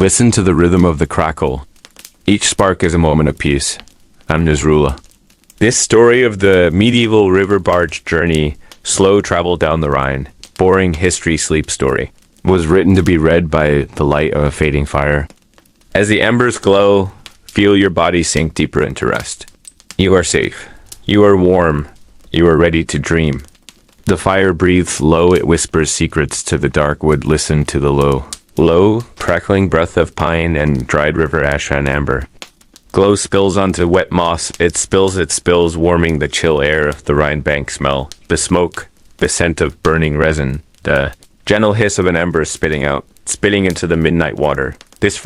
Listen to the rhythm of the crackle. Each spark is a moment of peace. I'm Nasrullah. This story of the medieval river barge journey, slow travel down the Rhine, boring history sleep story, was written to be read by the light of a fading fire. As the embers glow, feel your body sink deeper into rest. You are safe. You are warm. You are ready to dream. The fire breathes low, it whispers secrets to the dark wood. Listen to the low, crackling breath of pine and dried river ash and amber. Glow spills onto wet moss, it spills, warming the chill air of the Rhine bank smell. The smoke, the scent of burning resin, the gentle hiss of an ember spitting into the midnight water. This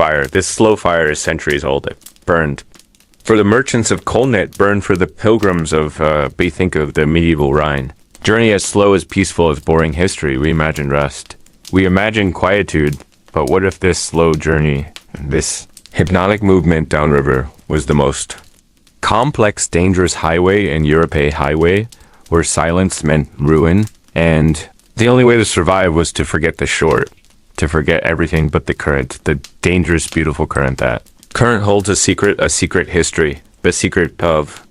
slow fire is centuries old. It burned for the merchants of Kolnet, burned for the pilgrims of, think of the medieval Rhine. Journey as slow as peaceful as boring history, we imagine rest. We imagine quietude, but what if this slow journey, this hypnotic movement downriver, was the most complex, dangerous highway in Europe, a highway where silence meant ruin, and the only way to survive was to forget the shore, to forget everything but the current, the dangerous, beautiful current. That current holds a secret history, the secret of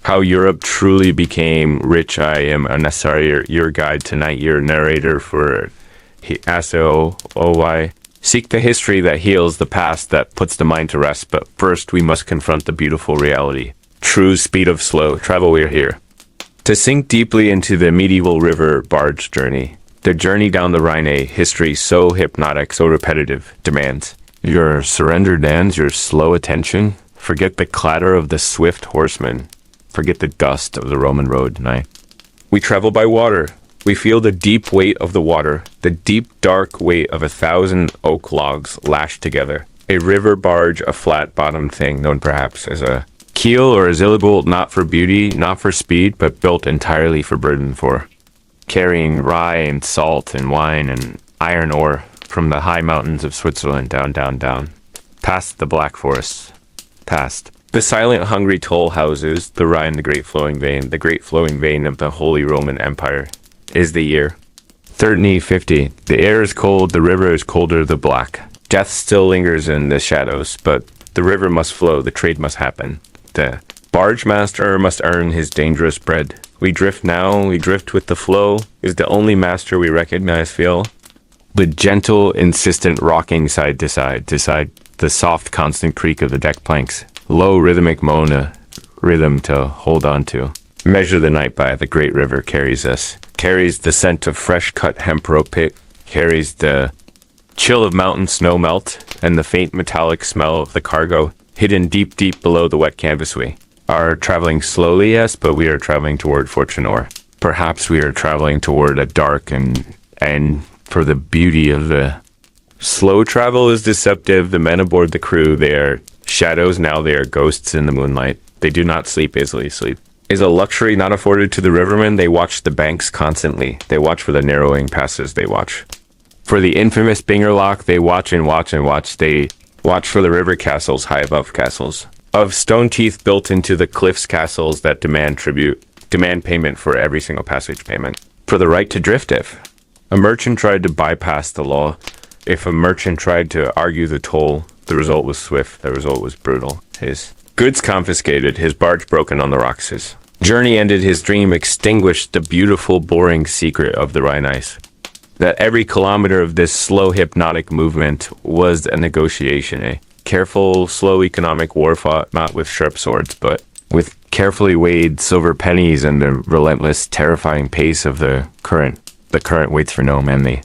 how Europe truly became rich. I am Anasari, your guide tonight, your narrator for ASOOY. Seek the history that heals the past, that puts the mind to rest, but first we must confront the beautiful reality. True speed of slow travel, we're here to sink deeply into the medieval river barge journey. The journey down the Rhine, a history so hypnotic, so repetitive, demands your surrendered hands, your slow attention. Forget the clatter of the swift horsemen. Forget the dust of the Roman road tonight. We travel by water. We feel the deep weight of the water, the deep, dark weight of 1,000 oak logs lashed together. A river barge, a flat-bottomed thing known perhaps as a keel or a zillibolt, not for beauty, not for speed, but built entirely for burden, for carrying rye and salt and wine and iron ore from the high mountains of Switzerland down, past the Black Forests, past the silent, hungry toll houses, the Rhine, the great flowing vein of the Holy Roman Empire. Is the year 1350. The air is cold, the river is colder, the black. Death still lingers in the shadows, but the river must flow, the trade must happen. The barge master must earn his dangerous bread. We drift now, we drift with the flow, is the only master we recognize, feel. The gentle, insistent rocking side to side, the soft, constant creak of the deck planks. Low, rhythmic moan, a rhythm to hold on to. Measure the night by, the great river carries us. Carries the scent of fresh-cut hemp rope pit, carries the chill of mountain snow melt, and the faint metallic smell of the cargo hidden deep, deep below the wet canvas. We are traveling slowly, yes, but we are traveling toward fortune, or perhaps we are traveling toward a dark and for the beauty of the slow travel is deceptive. The men aboard the crew, they are shadows now, they are ghosts in the moonlight. They do not sleep easily. Sleep is a luxury not afforded to the rivermen. They watch the banks constantly. They watch for the narrowing passes. They watch for the infamous Bingerloch. They watch and watch and watch. They watch for the river castles, high above castles of stone teeth built into the cliffs, castles that demand payment for every single passage payment. For the right to drift. If a merchant tried to bypass the law, if a merchant tried to argue the toll, the result was swift. The result was brutal. His goods confiscated, his barge broken on the rocks, his journey ended, his dream extinguished. The beautiful, boring secret of the Rhine ice, that every kilometer of this slow, hypnotic movement was a negotiation, a careful, slow economic war fought not with sharp swords, but with carefully weighed silver pennies and the relentless, terrifying pace of the current. The current waits for no man. The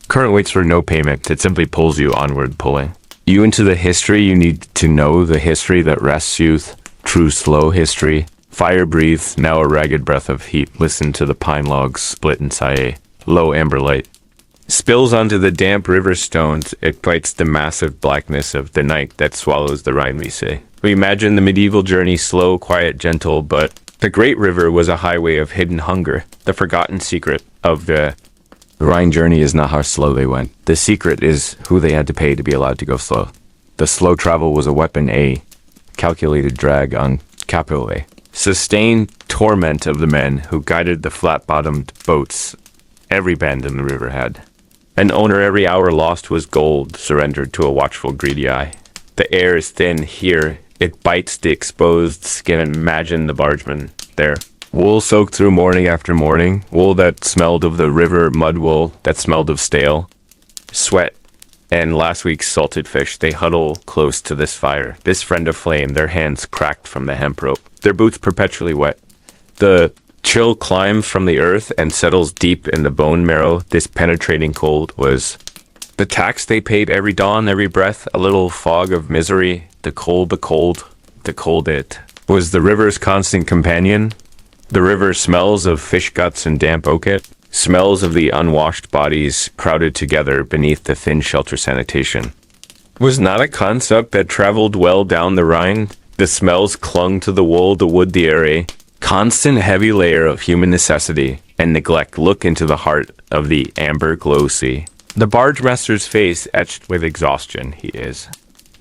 current waits for no payment. It simply pulls you onward, pulling you into the history. You need to know the history that rests youth. True slow history. Fire breathes, now a ragged breath of heat. Listen to the pine logs split inside a low amber light. Spills onto the damp river stones. It bites the massive blackness of the night that swallows the Rhine, we say. We imagine the medieval journey slow, quiet, gentle, but the great river was a highway of hidden hunger. The forgotten secret of the Rhine journey is not how slow they went. The secret is who they had to pay to be allowed to go slow. The slow travel was a weapon, a calculated drag on capital A. Sustained torment of the men who guided the flat-bottomed boats every bend in the river had. An owner every hour lost was gold, surrendered to a watchful, greedy eye. The air is thin here. It bites the exposed skin. Imagine the bargeman there. Wool soaked through morning after morning. Wool that smelled of the river, mud wool that smelled of stale. Sweat and last week's salted fish. They huddle close to this fire, this friend of flame, their hands cracked from the hemp rope, their boots perpetually wet. The chill climbs from the earth and settles deep in the bone marrow. This penetrating cold was the tax they paid every dawn, every breath, a little fog of misery. The cold, the cold, the cold it was the river's constant companion. The river smells of fish guts and damp oak-it, smells of the unwashed bodies crowded together beneath the thin shelter sanitation. Was not a concept that traveled well down the Rhine. The smells clung to the wool, the wood, the air, constant heavy layer of human necessity and neglect. Look into the heart of the amber glow sea. The barge master's face etched with exhaustion. He is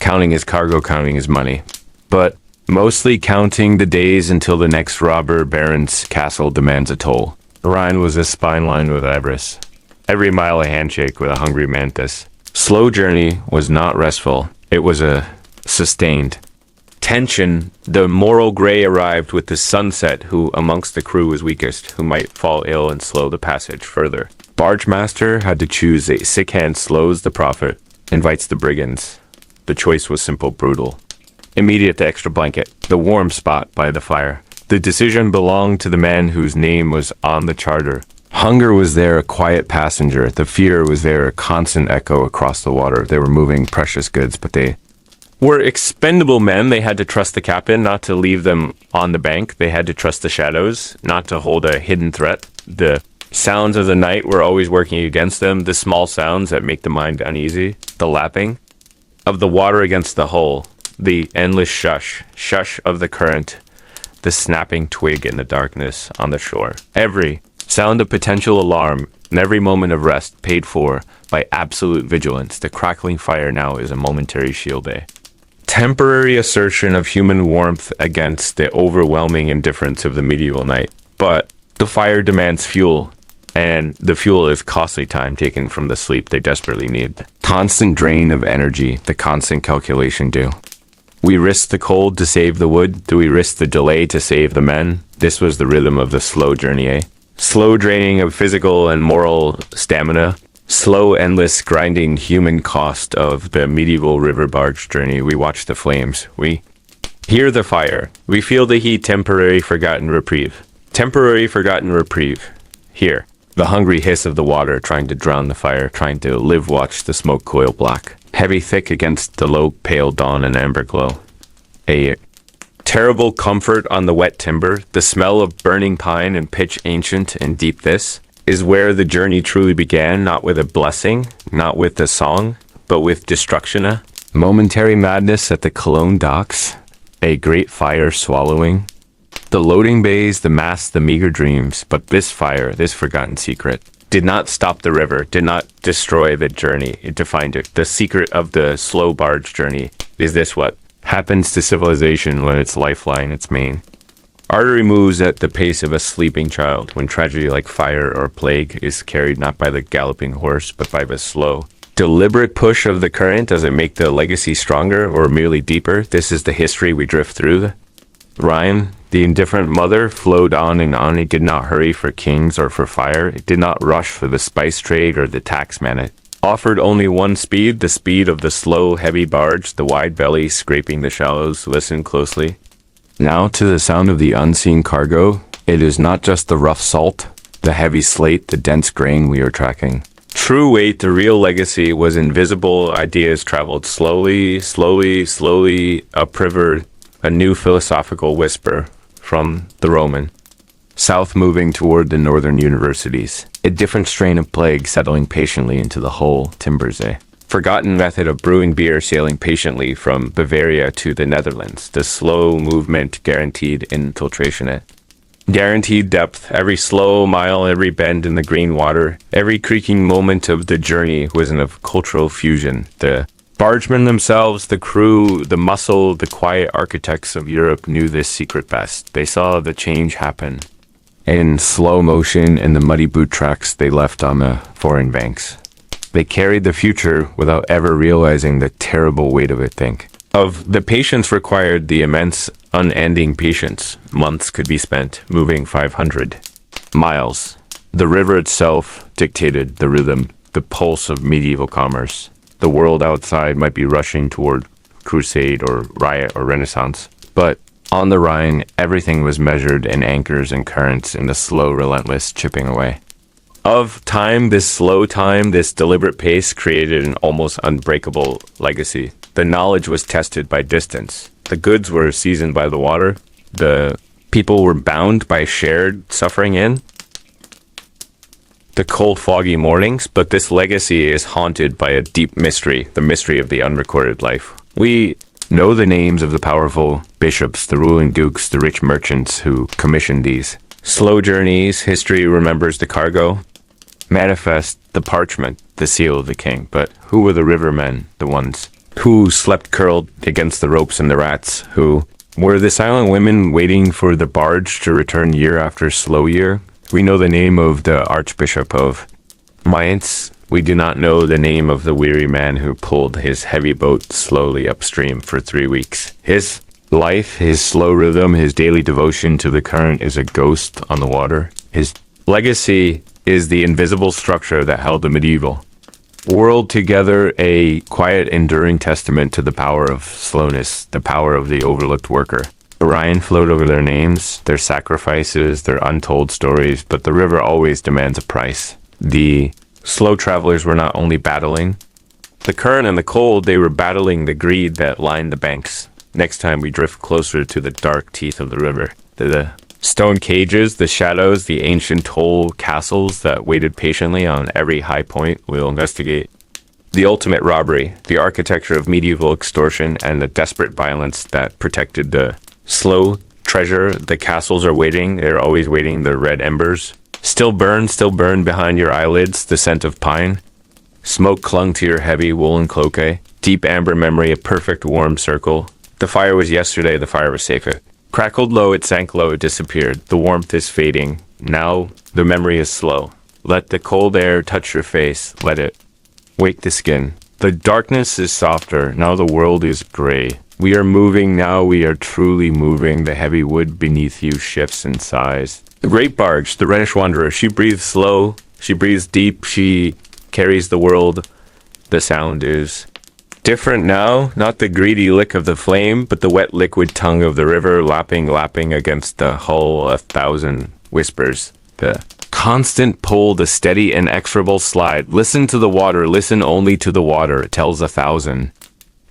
counting his cargo, counting his money, but mostly counting the days until the next robber baron's castle demands a toll. The Rhine was a spine lined with avarice. Every mile a handshake with a hungry mantis. Slow journey was not restful. It was a sustained tension. The moral gray arrived with the sunset, who amongst the crew was weakest, who might fall ill and slow the passage further. Barge master had to choose. A sick hand slows the prophet, invites the brigands. The choice was simple, brutal. Immediate, the extra blanket, the warm spot by the fire. The decision belonged to the man whose name was on the charter. Hunger was there, a quiet passenger. The fear was there, a constant echo across the water. They were moving precious goods, but they were expendable men. They had to trust the captain not to leave them on the bank. They had to trust the shadows not to hold a hidden threat. The sounds of the night were always working against them. The small sounds that make the mind uneasy. The lapping of the water against the hull. The endless shush of the current. The snapping twig in the darkness on the shore. Every sound of potential alarm and every moment of rest paid for by absolute vigilance. The crackling fire now is a momentary shield day. Temporary assertion of human warmth against the overwhelming indifference of the medieval night. But the fire demands fuel, and the fuel is costly time taken from the sleep they desperately need. Constant drain of energy, the constant calculation due. We risk the cold to save the wood. Do we risk the delay to save the men? This was the rhythm of the slow journey, Slow draining of physical and moral stamina. Slow, endless, grinding human cost of the medieval river barge journey. We watch the flames. We hear the fire. We feel the heat. Temporary forgotten reprieve. Temporary forgotten reprieve. Here. The hungry hiss of the water trying to drown the fire, trying to live watch the smoke coil black. Heavy thick against the low pale dawn and amber glow. A terrible comfort on the wet timber. The smell of burning pine and pitch ancient and deep. This is where the journey truly began, not with a blessing, not with a song, but with destruction. A momentary madness at the Cologne docks. A great fire swallowing. The loading bays, the masts, the meager dreams, but this fire, this forgotten secret, did not stop the river, did not destroy the journey, it defined it. The secret of the slow barge journey is this: what happens to civilization when its lifeline, its main artery, moves at the pace of a sleeping child, when tragedy like fire or plague is carried not by the galloping horse, but by the slow, deliberate push of the current. Does it make the legacy stronger or merely deeper? This is the history we drift through. Rhine, the indifferent mother, flowed on and on. It did not hurry for kings or for fire. It did not rush for the spice trade or the taxman. It offered only one speed, the speed of the slow, heavy barge, the wide belly scraping the shallows. Listen closely. Now to the sound of the unseen cargo. It is not just the rough salt, the heavy slate, the dense grain we are tracking. True weight, the real legacy, was invisible. Ideas traveled slowly, slowly, slowly upriver. A new philosophical whisper from the Roman south, moving toward the northern universities. A different strain of plague settling patiently into the whole timbers. A forgotten method of brewing beer sailing patiently from Bavaria to the Netherlands. The slow movement guaranteed infiltration. Guaranteed depth. Every slow mile, every bend in the green water, every creaking moment of the journey was in a cultural fusion. The bargemen themselves, the crew, the muscle, the quiet architects of Europe knew this secret best. They saw the change happen in slow motion in the muddy boot tracks they left on the foreign banks. They carried the future without ever realizing the terrible weight of it, Of the patience required, the immense, unending patience. Months could be spent moving 500 miles. The river itself dictated the rhythm, the pulse of medieval commerce. The world outside might be rushing toward crusade or riot or renaissance, but on the Rhine, everything was measured in anchors and currents in the slow, relentless chipping away. Of time, this slow time, this deliberate pace created an almost unbreakable legacy. The knowledge was tested by distance. The goods were seasoned by the water. The people were bound by shared suffering in the cold, foggy mornings, but this legacy is haunted by a deep mystery, the mystery of the unrecorded life. We know the names of the powerful bishops, the ruling dukes, the rich merchants who commissioned these slow journeys. History remembers the cargo, manifest the parchment, the seal of the king. But who were the rivermen, the ones who slept curled against the ropes and the rats? Who were the silent women waiting for the barge to return year after slow year? We know the name of the Archbishop of Mainz. We do not know the name of the weary man who pulled his heavy boat slowly upstream for 3 weeks. His life, his slow rhythm, his daily devotion to the current is a ghost on the water. His legacy is the invisible structure that held the medieval world together, a quiet, enduring testament to the power of slowness, the power of the overlooked worker. The Rhine flowed over their names, their sacrifices, their untold stories, but the river always demands a price. The slow travelers were not only battling the current and the cold, they were battling the greed that lined the banks. Next time we drift closer to the dark teeth of the river, the stone cages, the shadows, the ancient toll castles that waited patiently on every high point, we'll investigate the ultimate robbery, the architecture of medieval extortion, and the desperate violence that protected the slow treasure. The castles are waiting. They're always waiting. The red embers still burn behind your eyelids, the scent of pine. Smoke clung to your heavy woolen cloak. Deep amber memory, a perfect warm circle. The fire was yesterday. The fire was safe. It crackled low. It sank low. It disappeared. The warmth is fading. Now the memory is slow. Let the cold air touch your face. Let it wake the skin. The darkness is softer. Now the world is gray. We are moving now, we are truly moving. The heavy wood beneath you shifts in size. The great barge, the Rhenish wanderer, she breathes slow, she breathes deep, she carries the world. The sound is different now, not the greedy lick of the flame, but the wet liquid tongue of the river lapping against the hull 1,000 whispers. The constant pull, the steady inexorable slide. Listen to the water, listen only to the water, it tells 1,000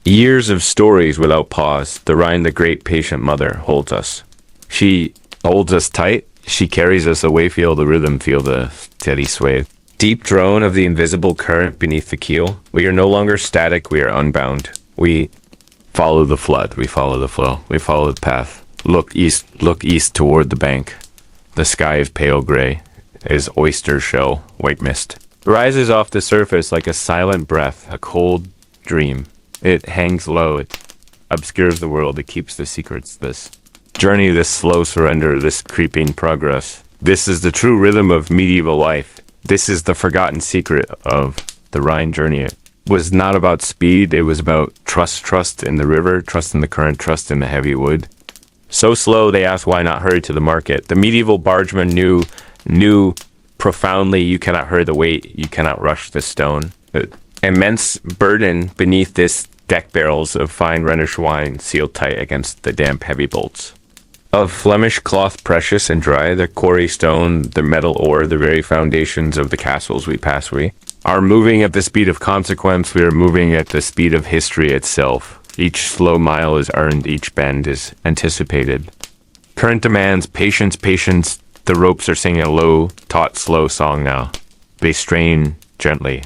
years of stories without pause. The Rhine, the great patient mother, holds us. She holds us tight. She carries us away, feel the rhythm, feel the steady sway. Deep drone of the invisible current beneath the keel. We are no longer static, we are unbound. We follow the flood, we follow the flow, we follow the path. Look east toward the bank. The sky is pale gray, is oyster shell, white mist. Rises off the surface like a silent breath, a cold dream. It hangs low, it obscures the world, it keeps the secrets, this journey, this slow surrender, this creeping progress. This is the true rhythm of medieval life. This is the forgotten secret of the Rhine journey. It was not about speed, it was about trust in the river, trust in the current, trust in the heavy wood. So slow, they asked why not hurry to the market. The medieval bargeman knew profoundly, you cannot hurry the weight, you cannot rush the stone. The immense burden beneath this deck barrels of fine Rhenish wine sealed tight against the damp heavy bolts. Of Flemish cloth precious and dry, the quarry stone, the metal ore, the very foundations of the castles we pass, we are moving at the speed of consequence, we are moving at the speed of history itself. Each slow mile is earned, each bend is anticipated. Current demands patience, the ropes are singing a low, taut, slow song now. They strain gently.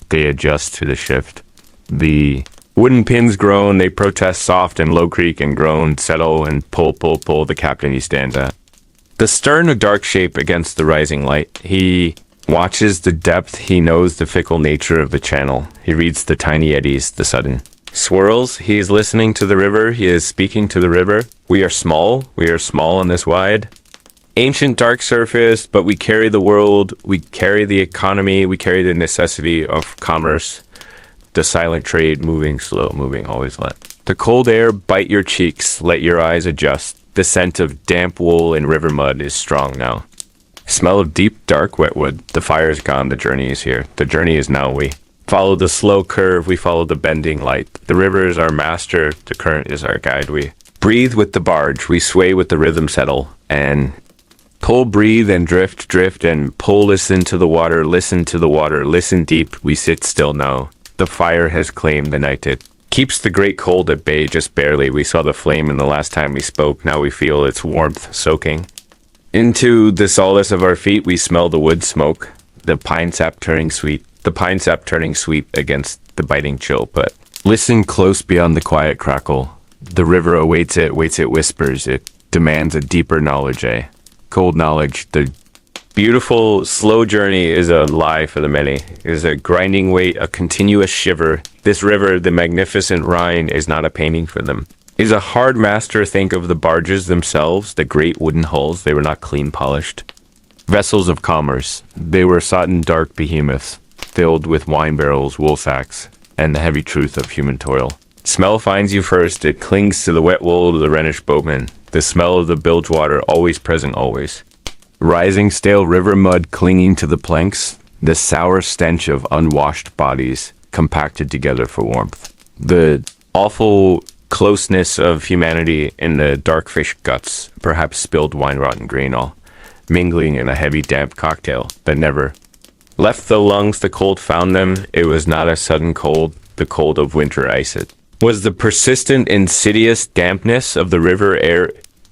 They adjust to the shift. The wooden pins groan, they protest soft and low creak and groan, settle and pull, the captain he stands at. The stern a dark shape against the rising light. He watches the depth, he knows the fickle nature of the channel. He reads the tiny eddies, the sudden swirls. He is listening to the river, he is speaking to the river. We are small on this wide. Ancient dark surface, but we carry the world, we carry the economy, we carry the necessity of commerce. The silent trade, moving, slow, moving, always let. The cold air bite your cheeks, let your eyes adjust. The scent of damp wool and river mud is strong now. Smell of deep, dark, wet wood. The fire is gone, the journey is here. The journey is now we. Follow the slow curve, we follow the bending light. The river is our master, the current is our guide. We breathe with the barge, we sway with the rhythm settle. And pull, breathe, and drift, drift, and pull, listen to the water, listen deep, we sit still now. The fire has claimed the night, it keeps the great cold at bay just barely. We saw the flame in the last time we spoke, now we feel its warmth soaking. Into the solace of our feet, we smell the wood smoke, the pine sap turning sweet against the biting chill. But listen close beyond the quiet crackle. The river awaits it, whispers, it demands a deeper knowledge, cold knowledge. The beautiful, slow journey is a lie for the many, is a grinding weight, a continuous shiver. This river, the magnificent Rhine, is not a painting for them. Is a hard master. Think of the barges themselves, the great wooden hulls, they were not clean polished. Vessels of commerce, they were sodden dark behemoths, filled with wine barrels, wool sacks, and the heavy truth of human toil. Smell finds you first, it clings to the wet wool of the Rhenish boatman, the smell of the bilge water, always present, always. Rising stale river mud clinging to the planks, the sour stench of unwashed bodies compacted together for warmth. The awful closeness of humanity in the dark fish guts, perhaps spilled wine-rotten grain all, mingling in a heavy damp cocktail that never left the lungs. The cold found them. It was not a sudden cold, the cold of winter ice. It was the persistent, insidious dampness of the river air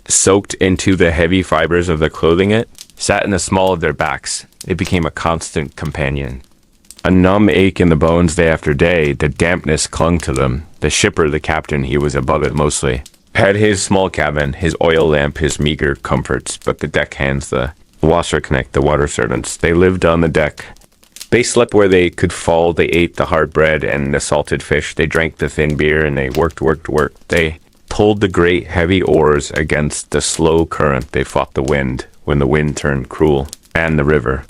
soaked into the heavy fibers of the clothing it, sat in the small of their backs. It became a constant companion. A numb ache in the bones day after day, the dampness clung to them. The shipper, the captain, he was above it mostly, had his small cabin, his oil lamp, his meager comforts, but the deck hands, the wasserknecht, the water servants, they lived on the deck. They slept where they could fall, they ate the hard bread and the salted fish, they drank the thin beer, and they worked. They pulled the great heavy oars against the slow current. They fought the wind when the wind turned cruel, and the river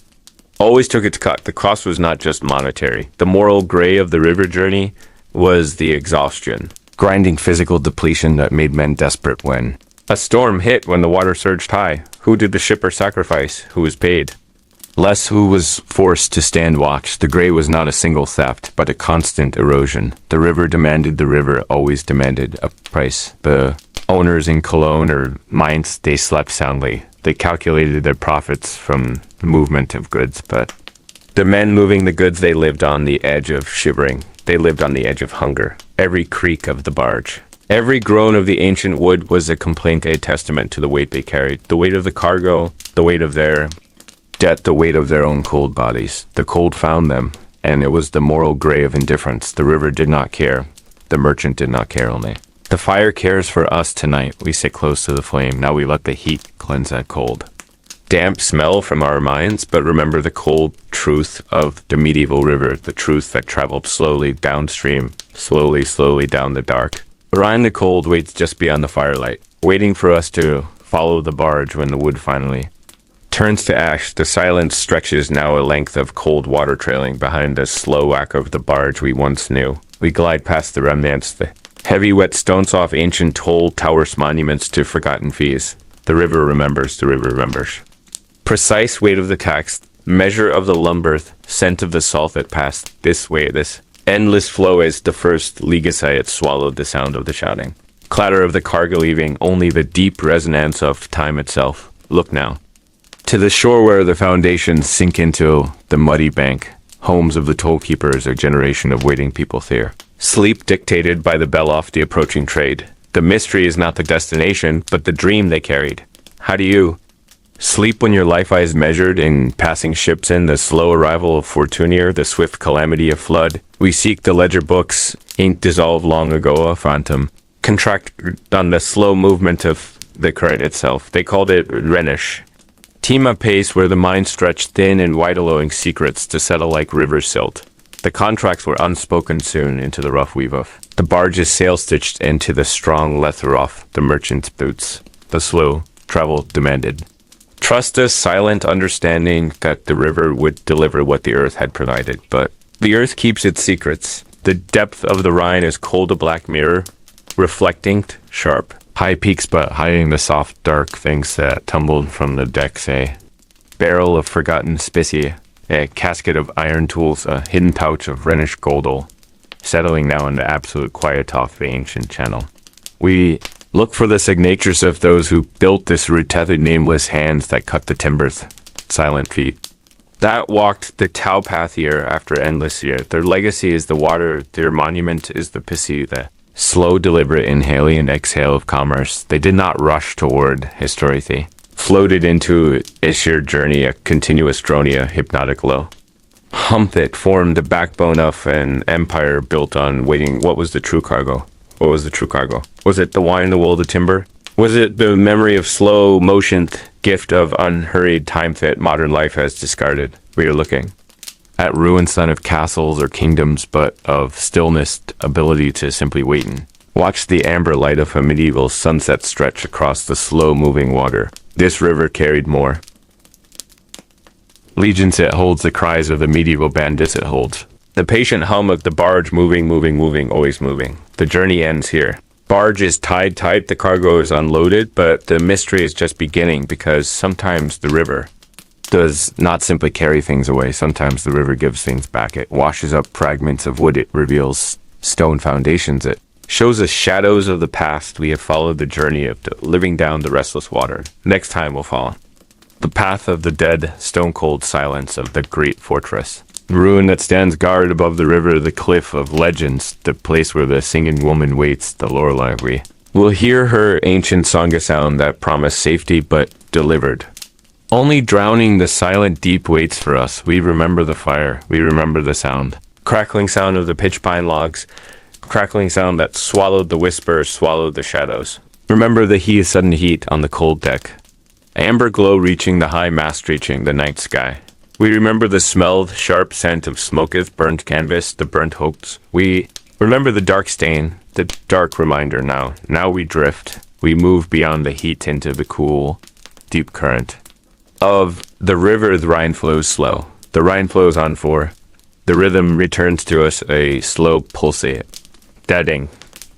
always took its cut. The cost was not just monetary. The moral gray of the river journey was the exhaustion, grinding physical depletion that made men desperate when a storm hit, when the water surged high. Who did the shipper sacrifice? Who was paid? Less who was forced to stand watch. The gray was not a single theft, but a constant erosion. The river demanded, the river always demanded a price. The owners in Cologne or Mainz, they slept soundly. They calculated their profits from the movement of goods, but the men moving the goods, they lived on the edge of shivering. They lived on the edge of hunger. Every creak of the barge, every groan of the ancient wood was a complaint, a testament to the weight they carried. The weight of the cargo, the weight of their debt, the weight of their own cold bodies. The cold found them, and it was the moral gray of indifference. The river did not care. The merchant did not care only. The fire cares for us tonight. We sit close to the flame. Now we let the heat cleanse that cold damp smell from our minds, but remember the cold truth of the medieval river, the truth that traveled slowly downstream, slowly down the dark. Rhine the cold waits just beyond the firelight, waiting for us to follow the barge when the wood finally turns to ash. The silence stretches now a length of cold water trailing behind the slow whack of the barge we once knew. We glide past the remnants, the heavy wet stones off ancient toll towers, monuments to forgotten fees. The river remembers, the river remembers. Precise weight of the tax, measure of the lumber, scent of the salt that passed this way, this endless flow as the first Legasite swallowed the sound of the shouting. Clatter of the cargo leaving, only the deep resonance of time itself. Look now to the shore where the foundations sink into the muddy bank, homes of the toll keepers, a generation of waiting people there. Sleep dictated by the bell off the approaching trade. The mystery is not the destination, but the dream they carried. How do you sleep when your life eye is measured in passing ships in the slow arrival of Fortunier, the swift calamity of flood? We seek the ledger books, ink dissolved long ago, a phantom, contract on the slow movement of the current itself. They called it Rhenish. Team a pace where the mind stretched thin and wide-allowing secrets to settle like river silt. The contracts were unspoken soon into the rough weave of the barges sail-stitched into the strong leather off the merchant's boots. The slow travel demanded Trust a silent understanding that the river would deliver what the earth had provided, but the earth keeps its secrets. The depth of the Rhine is cold a black mirror, reflecting sharp. High peaks but hiding the soft dark things that tumbled from the decks, a barrel of forgotten specie, a casket of iron tools, a hidden pouch of Rhenish goldel, settling now in the absolute quiet off the ancient channel. We look for the signatures of those who built this route, nameless hands that cut the timbers, silent feet that walked the tow path year after endless year. Their legacy is the water, their monument is the pissy, the slow, deliberate inhale and exhale of commerce. They did not rush toward historicity, floated into a shared journey, a continuous dronia, hypnotic low. Hump that formed the backbone of an empire built on waiting. What was the true cargo? What was the true cargo? Was it the wine, the wool, the timber? Was it the memory of slow motion, gift of unhurried time that modern life has discarded? We are looking at ruins not of castles or kingdoms, but of stillness, ability to simply wait and watch the amber light of a medieval sunset stretch across the slow-moving water. This river carried more legions it holds, the cries of the medieval bandits it holds. The patient hum of the barge moving, always moving. The journey ends here. Barge is tied tight, the cargo is unloaded, but the mystery is just beginning because sometimes the river does not simply carry things away. Sometimes the river gives things back. It washes up fragments of wood. It reveals stone foundations. It shows us shadows of the past. We have followed the journey of living down the restless water. Next time we'll follow the path of the dead, stone-cold silence of the great fortress. The ruin that stands guard above the river, the cliff of legends, the place where the singing woman waits, the Lorelei. We will hear her ancient song sound that promised safety but delivered. Only drowning the silent deep waits for us. We remember the fire. We remember the sound. Crackling sound of the pitch pine logs. Crackling sound that swallowed the whisper, swallowed the shadows. Remember the sudden heat on the cold deck. Amber glow reaching the high mast, reaching the night sky. We remember the smell, sharp scent of smoketh, burnt canvas, the burnt hopes. We remember the dark stain, the dark reminder now. Now we drift. We move beyond the heat into the cool, deep current of the river. The Rhine flows slow. The Rhine flows on four. The rhythm returns to us, a slow pulsate. Thudding,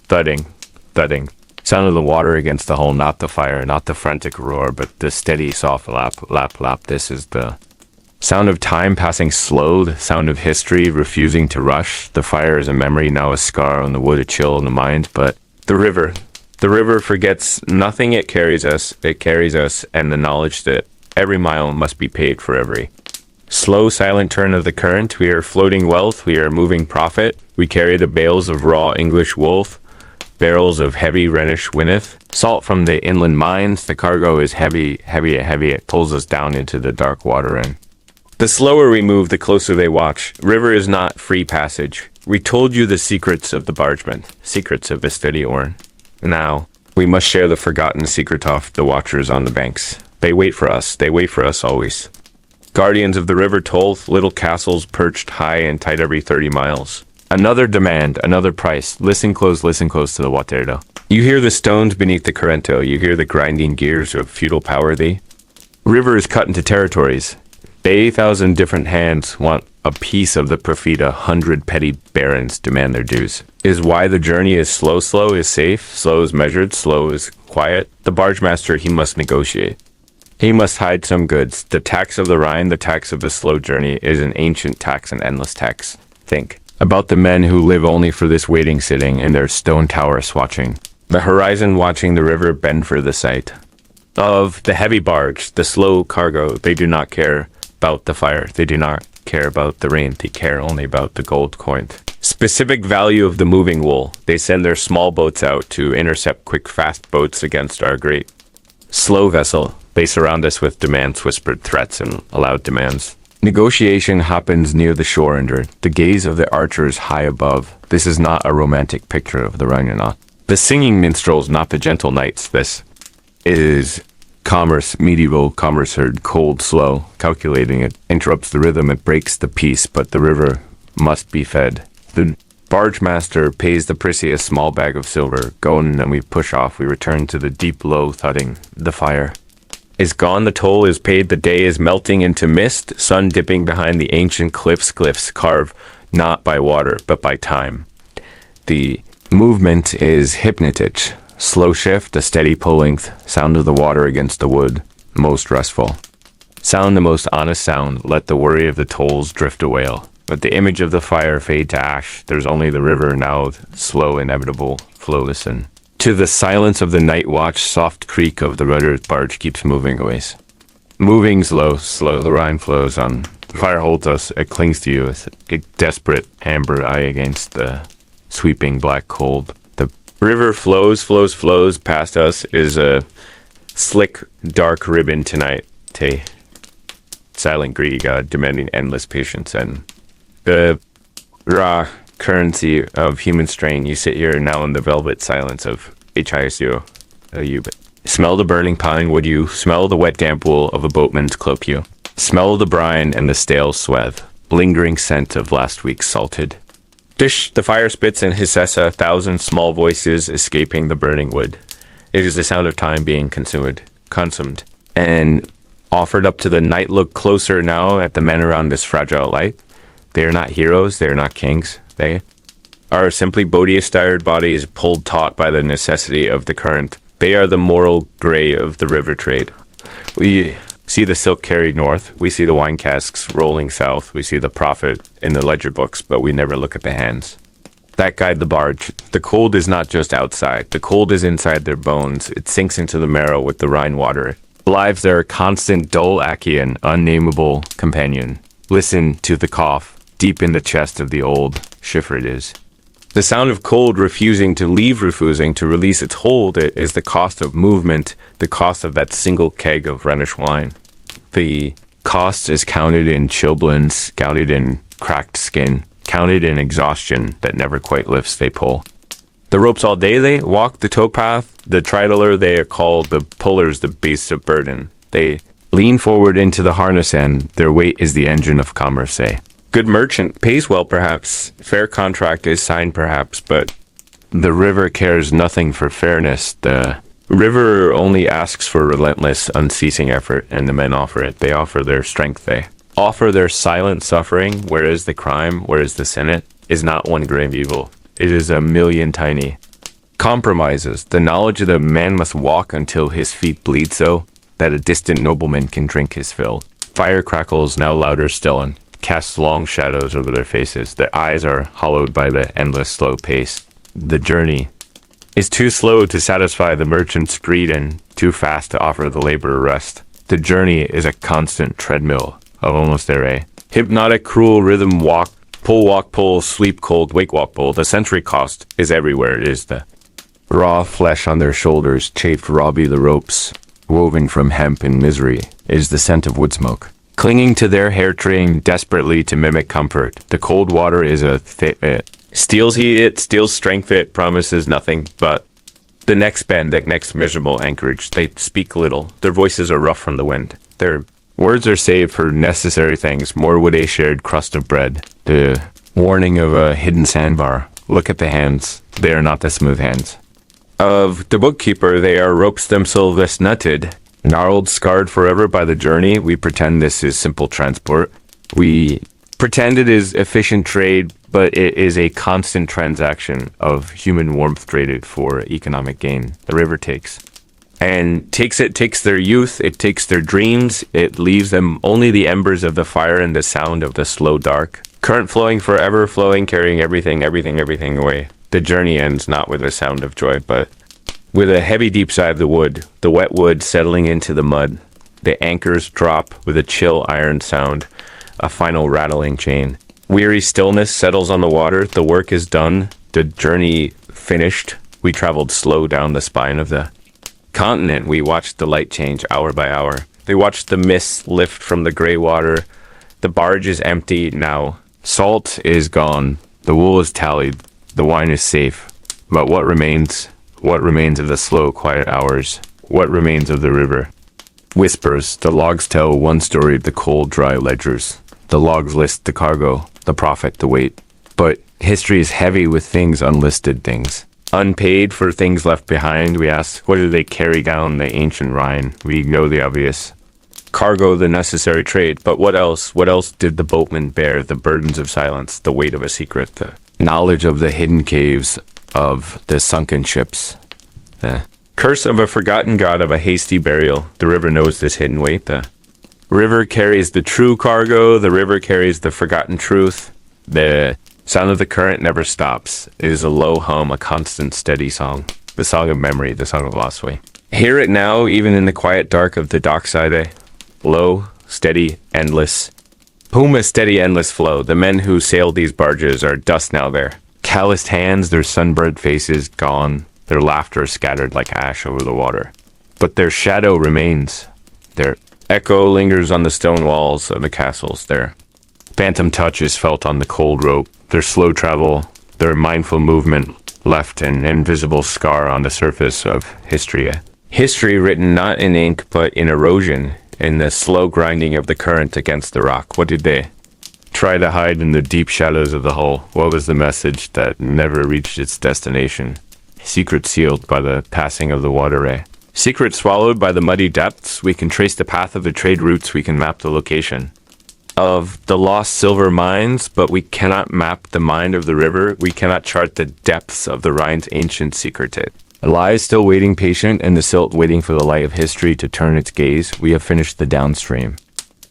thudding, thudding. Sound of the water against the hull, not the fire, not the frantic roar, but the steady, soft lap, lap, lap. This is the sound of time passing slow, the sound of history refusing to rush. The fire is a memory, now a scar on the wood, a chill in the mind. But the river forgets nothing. It carries us, and the knowledge that every mile must be paid for every slow, silent turn of the current. We are floating wealth, we are moving profit. We carry the bales of raw English wool, barrels of heavy Rhenish winneth, salt from the inland mines. The cargo is heavy, heavy, heavy. It pulls us down into the dark water, and the slower we move, the closer they watch. River is not free passage. We told you the secrets of the bargeman, secrets of the steady oar. Now, we must share the forgotten secret of the watchers on the banks. They wait for us always. Guardians of the river toll, little castles perched high and tight every 30 miles. Another demand, another price. Listen close to the water. You hear the stones beneath the currento. You hear the grinding gears of feudal power. The river is cut into territories. 80,000 different hands want a piece of the profit. 100 petty barons demand their dues. Is why the journey is slow is safe, slow is measured, slow is quiet. The barge master, he must negotiate. He must hide some goods. The tax of the Rhine, the tax of the slow journey, is an ancient tax, an endless tax. Think about the men who live only for this waiting, sitting in their stone towers watching the horizon, watching the river bend for the sight of the heavy barge, the slow cargo. They do not care about the fire. They do not care about the rain. They care only about the gold coin. Specific value of the moving wool. They send their small boats out to intercept quick, fast boats against our great slow vessel. They surround us with demands, whispered threats, and aloud demands. Negotiation happens near the shore under the gaze of the archers high above. This is not a romantic picture of the Rhine. The singing minstrels, not the gentle knights. This is commerce, medieval commerce heard, cold, slow, calculating. It interrupts the rhythm, it breaks the peace, but the river must be fed. The barge master pays the prissy a small bag of silver. Going, and we push off. We return to the deep, low thudding, the fire. is gone, the toll is paid, the day is melting into mist, sun dipping behind the ancient cliffs carved not by water, but by time. The movement is hypnotic. Slow shift, a steady pull length, sound of the water against the wood, most restful. Sound the most honest sound, let the worry of the tolls drift away. Let the image of the fire fade to ash, there's only the river now, slow, inevitable, flow, listen. To the silence of the night watch, soft creak of the rudder barge keeps moving away. Moving slow, the Rhine flows on. The fire holds us, it clings to you with a desperate amber eye against the sweeping black cold. The river flows past us, is a slick, dark ribbon tonight. Silent Greek god demanding endless patience and the raw currency of human strain. You sit here now in the velvet silence of HISU. Smell the burning pine, would you? Smell the wet damp wool of a boatman's cloak you. Smell the brine and the stale sweat, lingering scent of last week's salted. Dish, the fire spits and hisses 1,000 small voices escaping the burning wood. It is the sound of time being consumed, and offered up to the night. Look closer now at the men around this fragile light. They are not heroes, they are not kings. They are simply body-stired bodies pulled taut by the necessity of the current. They are the moral gray of the river trade. We see the silk carried north. We see the wine casks rolling south. We see the profit in the ledger books, but we never look at the hands that guide the barge. The cold is not just outside. The cold is inside their bones. It sinks into the marrow with the Rhine water. Lives their constant, dull, Achaean, unnameable companion. Listen to the cough, deep in the chest of the old Schiffer it is. The sound of cold refusing to release its hold. It is the cost of movement, the cost of that single keg of Rhenish wine. The cost is counted in chilblains, counted in cracked skin, counted in exhaustion that never quite lifts they pull. The ropes all day they walk the towpath, the tridoler they are called, the pullers the beasts of burden. They lean forward into the harness and their weight is the engine of commerce, say. Good merchant pays well perhaps, fair contract is signed perhaps, but the river cares nothing for fairness. The river only asks for relentless, unceasing effort, and the men offer it. They offer their strength, they offer their silent suffering. Where is the crime? Where is the Senate? Is not one grave evil. It is a million tiny compromises. The knowledge that a man must walk until his feet bleed so that a distant nobleman can drink his fill. Fire crackles now louder still and casts long shadows over their faces. Their eyes are hollowed by the endless slow pace. The journey is too slow to satisfy the merchant's greed and too fast to offer the laborer rest. The journey is a constant treadmill of almost there. Hypnotic, cruel rhythm walk, pull, sleep cold, wake walk pull. The century cost is everywhere. It is the raw flesh on their shoulders, chafed Robbie the ropes, woven from hemp and misery. It is the scent of wood smoke. Clinging to their hair train desperately to mimic comfort. The cold water is a steals heat it, steals strength it, promises nothing but the next bend, the next miserable anchorage. They speak little. Their voices are rough from the wind. Their words are saved for necessary things. More would a shared crust of bread. The warning of a hidden sandbar. Look at the hands. They are not the smooth hands of the bookkeeper. They are ropes themselves nutted. Gnarled, scarred forever by the journey. We pretend this is simple transport. We pretend it is efficient trade, but it is a constant transaction of human warmth traded for economic gain. The river takes their youth, it takes their dreams, it leaves them only the embers of the fire and the sound of the slow dark. Current flowing, forever flowing, carrying everything away. The journey ends not with a sound of joy, but with a heavy deep sigh of the wood, the wet wood settling into the mud. The anchors drop with a chill iron sound, a final rattling chain. Weary stillness settles on the water. The work is done. The journey finished. We traveled slow down the spine of the continent. We watched the light change hour by hour. They watched the mist lift from the gray water. The barge is empty now. Salt is gone. The wool is tallied. The wine is safe. But what remains? What remains of the slow, quiet hours? What remains of the river? Whispers. The logs tell one story of the cold, dry ledgers. The logs list the cargo, the profit, the weight. But history is heavy with things unlisted things. Unpaid for things left behind, we ask, what did they carry down the ancient Rhine? We know the obvious. Cargo, the necessary trade, but what else? What else did the boatmen bear? The burdens of silence, the weight of a secret, the knowledge of the hidden caves of the sunken ships. The curse of a forgotten god of a hasty burial. The river knows this hidden weight. The river carries the true cargo. The river carries the forgotten truth. The sound of the current never stops. It is a low hum, a constant, steady song. The song of memory, the song of lost way. Hear it now, even in the quiet dark of the dockside. Low, steady, endless. Puma steady, endless flow. The men who sailed these barges are dust now there. Calloused hands, their sunburned faces gone. Their laughter scattered like ash over the water. But their shadow remains. Their echo lingers on the stone walls of the castles. Their phantom touch is felt on the cold rope. Their slow travel, their mindful movement left an invisible scar on the surface of history. History written not in ink but in erosion, in the slow grinding of the current against the rock. What did they try to hide in the deep shadows of the hull? What was the message that never reached its destination? Secret sealed by the passing of the water. Secret swallowed by the muddy depths. We can trace the path of the trade routes. We can map the location of the lost silver mines, but we cannot map the mind of the river. We cannot chart the depths of the Rhine's ancient secret. It lies still waiting patient, and the silt waiting for the light of history to turn its gaze. We have finished the downstream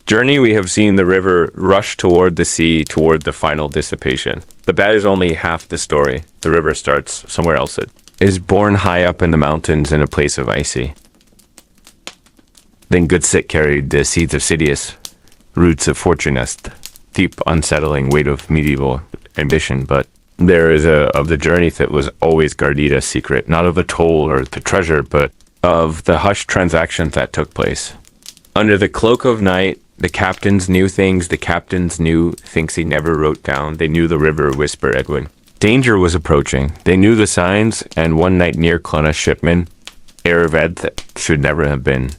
journey. We have seen the river rush toward the sea, toward the final dissipation. But that is only half the story. The river starts somewhere else. It is born high up in the mountains in a place of icy. Then Gutsit carried the seeds of Sidious, roots of fortunest, deep unsettling weight of medieval ambition, but there is of the journey that was always Gardida's secret, not of the toll or the treasure, but of the hushed transactions that took place. Under the cloak of night, the captains knew things the captains knew, things he never wrote down. They knew the river whisper Edwin. Danger was approaching. They knew the signs, and one night near Cluna shipman, Erevad that should never have been.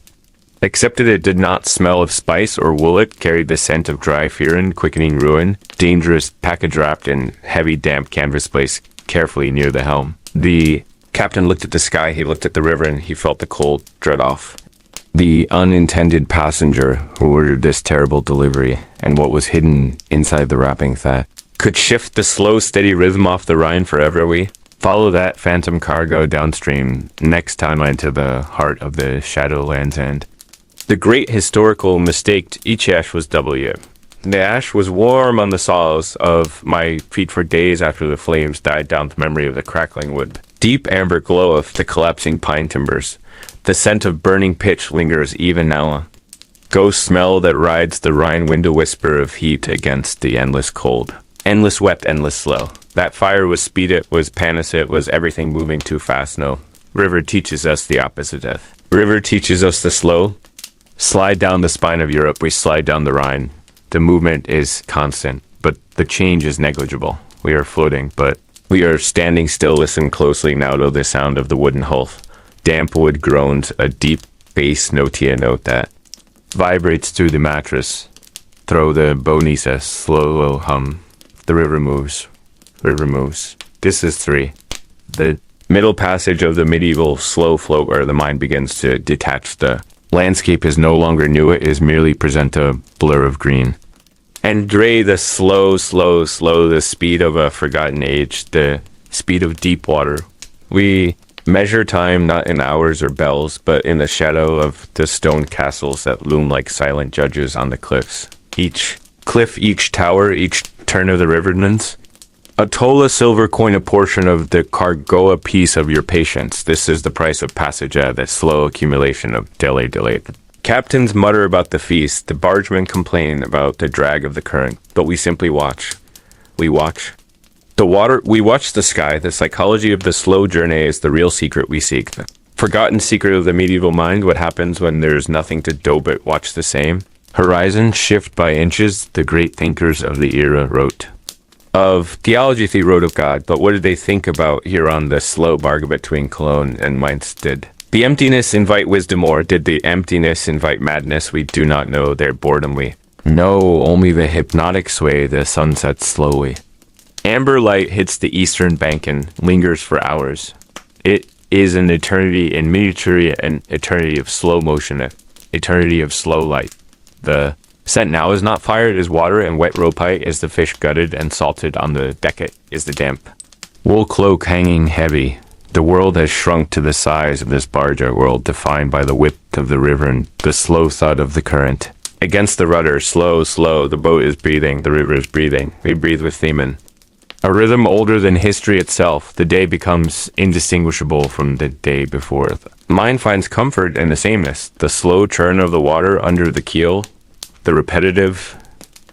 Except that it did not smell of spice or wool, it carried the scent of dry Firen, quickening ruin, dangerous package wrapped in heavy damp canvas placed carefully near the helm. The captain looked at the sky, he looked at the river, and he felt the cold dread off. The unintended passenger who ordered this terrible delivery, and what was hidden inside the wrapping that could shift the slow, steady rhythm off the Rhine forever. We follow that phantom cargo downstream next time into the heart of the Shadowlands end. The great historical mistake, each ash was W. The ash was warm on the soles of my feet for days after the flames died down the memory of the crackling wood. Deep amber glow of the collapsing pine timbers. The scent of burning pitch lingers even now. Ghost smell that rides the Rhine window whisper of heat against the endless cold. Endless wet, endless slow. That fire was speed, it was panic, it was everything moving too fast. No. River teaches us the opposite death. River teaches us the slow. Slide down the spine of Europe, we slide down the Rhine. The movement is constant, but the change is negligible. We are floating, but we are standing still. Listen closely now to the sound of the wooden hull. Damp wood groans, a deep bass notia note that vibrates through the mattress. Throw the bonisa, slow hum. The river moves. River moves. This is 3. The middle passage of the medieval slow float where the mind begins to detach. The landscape is no longer new, it is merely present a blur of green. And Dre, the slow, the speed of a forgotten age, the speed of deep water. We measure time not in hours or bells, but in the shadow of the stone castles that loom like silent judges on the cliffs. Each cliff, each tower, each turn of the riverlands. A toll, a silver coin, a portion of the cargo, a piece of your patience. This is the price of passage, the slow accumulation of delay. Captains mutter about the feast, the bargemen complain about the drag of the current, but we simply watch. We watch the water, we watch the sky. The psychology of the slow journey is the real secret we seek. The forgotten secret of the medieval mind, what happens when there's nothing to do but watch the same. Horizon shift by inches, the great thinkers of the era wrote. Of theology they wrote of God, but what did they think about here on the slow bargain between Cologne and Mainz? Did the emptiness invite wisdom, or did the emptiness invite madness? We do not know. Their boredom we know only the hypnotic sway, the sun sets slowly. Amber light hits the eastern bank and lingers for hours. It is an eternity in miniature, an eternity of slow motion, an eternity of slow light. The scent now is not fire, it is water, and wet ropai is the fish gutted and salted on the deck is the damp wool cloak hanging heavy. The world has shrunk to the size of this barge, a world defined by the width of the river and the slow thud of the current. Against the rudder, slow, slow, the boat is breathing, the river is breathing. We breathe with Themen. A rhythm older than history itself, the day becomes indistinguishable from the day before. The mind finds comfort in the sameness, the slow churn of the water under the keel, the repetitive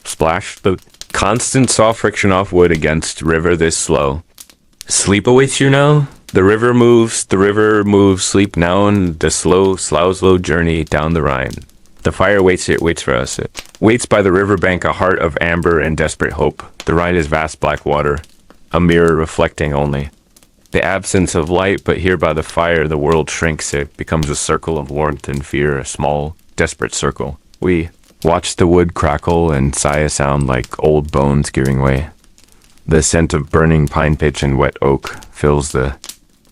splash, the constant soft friction off wood against river this slow. Sleep awaits you now? The river moves, sleep now in the slow journey down the Rhine. The fire waits, it waits for us. It waits by the riverbank, a heart of amber and desperate hope. The Rhine is vast black water, a mirror reflecting only the absence of light, but here by the fire the world shrinks. It becomes a circle of warmth and fear, a small, desperate circle. We watch the wood crackle and sigh a sound like old bones giving way. The scent of burning pine pitch and wet oak fills the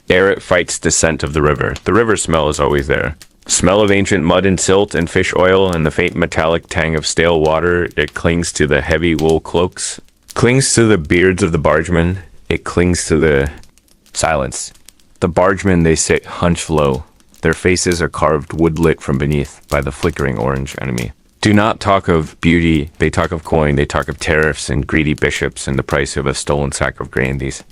air. It fights the scent of the river. The river smell is always there. Smell of ancient mud and silt and fish oil and the faint metallic tang of stale water. It clings to the heavy wool cloaks, clings to the beards of the bargemen. It clings to the silence. The bargemen, they sit hunched low. Their faces are carved wood-lit from beneath by the flickering orange enemy. Do not talk of beauty, they talk of coin, they talk of tariffs and greedy bishops and the price of a stolen sack of grain. These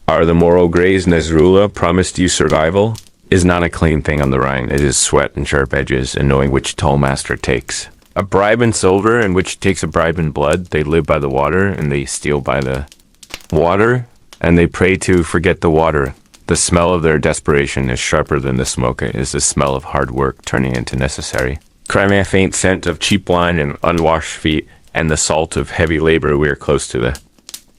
are the moral grays Nasrullah promised you survival. Is not a clean thing on the Rhine. It is sweat and sharp edges and knowing which tollmaster takes a bribe in silver and which takes a bribe in blood. They live by the water and they steal by the water and they pray to forget the water. The smell of their desperation is sharper than the smoke. It is the smell of hard work turning into necessary. Crime, a faint scent of cheap wine and unwashed feet and the salt of heavy labor. We are close to the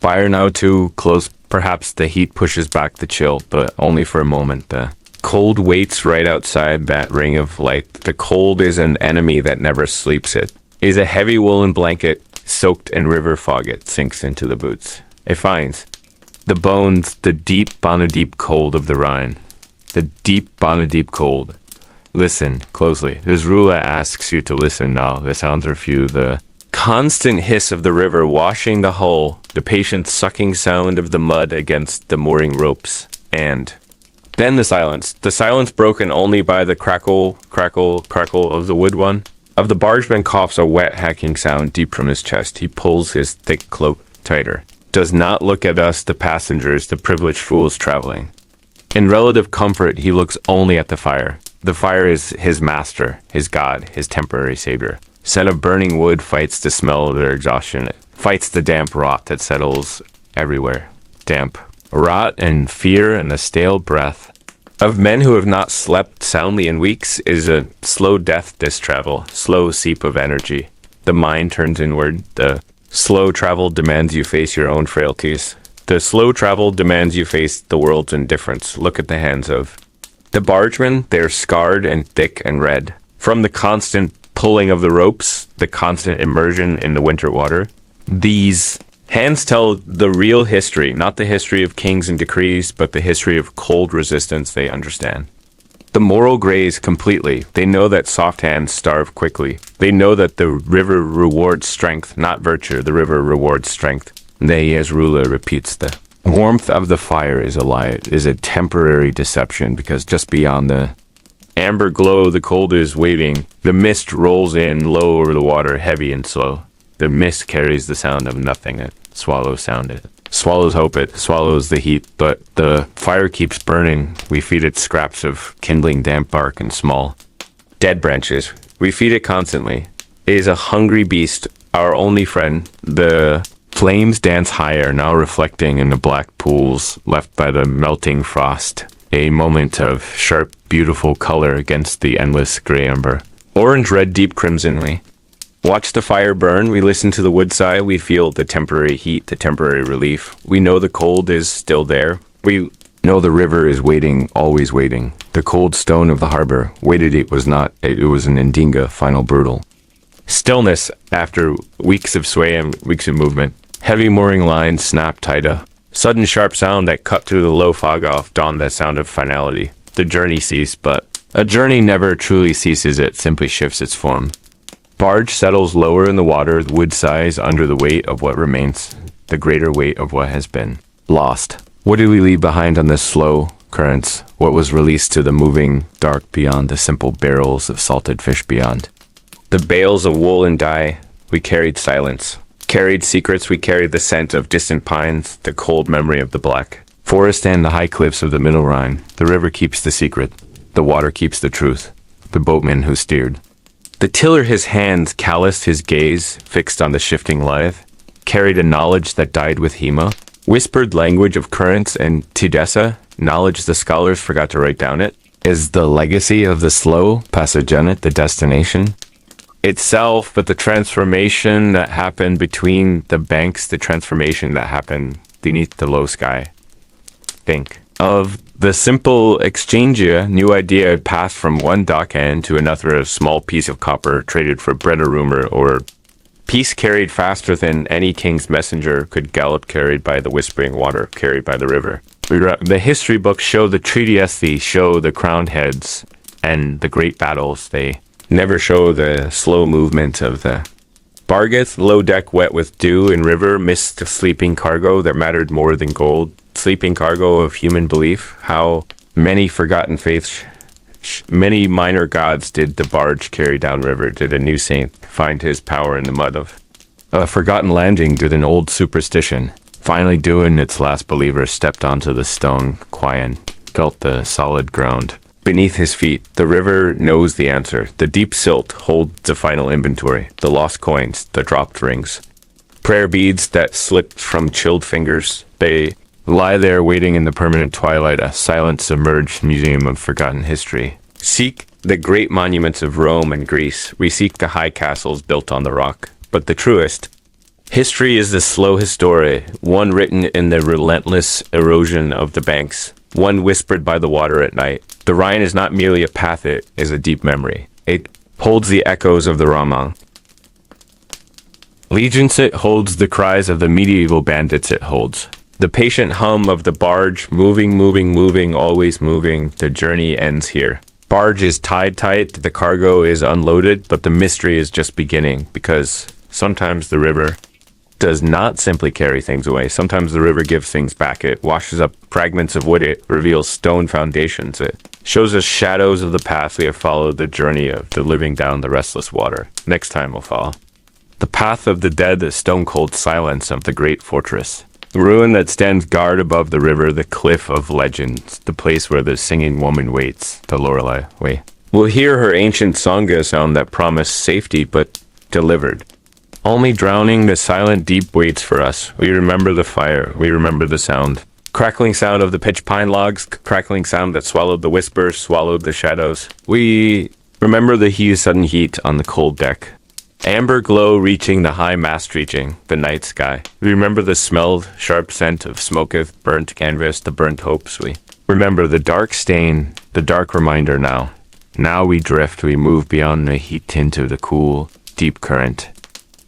fire now, too close. Perhaps the heat pushes back the chill, but only for a moment. The cold waits right outside that ring of light. The cold is an enemy that never sleeps. It is a heavy woolen blanket soaked in river fog. It sinks into the boots. It finds the bones, the deep Bonadip cold of the Rhine. The deep Bonadip cold. Listen closely. Nasrullah asks you to listen now. The sounds are few. The constant hiss of the river washing the hull. The patient sucking sound of the mud against the mooring ropes. And then the silence. The silence broken only by the crackle of the wood one. Of the bargeman coughs a wet hacking sound deep from his chest. He pulls his thick cloak tighter. Does not look at us, the passengers, the privileged fools traveling. In relative comfort, he looks only at the fire. The fire is his master, his god, his temporary savior. Scent of burning wood fights the smell of their exhaustion. It fights the damp rot that settles everywhere. Damp rot and fear and the stale breath of men who have not slept soundly in weeks is a slow death this travel, slow seep of energy. The mind turns inward. The slow travel demands you face your own frailties. The slow travel demands you face the world's indifference. Look at the hands of the bargemen. They're scarred and thick and red. From the constant pulling of the ropes, the constant immersion in the winter water. These hands tell the real history, not the history of kings and decrees, but the history of cold resistance they understand. The moral graze completely. They know that soft hands starve quickly. They know that the river rewards strength, not virtue. The river rewards strength. Nasrullah repeats the warmth of the fire is a lie. It is a temporary deception because just beyond the amber glow, the cold is waiting. The mist rolls in low over the water, heavy and slow. The mist carries the sound of nothing. It swallows sound. It swallows hope. It swallows the heat. But the fire keeps burning. We feed it scraps of kindling damp bark and small dead branches. We feed it constantly. It is a hungry beast, our only friend. The flames dance higher, now reflecting in the black pools left by the melting frost. A moment of sharp, beautiful color against the endless gray amber. Orange, red, deep crimson. We watch the fire burn. We listen to the wood sigh. We feel the temporary heat, the temporary relief. We know the cold is still there. We know the river is waiting, always waiting. The cold stone of the harbor waited. It was not. It was an Indinga, final brutal stillness after weeks of sway and weeks of movement. Heavy mooring lines snapped tight. A sudden sharp sound that cut through the low fog off dawned the sound of finality. The journey ceased, but a journey never truly ceases, it simply shifts its form. Barge settles lower in the water, the wood sighs under the weight of what remains, the greater weight of what has been lost. What did we leave behind on this slow currents? What was released to the moving dark beyond, the simple barrels of salted fish beyond? The bales of wool and dye, we carried silence. Carried secrets, we carried the scent of distant pines, the cold memory of the black forest and the high cliffs of the middle Rhine. The river keeps the secret. The water keeps the truth. The boatman who steered. The tiller, his hands calloused, his gaze fixed on the shifting lithe, carried a knowledge that died with Hema, whispered language of currents and Tidessa, knowledge the scholars forgot to write down. It is the legacy of the slow passagenet, the destination itself, but the transformation that happened between the banks, the transformation that happened beneath the low sky. Think of the simple exchange, a new idea passed from one dock end to another, a small piece of copper traded for bread or rumor, or peace carried faster than any king's messenger could gallop, carried by the whispering water, carried by the river. The history books show the treaty, show the crowned heads and the great battles. They never show the slow movement of the barges, low deck wet with dew in river, missed sleeping cargo that mattered more than gold. Sleeping cargo of human belief. How many forgotten faiths, many minor gods did the barge carry downriver? Did a new saint find his power in the mud of a forgotten landing? Did an old superstition finally do, and its last believer stepped onto the stone quiet, felt the solid ground beneath his feet? The river knows the answer. The deep silt holds the final inventory. The lost coins, the dropped rings, prayer beads that slipped from chilled fingers. They lie there waiting in the permanent twilight, a silent submerged museum of forgotten history. Seek the great monuments of Rome and Greece. We seek the high castles built on the rock. But the truest history is the slow history, one written in the relentless erosion of the banks, one whispered by the water at night. The Rhine is not merely a path, it is a deep memory. It holds the echoes of the Roman legions, it holds the cries of the medieval bandits, it holds the patient hum of the barge, moving, always moving. The journey ends here. Barge is tied tight, the cargo is unloaded, but the mystery is just beginning, because sometimes the river does not simply carry things away. Sometimes the river gives things back. It washes up fragments of wood. It reveals stone foundations. It shows us shadows of the path we have followed, the journey of the living down the restless water. Next time we'll follow the path of the dead, the stone-cold silence of the great fortress. The ruin that stands guard above the river, the cliff of legends, the place where the singing woman waits, the Lorelei way. We'll hear her ancient sangha sound that promised safety but delivered. Only drowning, the silent deep waits for us. We remember the fire, we remember the sound. Crackling sound of the pitch pine logs, crackling sound that swallowed the whispers, swallowed the shadows. We remember the sudden heat on the cold deck. Amber glow reaching the high mast, reaching the night sky. We remember the smelled, sharp scent of smoketh, burnt canvas, the burnt hopes. We remember the dark stain, the dark reminder now. Now we drift, we move beyond the heat tint of the cool, deep current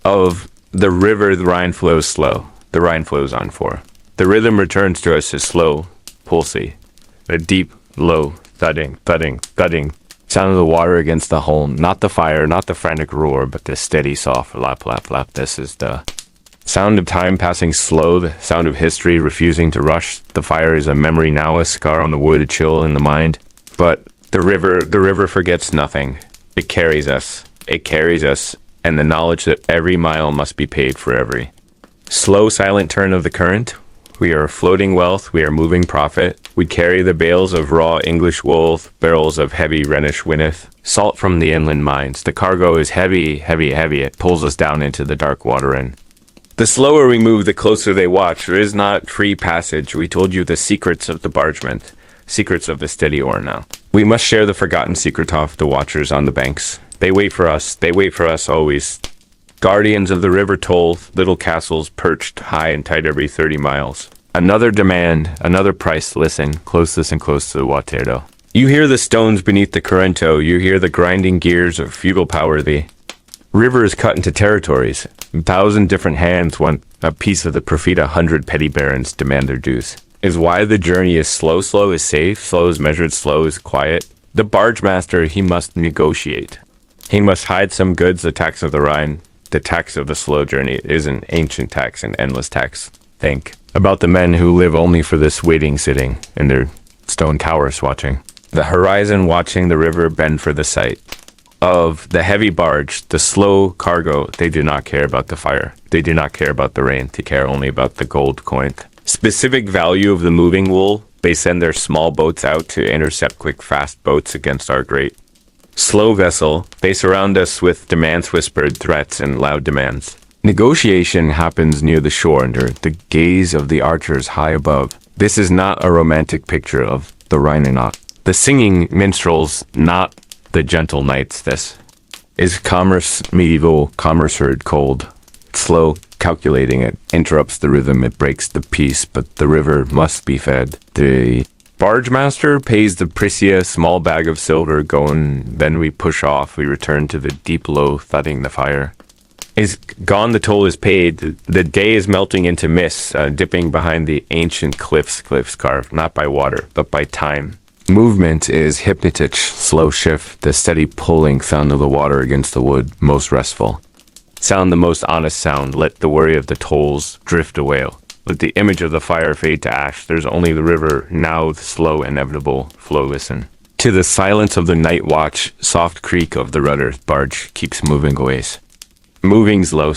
of the river. The Rhine flows slow. The Rhine flows on 4. The rhythm returns to us as slow, pulsy. The deep, low, thudding, thudding, thudding sound of the water against the hull, not the fire, not the frantic roar, but the steady, soft lap, lap, lap. This is the sound of time passing slow, the sound of history refusing to rush. The fire is a memory now, a scar on the wood, a chill in the mind. But the river forgets nothing. It carries us, and the knowledge that every mile must be paid for every slow, silent turn of the current. We are floating wealth, we are moving profit. We carry the bales of raw English wool, barrels of heavy Rhenish winneth, salt from the inland mines. The cargo is heavy, heavy, heavy. It pulls us down into the dark water, and the slower we move, the closer they watch. There is not free passage. We told you the secrets of the bargeman, secrets of the steady oar now. We must share the forgotten secret of the watchers on the banks. They wait for us always. Guardians of the river toll, little castles perched high and tight every 30 miles. Another demand, another price. Listen close to the water. You hear the stones beneath the currento. You hear the grinding gears of feudal power. The River is cut into territories. 1,000 different hands want a piece of the profit. 100 petty barons demand their dues. Is why the journey is slow. Slow is safe. Slow is measured. Slow is quiet. The barge master, he must negotiate. He must hide some goods. The tax of the Rhine, the tax of the slow journey, is an ancient tax, an endless tax. Think about the men who live only for this waiting, sitting in their stone towers watching the horizon, watching the river bend for the sight of the heavy barge, the slow cargo. They do not care about the fire. They do not care about the rain. They care only about the gold coin. Specific value of the moving wool. They send their small boats out to intercept quick, fast boats against our great slow vessel. They surround us with demands, whispered threats, and loud demands. Negotiation happens near the shore under the gaze of the archers high above. This is not a romantic picture of the Rhine. The singing minstrels, not the gentle knights. This is commerce, medieval commerce heard cold, slow, calculating. It interrupts the rhythm, it breaks the peace, but the river must be fed. The barge master pays the Prisia small bag of silver, going, then we push off, we return to the deep low, thudding the fire. Is gone, the toll is paid, the day is melting into mist, dipping behind the ancient cliffs carved, not by water, but by time. Movement is hypnotic, slow shift, the steady pulling sound of the water against the wood, most restful. Sound the most honest sound, let the worry of the tolls drift away. Let the image of the fire fade to ash, there's only the river, now the slow, inevitable flow. Listen to the silence of the night watch, soft creak of the rudder, barge keeps moving away. Moving slow,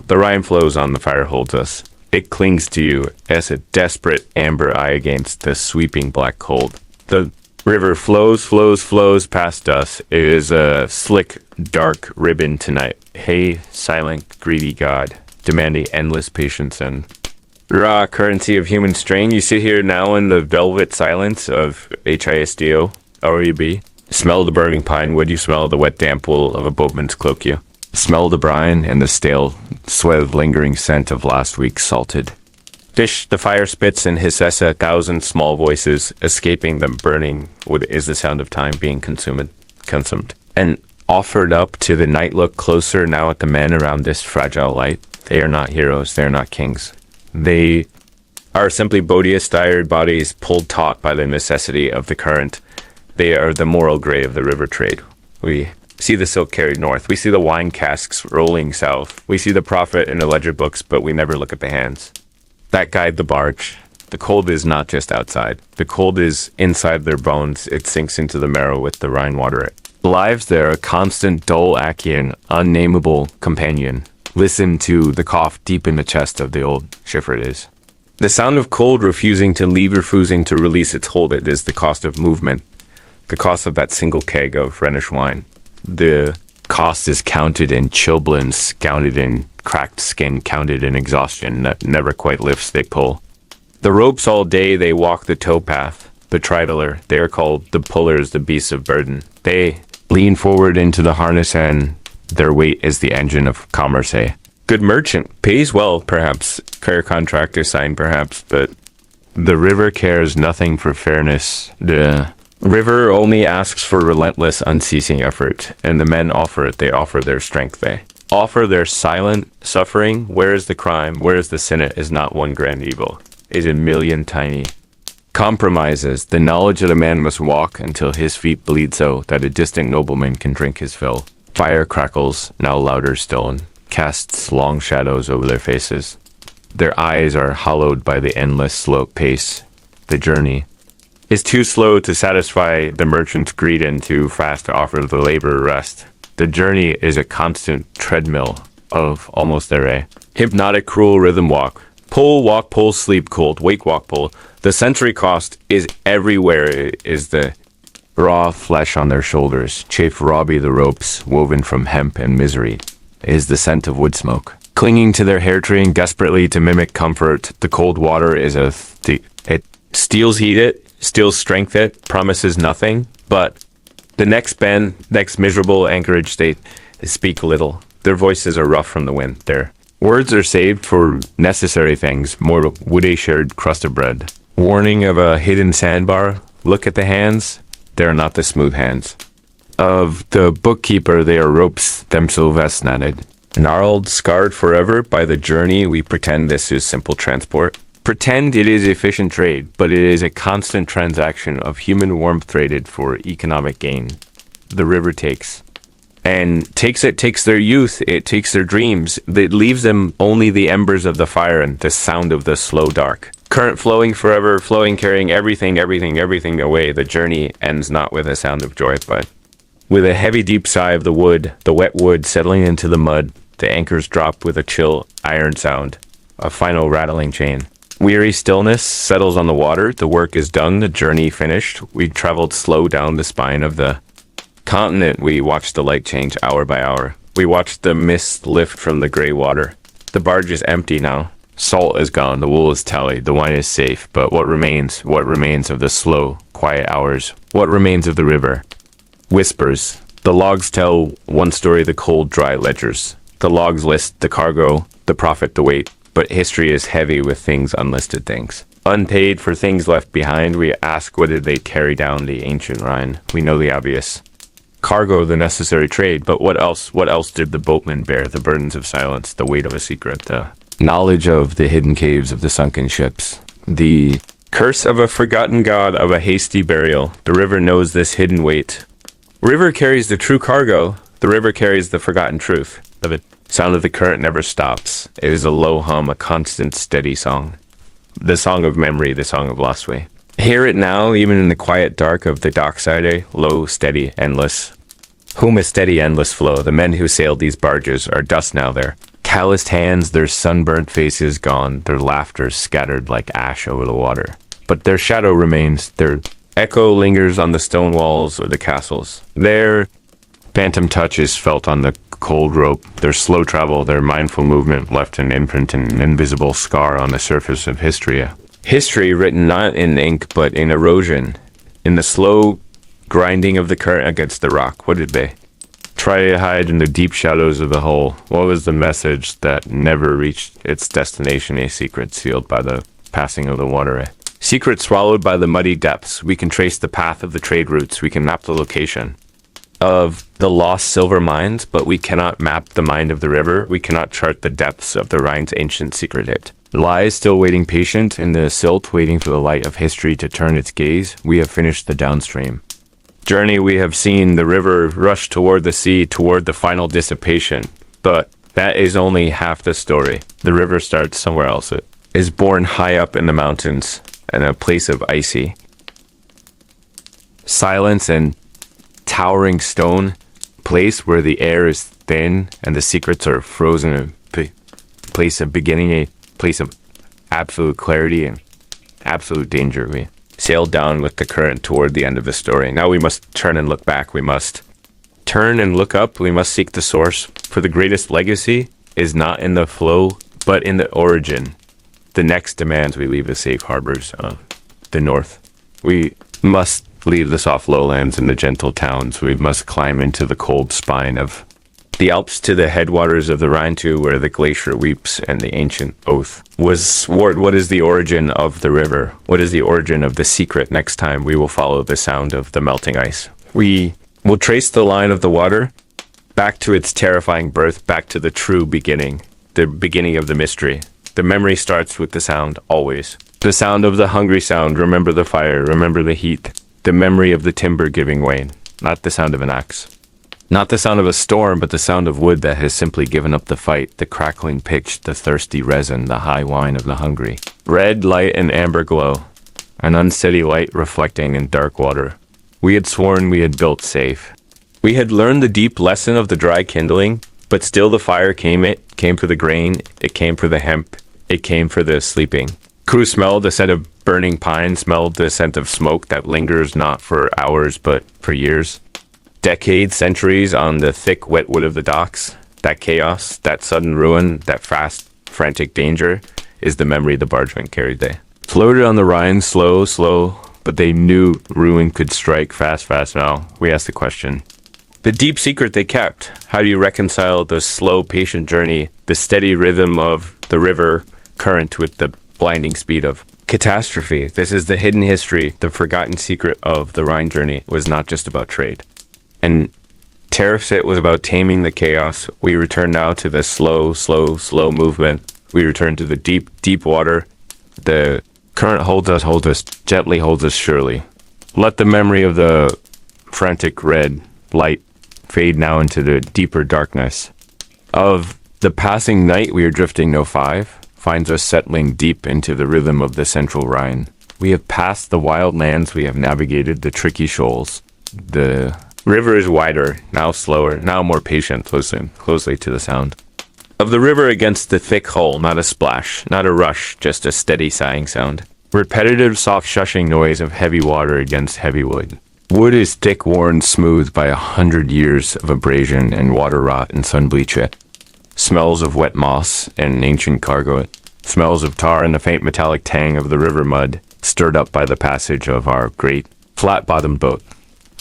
the Rhine flows on, the fire holds us. It clings to you as a desperate amber eye against the sweeping black cold. The river flows past us. It is a slick, dark ribbon tonight. Hey, silent, greedy God, demanding endless patience and raw currency of human strain. You sit here now in the velvet silence of HISDO, REB. Smell the burning pine wood. You smell the wet, damp wool of a boatman's cloak. You smell the brine and the stale, sweat lingering scent of last week's salted fish. The fire spits and hisses 1,000 small voices. Escaping them, burning wood is the sound of time being consumed, and offered up to the night. Look closer now at the men around this fragile light. They are not heroes. They are not kings. They are simply bodious, tired bodies pulled taut by the necessity of the current. They are the moral gray of the river trade. We see the silk carried north. We see the wine casks rolling south. We see the profit in the ledger books, but we never look at the hands that guide the barge. The cold is not just outside. The cold is inside their bones. It sinks into the marrow with the Rhine water. Lives there, a constant, dull, Achaean, unnameable companion. Listen to the cough deep in the chest of the old shiffer. It is the sound of cold refusing to leave, refusing to release its hold. It is the cost of movement, the cost of that single keg of Rhenish wine. The cost is counted in chilblains, counted in cracked skin, counted in exhaustion that never quite lifts. They pull the ropes all day. They walk the towpath, the tridoler. They are called the pullers, the beasts of burden. They lean forward into the harness, and their weight is the engine of commerce. Good merchant pays well, perhaps. Fair contractor sign, perhaps, but the river cares nothing for fairness. The river only asks for relentless, unceasing effort, and the men offer it. They offer their strength. They offer their silent suffering. Where is the crime? Where is the sin? It is not one grand evil. It is a million tiny compromises. The knowledge that a man must walk until his feet bleed so that a distant nobleman can drink his fill. Fire crackles, now louder still, and casts long shadows over their faces. Their eyes are hollowed by the endless slow pace. The journey is too slow to satisfy the merchant's greed and too fast to offer the laborer rest. The journey is a constant treadmill of almost their hypnotic, cruel rhythm walk. Pull, walk, pull, sleep, cold, wake, walk, pull. The century cost is everywhere. It is the raw flesh on their shoulders. Chafe Robbie the ropes, woven from hemp and misery, is the scent of wood smoke. Clinging to their hair tree desperately to mimic comfort, the cold water is it steals heat it, steals strength it, promises nothing, but the next bend, next miserable anchorage, they speak little. Their voices are rough from the wind. Their words are saved for necessary things, more woody shared crust of bread. Warning of a hidden sandbar. Look at the hands. They are not the smooth hands Of the bookkeeper, they are ropes themselves knotted. Gnarled, scarred forever by the journey, we pretend this is simple transport. Pretend it is efficient trade, but it is a constant transaction of human warmth traded for economic gain. The river takes. And it takes their youth, it takes their dreams. It leaves them only the embers of the fire and the sound of the slow dark. Current flowing forever, flowing, carrying everything away. The journey ends not with a sound of joy, but with a heavy, deep sigh of the wet wood settling into the mud. The anchors drop with a chill, iron sound, a final rattling chain. Weary stillness settles on the water. The work is done, the journey finished. We traveled slow down the spine of the continent. We watched the light change hour by hour. We watched the mist lift from the gray water. The barge is empty now. Salt is gone, the wool is tallied, the wine is safe. But what remains? What remains of the slow, quiet hours? What remains of the river? Whispers. The logs tell one story, the cold, dry ledgers. The logs list the cargo, the profit, the weight. But history is heavy with things unlisted things. Unpaid for things left behind, we ask what did they carry down the ancient Rhine? We know the obvious. Cargo, the necessary trade, but what else? What else did the boatman bear? The burdens of silence, the weight of a secret, the knowledge of the hidden caves of the sunken ships. The curse of a forgotten god, of a hasty burial. The river knows this hidden weight. River carries the true cargo. The river carries the forgotten truth. The sound of the current never stops. It is a low hum, a constant, steady song. The song of memory, the song of lost way. Hear it now, even in the quiet dark of the dockside, low, steady, endless. Whom a steady, endless flow. The men who sailed these barges are dust now, their calloused hands, their sunburnt faces gone, their laughter scattered like ash over the water. But their shadow remains, their echo lingers on the stone walls or the castles. Their phantom touch is felt on the cold rope. Their slow travel, their mindful movement left an imprint, an invisible scar on the surface of history. History written not in ink but in erosion, in the slow grinding of the current against the rock. What did they try to hide in the deep shadows of the hull? What was the message that never reached its destination? A secret sealed by the passing of the water. Secret swallowed by the muddy depths. We can trace the path of the trade routes. We can map the location of the lost silver mines, but we cannot map the mind of the river. We cannot chart the depths of the Rhine's ancient secret. It lies still waiting patient in the silt, waiting for the light of history to turn its gaze. We have finished the downstream journey. We have seen the river rush toward the sea, toward the final dissipation. But that is only half the story. The river starts somewhere else. It is born high up in the mountains, in a place of icy silence and towering stone, place where the air is thin and the secrets are frozen, a place of beginning, a place of absolute clarity and absolute danger. We sailed down with the current toward the end of the story. Now we must turn and look back. We must turn and look up. We must seek the source. For the greatest legacy is not in the flow, but in the origin. The next demands we leave the safe harbors of the north. We must leave the soft lowlands and the gentle towns. We must climb into the cold spine of the Alps to the headwaters of the Rhine too, where the glacier weeps and the ancient oath was swore. What is the origin of the river? What is the origin of the secret? Next time we will follow the sound of the melting ice. We will trace the line of the water back to its terrifying birth, back to the true beginning, the beginning of the mystery. The memory starts with the sound, always. The sound of the hungry sound. Remember the fire, remember the heat. The memory of the timber giving way, not the sound of an axe. Not the sound of a storm, but the sound of wood that has simply given up the fight, the crackling pitch, the thirsty resin, the high whine of the hungry. Red light and amber glow, an unsteady light reflecting in dark water. We had sworn we had built safe. We had learned the deep lesson of the dry kindling, but still the fire came. It came for the grain, it came for the hemp, it came for the sleeping. Crew smelled the scent of burning pine, smelled the scent of smoke that lingers not for hours but for years. Decades, centuries on the thick wet wood of the docks. That chaos, that sudden ruin, that fast, frantic danger is the memory the bargemen carried. They floated on the Rhine, slow, but they knew ruin could strike fast now. We asked the question. The deep secret they kept. How do you reconcile the slow, patient journey, the steady rhythm of the river current with the blinding speed of catastrophe? This is the hidden history. The forgotten secret of the Rhine journey was not just about trade. And Tariffs it was about taming the chaos. We return now to the slow movement. We return to the deep water. The current holds us, gently holds us surely. Let the memory of the frantic red light fade now into the deeper darkness. Of the passing night, we are drifting no 5, finds us settling deep into the rhythm of the central Rhine. We have passed the wild lands, we have navigated the tricky shoals. The river is wider, now slower, now more patient, listening closely to the sound of the river against the thick hull, not a splash, not a rush, just a steady sighing sound. Repetitive, soft shushing noise of heavy water against heavy wood. Wood is thick, worn smooth by 100 years of abrasion and water rot and sun bleach it. Smells of wet moss and ancient cargo. Smells of tar and the faint metallic tang of the river mud, stirred up by the passage of our great flat-bottomed boat.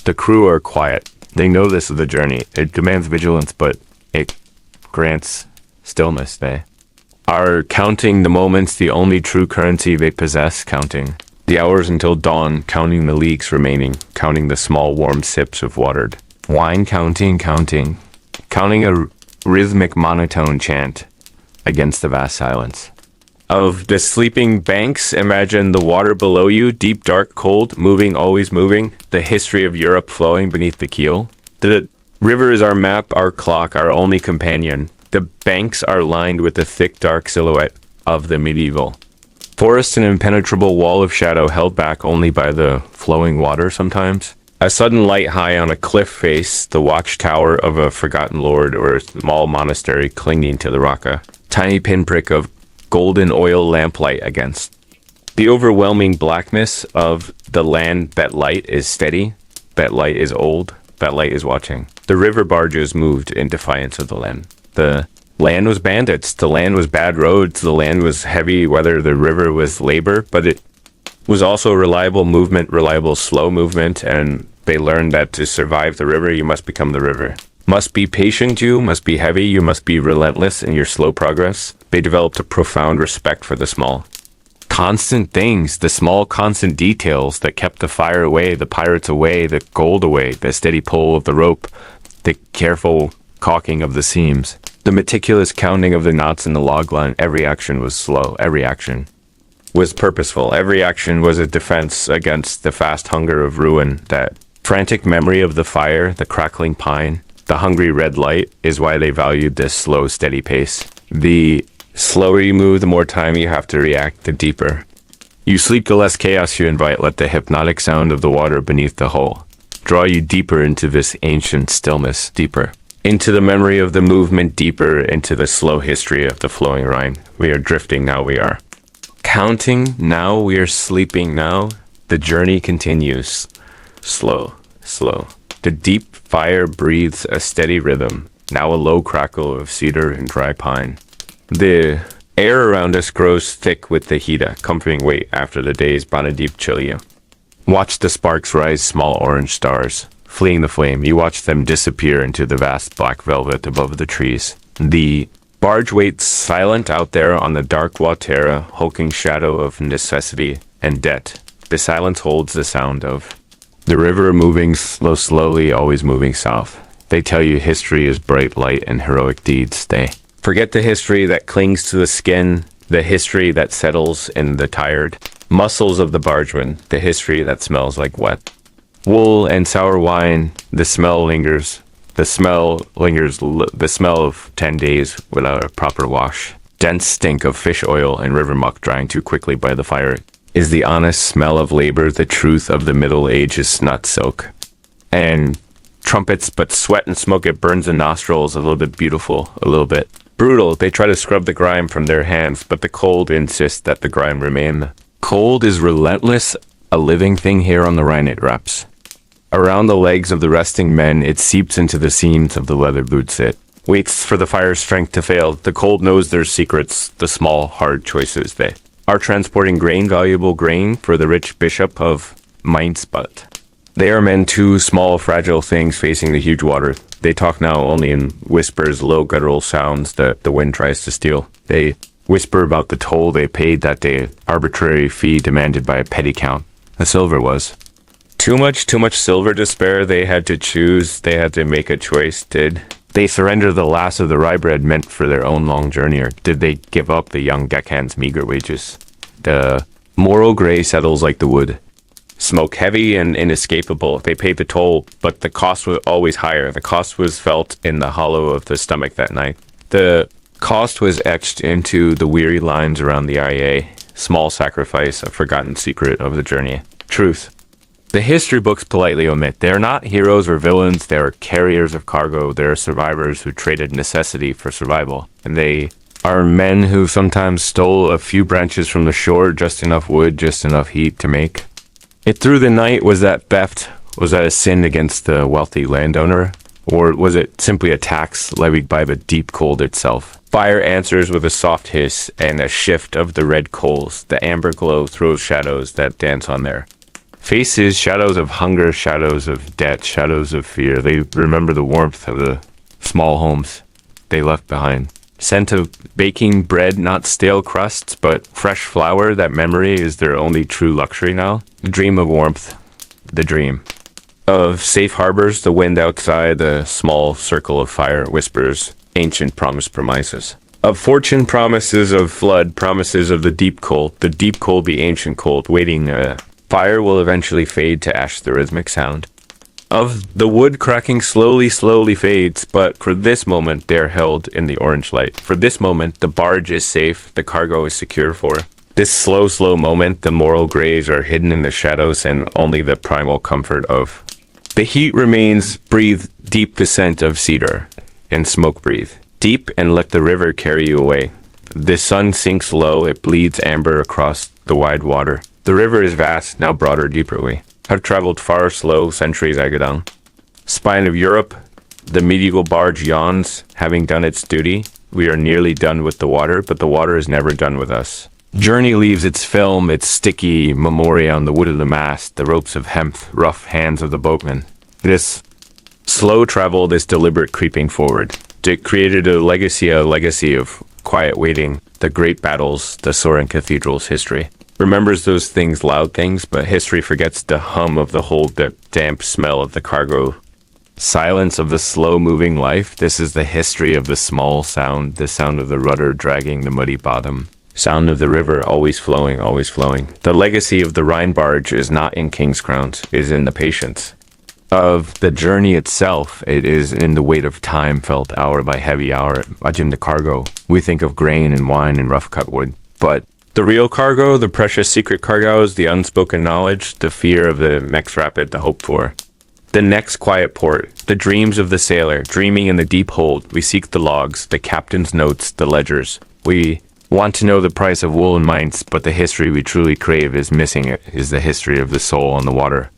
The crew are quiet. They know this is the journey. It demands vigilance, but it grants stillness. They are counting the moments, the only true currency they possess, counting the hours until dawn, counting the leagues remaining, counting the small warm sips of watered wine, counting a rhythmic monotone chant against the vast silence of the sleeping banks. Imagine the water below you, deep, dark, cold, moving, always moving, the history of Europe flowing beneath the keel. The river is our map, our clock, our only companion. The banks are lined with the thick, dark silhouette of the medieval forest, an impenetrable wall of shadow held back only by the flowing water sometimes. A sudden light high on a cliff face, the watchtower of a forgotten lord or a small monastery clinging to the rock, a tiny pinprick of golden oil lamplight against the overwhelming blackness of the land. That light is steady, that light is old, that light is watching. The river barges moved in defiance of the land. The land was bandits, the land was bad roads, the land was heavy weather, the river was labor, but it was also reliable movement, reliable slow movement, and they learned that to survive the river, you must become the river. Must be patient, you must be heavy, you must be relentless in your slow progress. They developed a profound respect for the small constant things, the small constant details that kept the fire away, the pirates away, the gold away, the steady pull of the rope, the careful caulking of the seams, the meticulous counting of the knots in the log line. Every action was slow, every action was purposeful, every action was a defense against the fast hunger of ruin. That frantic memory of the fire, the crackling pine, the hungry red light is why they valued this slow, steady pace. The slower you move, the more time you have to react, the deeper you sleep, the less chaos you invite. Let the hypnotic sound of the water beneath the hull draw you deeper into this ancient stillness, deeper into the memory of the movement, deeper into the slow history of the flowing Rhine. We are drifting now, we are counting now, we are sleeping now. The journey continues, slow. The deep fire breathes a steady rhythm, now a low crackle of cedar and dry pine. The air around us grows thick with the heat, a comforting weight after the day's deep chill. You watch the sparks rise, small orange stars, fleeing the flame. You watch them disappear into the vast black velvet above the trees. The barge waits silent out there on the dark water, hulking shadow of necessity and debt. The silence holds the sound of the river moving slowly, always moving south. They tell you history is bright light and heroic deeds. They forget the history that clings to the skin, the history that settles in the tired muscles of the bargeman, the history that smells like wet wool and sour wine. The smell lingers. The smell of 10 days without a proper wash. Dense stink of fish oil and river muck drying too quickly by the fire is the honest smell of labor, the truth of the Middle Ages, not silk and trumpets, but sweat and smoke. It burns the nostrils, a little bit beautiful, a little bit brutal. They try to scrub the grime from their hands, but the cold insists that the grime remain. Cold is relentless, a living thing here on the Rhine. It wraps around the legs of the resting men. It seeps into the seams of the leather boots. It waits for the fire's strength to fail. The cold knows their secrets, the small, hard choices. They are transporting grain, valuable grain, for the rich bishop of Mainz, but they are men too, small, fragile things facing the huge water. They talk now only in whispers, low guttural sounds that the wind tries to steal. They whisper about the toll they paid that day, arbitrary fee demanded by a petty count. A silver was Too much silver to spare. They had to choose. They had to make a choice. Did they surrender the last of the rye bread meant for their own long journey, or did they give up the young deckhands' meager wages? The moral gray settles like the wood. Smoke heavy and inescapable. They paid the toll, but the cost was always higher. The cost was felt in the hollow of the stomach that night. The cost was etched into the weary lines around the IA. Small sacrifice, a forgotten secret of the journey. Truth. The history books politely omit. They are not heroes or villains. They are carriers of cargo. They are survivors who traded necessity for survival. And they are men who sometimes stole a few branches from the shore, just enough wood, just enough heat to make it through the night. Was that theft? Was that a sin against the wealthy landowner? Or was it simply a tax levied by the deep cold itself? Fire answers with a soft hiss and a shift of the red coals. The amber glow throws shadows that dance on there. Faces, shadows of hunger, shadows of debt, shadows of fear. They remember the warmth of the small homes they left behind. Scent of baking bread, not stale crusts, but fresh flour. That memory is their only true luxury now. The dream of warmth. The dream of safe harbors, the wind outside, the small circle of fire whispers ancient promises. Of fortune, promises of flood, promises of the deep cold the ancient cold, waiting. Fire will eventually fade to ash, the rhythmic sound of the wood cracking slowly fades, but for this moment they are held in the orange light. For this moment, the barge is safe, the cargo is secure for. This slow moment, the moral grays are hidden in the shadows and only the primal comfort of. The heat remains, breathe deep the scent of cedar, and smoke breathe. Deep and let the river carry you away. The sun sinks low, it bleeds amber across the wide water. The river is vast, now broader, deeperly. Have traveled far, slow, centuries I go down. Spine of Europe, the medieval barge yawns, having done its duty. We are nearly done with the water, but the water is never done with us. Journey leaves its film, its sticky memoria on the wood of the mast, the ropes of hemp, rough hands of the boatman. This slow travel, this deliberate creeping forward. It created a legacy of quiet waiting, the great battles, the soaring cathedrals. History remembers those things, loud things, but history forgets the hum of the hold, the damp smell of the cargo, silence of the slow-moving life. This is the history of the small sound, the sound of the rudder dragging the muddy bottom, sound of the river always flowing, always flowing. The legacy of the Rhine Barge is not in king's crowns, it is in the patience of the journey itself. It is in the weight of time felt hour by heavy hour. Imagine the cargo. We think of grain and wine and rough-cut wood, but the real cargo, the precious secret cargoes, the unspoken knowledge, the fear of the next rapid, the hope for. The next quiet port, the dreams of the sailor, dreaming in the deep hold. We seek the logs, the captain's notes, the ledgers. We want to know the price of wool and mints, but the history we truly crave is missing. It is the history of the soul on the water.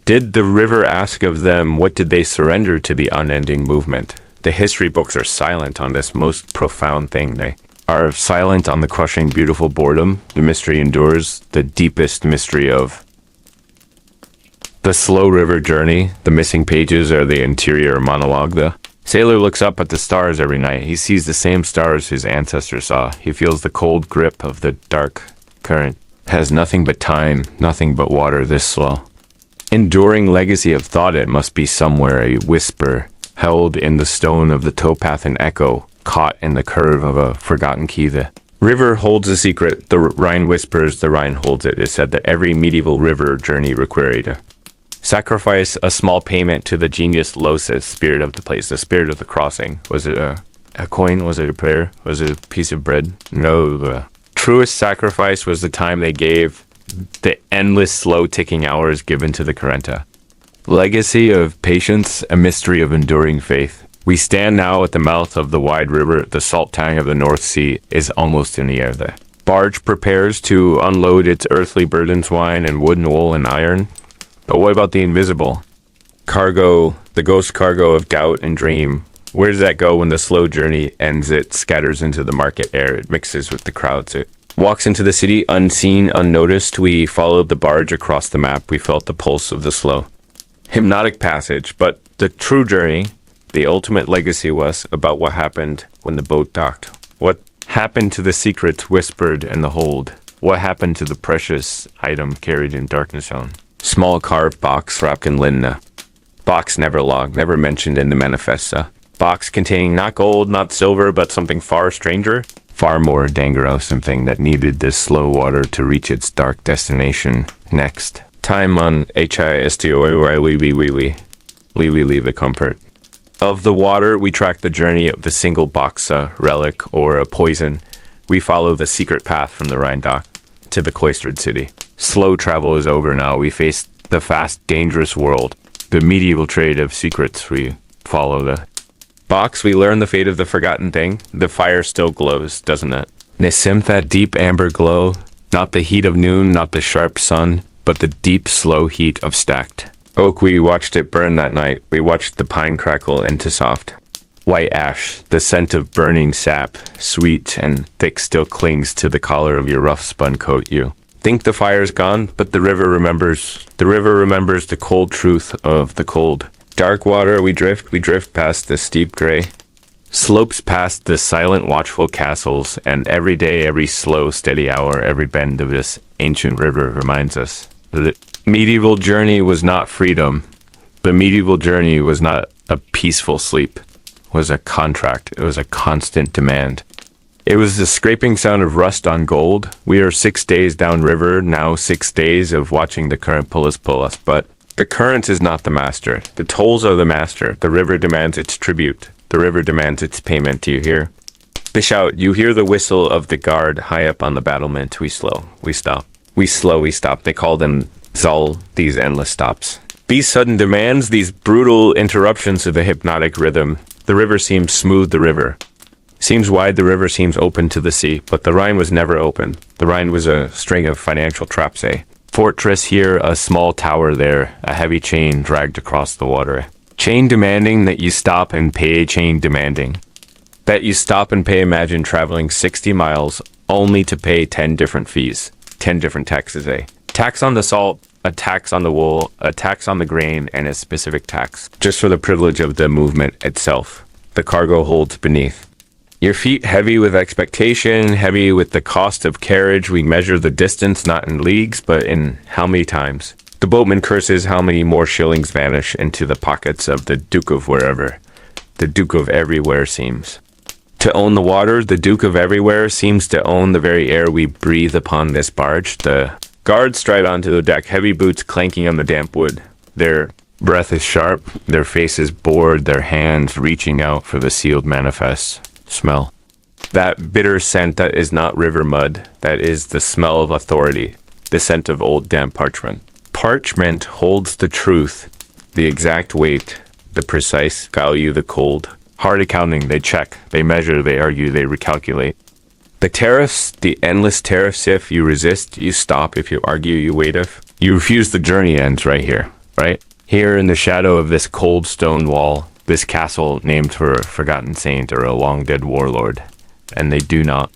Did the river ask of them, what did they surrender to the unending movement? The history books are silent on this most profound thing. They are silent on the crushing, beautiful boredom. The mystery endures, the deepest mystery of the slow river journey. The missing pages are the interior monologue. The sailor looks up at the stars every night. He sees the same stars his ancestors saw. He feels the cold grip of the dark current. Has nothing but time, nothing but water this slow. Enduring legacy of thought, it must be somewhere, a whisper held in the stone of the towpath, an echo caught in the curve of a forgotten key. The river holds a secret. The Rhine whispers, the Rhine holds it. It said that every medieval river journey required a sacrifice, a small payment to the genius Losis, spirit of the place, the spirit of the crossing. Was it a coin? Was it a prayer? Was it a piece of bread? No, the truest sacrifice was the time they gave, the endless slow ticking hours given to the Carenta. Legacy of patience, a mystery of enduring faith. We stand now at the mouth of the wide river. The salt tang of the North Sea is almost in the air. The barge prepares to unload its earthly burdens, wine and wood and wool and iron. But what about the invisible cargo, the ghost cargo of doubt and dream? Where does that go when the slow journey ends? It scatters into the market air. It mixes with the crowds. It walks into the city unseen, unnoticed. We followed the barge across the map. We felt the pulse of the slow, hypnotic passage. But the true journey, the ultimate legacy, was about what happened when the boat docked. What happened to the secrets whispered in the hold? What happened to the precious item carried in darkness zone? Small carved box wrapped in linen. Box never logged, never mentioned in the manifesta. Box containing not gold, not silver, but something far stranger. Far more dangerous, something that needed this slow water to reach its dark destination. Next. Time on HISTOY, we leave the comfort. Of the water, we track the journey of the single boxa, relic, or a poison. We follow the secret path from the Rhine dock to the cloistered city. Slow travel is over now. We face the fast, dangerous world. The medieval trade of secrets. We follow the box. We learn the fate of the forgotten thing. The fire still glows, doesn't it? Nisim, that deep amber glow. Not the heat of noon, not the sharp sun, but the deep, slow heat of stacked oak. We watched it burn that night. We watched the pine crackle into soft white ash. The scent of burning sap, sweet and thick, still clings to the collar of your rough spun coat. You think the fire's gone, but the river remembers. The river remembers the cold truth of the cold. Dark water, we drift past the steep gray slopes, past the silent, watchful castles, and every day, every slow, steady hour, every bend of this ancient river reminds us the medieval journey was not freedom. The medieval journey was not a peaceful sleep. It was a contract. It was a constant demand. It was the scraping sound of rust on gold. We are 6 days downriver, now 6 days of watching the current pull us, but the current is not the master. The tolls are the master. The river demands its tribute. The river demands its payment. Do you hear? Fish out. You hear the whistle of the guard high up on the battlement. We slow. We stop. We stop. They call them Zul, these endless stops. These sudden demands, these brutal interruptions of the hypnotic rhythm. The river seems smooth, the river seems wide, the river seems open to the sea, but the Rhine was never open. The Rhine was a string of financial traps, a fortress here, a small tower there, a heavy chain dragged across the water. Chain demanding that you stop and pay, chain demanding that you stop and pay. Imagine traveling 60 miles only to pay 10 different fees, 10 different taxes, a tax on the salt, a tax on the wool, a tax on the grain, and a specific tax, just for the privilege of the movement itself. The cargo holds beneath. Your feet heavy with expectation, heavy with the cost of carriage. We measure the distance not in leagues, but in how many times. The boatman curses how many more shillings vanish into the pockets of the Duke of wherever. The Duke of everywhere seems to own the water. The Duke of everywhere seems to own the very air we breathe upon this barge. The guards stride onto the deck, heavy boots clanking on the damp wood. Their breath is sharp, their faces bored, their hands reaching out for the sealed manifest. Smell. That bitter scent that is not river mud, that is the smell of authority, the scent of old damp parchment. Parchment holds the truth, the exact weight, the precise value, the cold. Hard accounting, they check, they measure, they argue, they recalculate. The tariffs, the endless tariffs, if you resist, you stop. If you argue, you wait. If you refuse, the journey ends right here, right? Here in the shadow of this cold stone wall, this castle named for a forgotten saint or a long-dead warlord. And they do not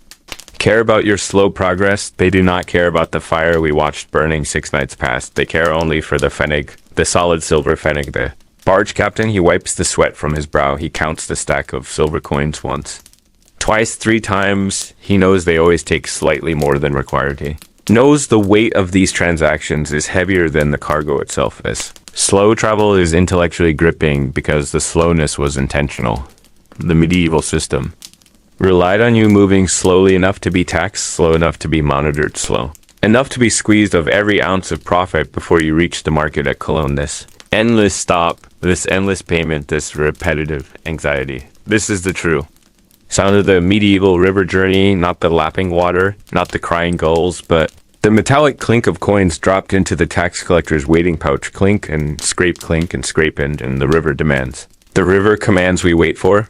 care about your slow progress. They do not care about the fire we watched burning 6 nights past. They care only for the pfennig, the solid silver pfennig. The barge captain, he wipes the sweat from his brow. He counts the stack of silver coins once. Twice, 3 times, he knows they always take slightly more than required. He knows the weight of these transactions is heavier than the cargo itself is. Slow travel is intellectually gripping because the slowness was intentional. The medieval system relied on you moving slowly enough to be taxed, slow enough to be monitored, slow enough to be squeezed of every ounce of profit before you reach the market at Cologne. This endless stop, this endless payment, this repetitive anxiety. This is the true sound of the medieval river journey, not the lapping water, not the crying gulls, but the metallic clink of coins dropped into the tax collector's waiting pouch. Clink and scrape, and the river demands. The river commands, we wait for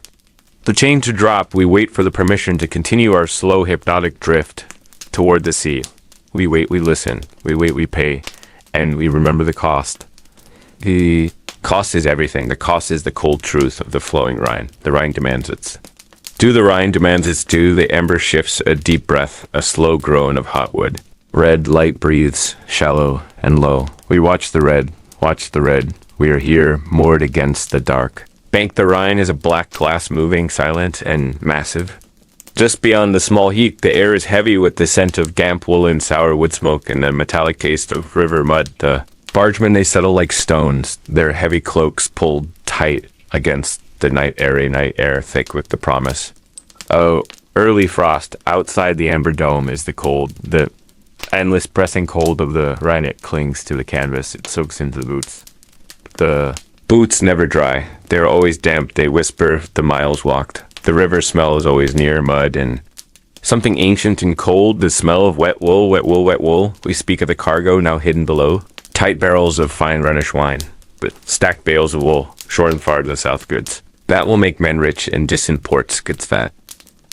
the chain to drop. We wait for the permission to continue our slow hypnotic drift toward the sea. We wait, we listen, we wait, we pay, and we remember the cost. The cost is everything. The cost is the cold truth of the flowing Rhine. The Rhine demands its due. The Rhine demands its due. The ember shifts a deep breath, a slow groan of hot wood. Red light breathes, shallow and low. We watch the red. We are here, moored against the dark. Bank the Rhine is a black glass moving, silent and massive. Just beyond the small heat, the air is heavy with the scent of damp woolen, sour wood smoke and the metallic taste of river mud. The Bargemen, they settle like stones, their heavy cloaks pulled tight against the night air thick with the promise. Oh, early frost. Outside the amber dome is the cold. The endless pressing cold of the Rhine. It clings to the canvas. It soaks into the boots. The boots never dry. They're always damp. They whisper the miles walked. The river smell is always near mud and something ancient and cold. The smell of wet wool, wet wool, wet wool. We speak of the cargo now hidden below. Tight barrels of fine Rhenish wine, but stacked bales of wool, short and far to the south goods. That will make men rich and distant ports goods fat.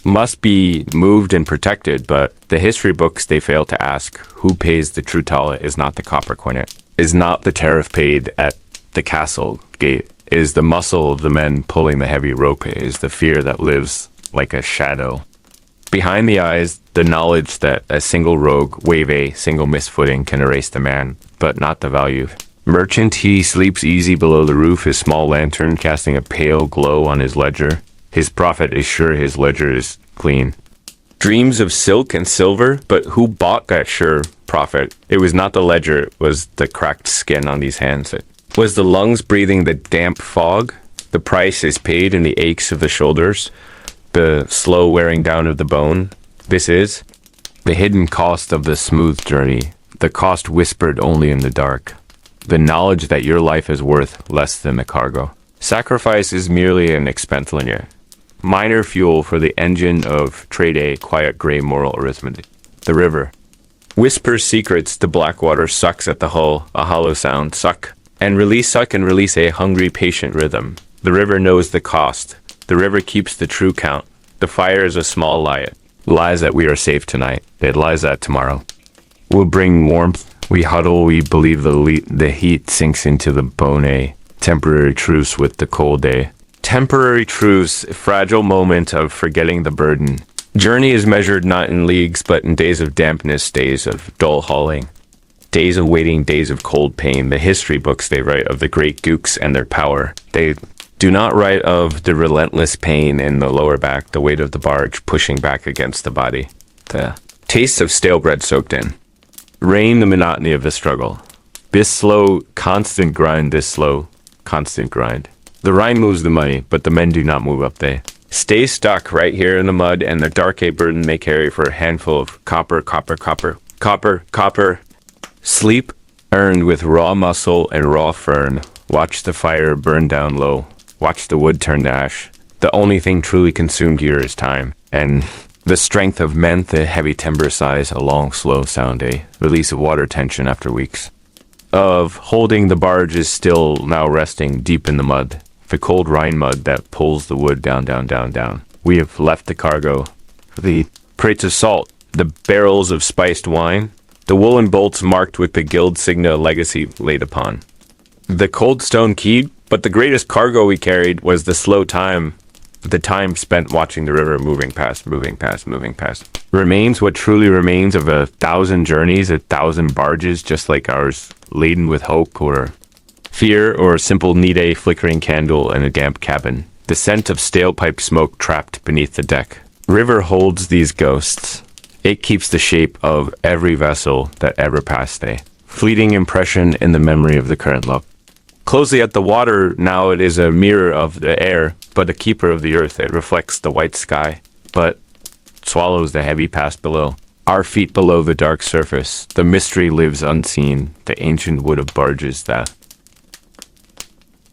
Must be moved and protected, but the history books they fail to ask who pays the true thaler is not the copper coiner, is not the tariff paid at the castle gate, is the muscle of the men pulling the heavy rope, is the fear that lives like a shadow. Behind the eyes, the knowledge that a single rogue, wave a single misfooting can erase the man, but not the value. Merchant, he sleeps easy below the roof, his small lantern casting a pale glow on his ledger. His prophet is sure his ledger is clean. Dreams of silk and silver, but who bought that sure prophet? It was not the ledger, it was the cracked skin on these hands. It was the lungs breathing the damp fog. The price is paid in the aches of the shoulders, the slow wearing down of the bone. This is the hidden cost of the smooth journey, the cost whispered only in the dark. The knowledge that your life is worth less than the cargo. Sacrifice is merely an expense linear. Minor fuel for the engine of trade, a quiet gray moral arithmetic. The river whispers secrets, the black water sucks at the hull, a hollow sound, suck and release a hungry patient rhythm. The river knows the cost. The river keeps the true count. The fire is a small lie. It lies that we are safe tonight. It lies that tomorrow will bring warmth. We huddle, we believe the heat sinks into the bone, a temporary truce with the cold day. Temporary truce, fragile moment of forgetting the burden. Journey is measured not in leagues, but in days of dampness, days of dull hauling, days of waiting, days of cold pain. The history books they write of the great gooks and their power. They do not write of the relentless pain in the lower back, the weight of the barge pushing back against the body. The taste of stale bread soaked in. Rain the monotony of the struggle. This slow, constant grind, this slow, constant grind. The Rhine moves the money, but the men do not move up. They stay stuck right here in the mud, and the dark a burden they carry for a handful of copper. Sleep earned with raw muscle and raw fern. Watch the fire burn down low. Watch the wood turn to ash. The only thing truly consumed here is time, and the strength of men, the heavy timber size, a long, slow sound, a release of water tension after weeks of holding the barge is still now resting deep in the mud, the cold Rhine mud that pulls the wood down. We have left the cargo, the crates of salt, the barrels of spiced wine, the woolen bolts marked with the guild signa legacy laid upon. The cold stone keyed, but the greatest cargo we carried was the slow time, the time spent watching the river moving past. Remains what truly remains of 1,000 journeys, 1,000 barges just like ours, laden with hope or fear or simple need a flickering candle in a damp cabin. The scent of stale pipe smoke trapped beneath the deck. River holds these ghosts. It keeps the shape of every vessel that ever passed a fleeting impression in the memory of the current look. Closely at the water, now it is a mirror of the air, but a keeper of the earth. It reflects the white sky, but swallows the heavy past below. Our feet below the dark surface. The mystery lives unseen, the ancient wood of barges that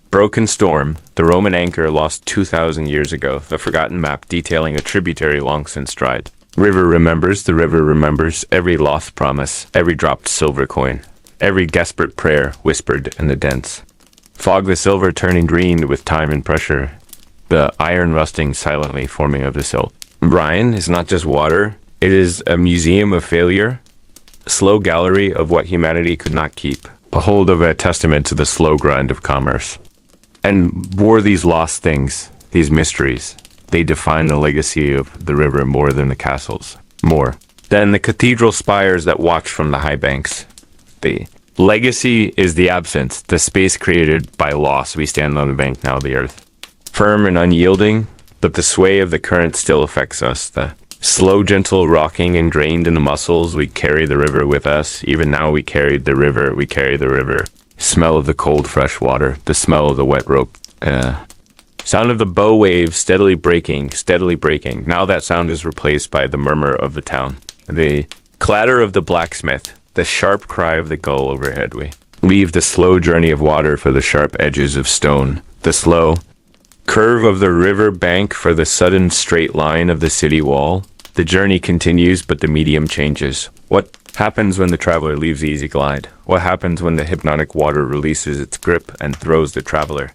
broken storm, the Roman anchor lost 2,000 years ago, the forgotten map detailing a tributary long since dried. River remembers, the river remembers every lost promise, every dropped silver coin, every desperate prayer whispered in the dents. Fog the silver turning green with time and pressure, the iron rusting silently forming of the silt. Rhine is not just water, it is a museum of failure, a slow gallery of what humanity could not keep, a hold of a testament to the slow grind of commerce. And were these lost things, these mysteries, they define the legacy of the river more than the castles, more than the cathedral spires that watch from the high banks. The legacy is the absence, the space created by loss. We stand on the bank now, the earth. Firm and unyielding, but the sway of the current still affects us. The slow, gentle rocking ingrained in the muscles, we carry the river with us. Even now we carry the river. Smell of the cold, fresh water. The smell of the wet rope. Sound of the bow waves steadily breaking, steadily breaking. Now that sound is replaced by the murmur of the town. The clatter of the blacksmith. The sharp cry of the gull overhead. We leave the slow journey of water for the sharp edges of stone. The slow curve of the river bank for the sudden straight line of the city wall. The journey continues, but the medium changes. What happens when the traveler leaves the easy glide? What happens when the hypnotic water releases its grip and throws the traveler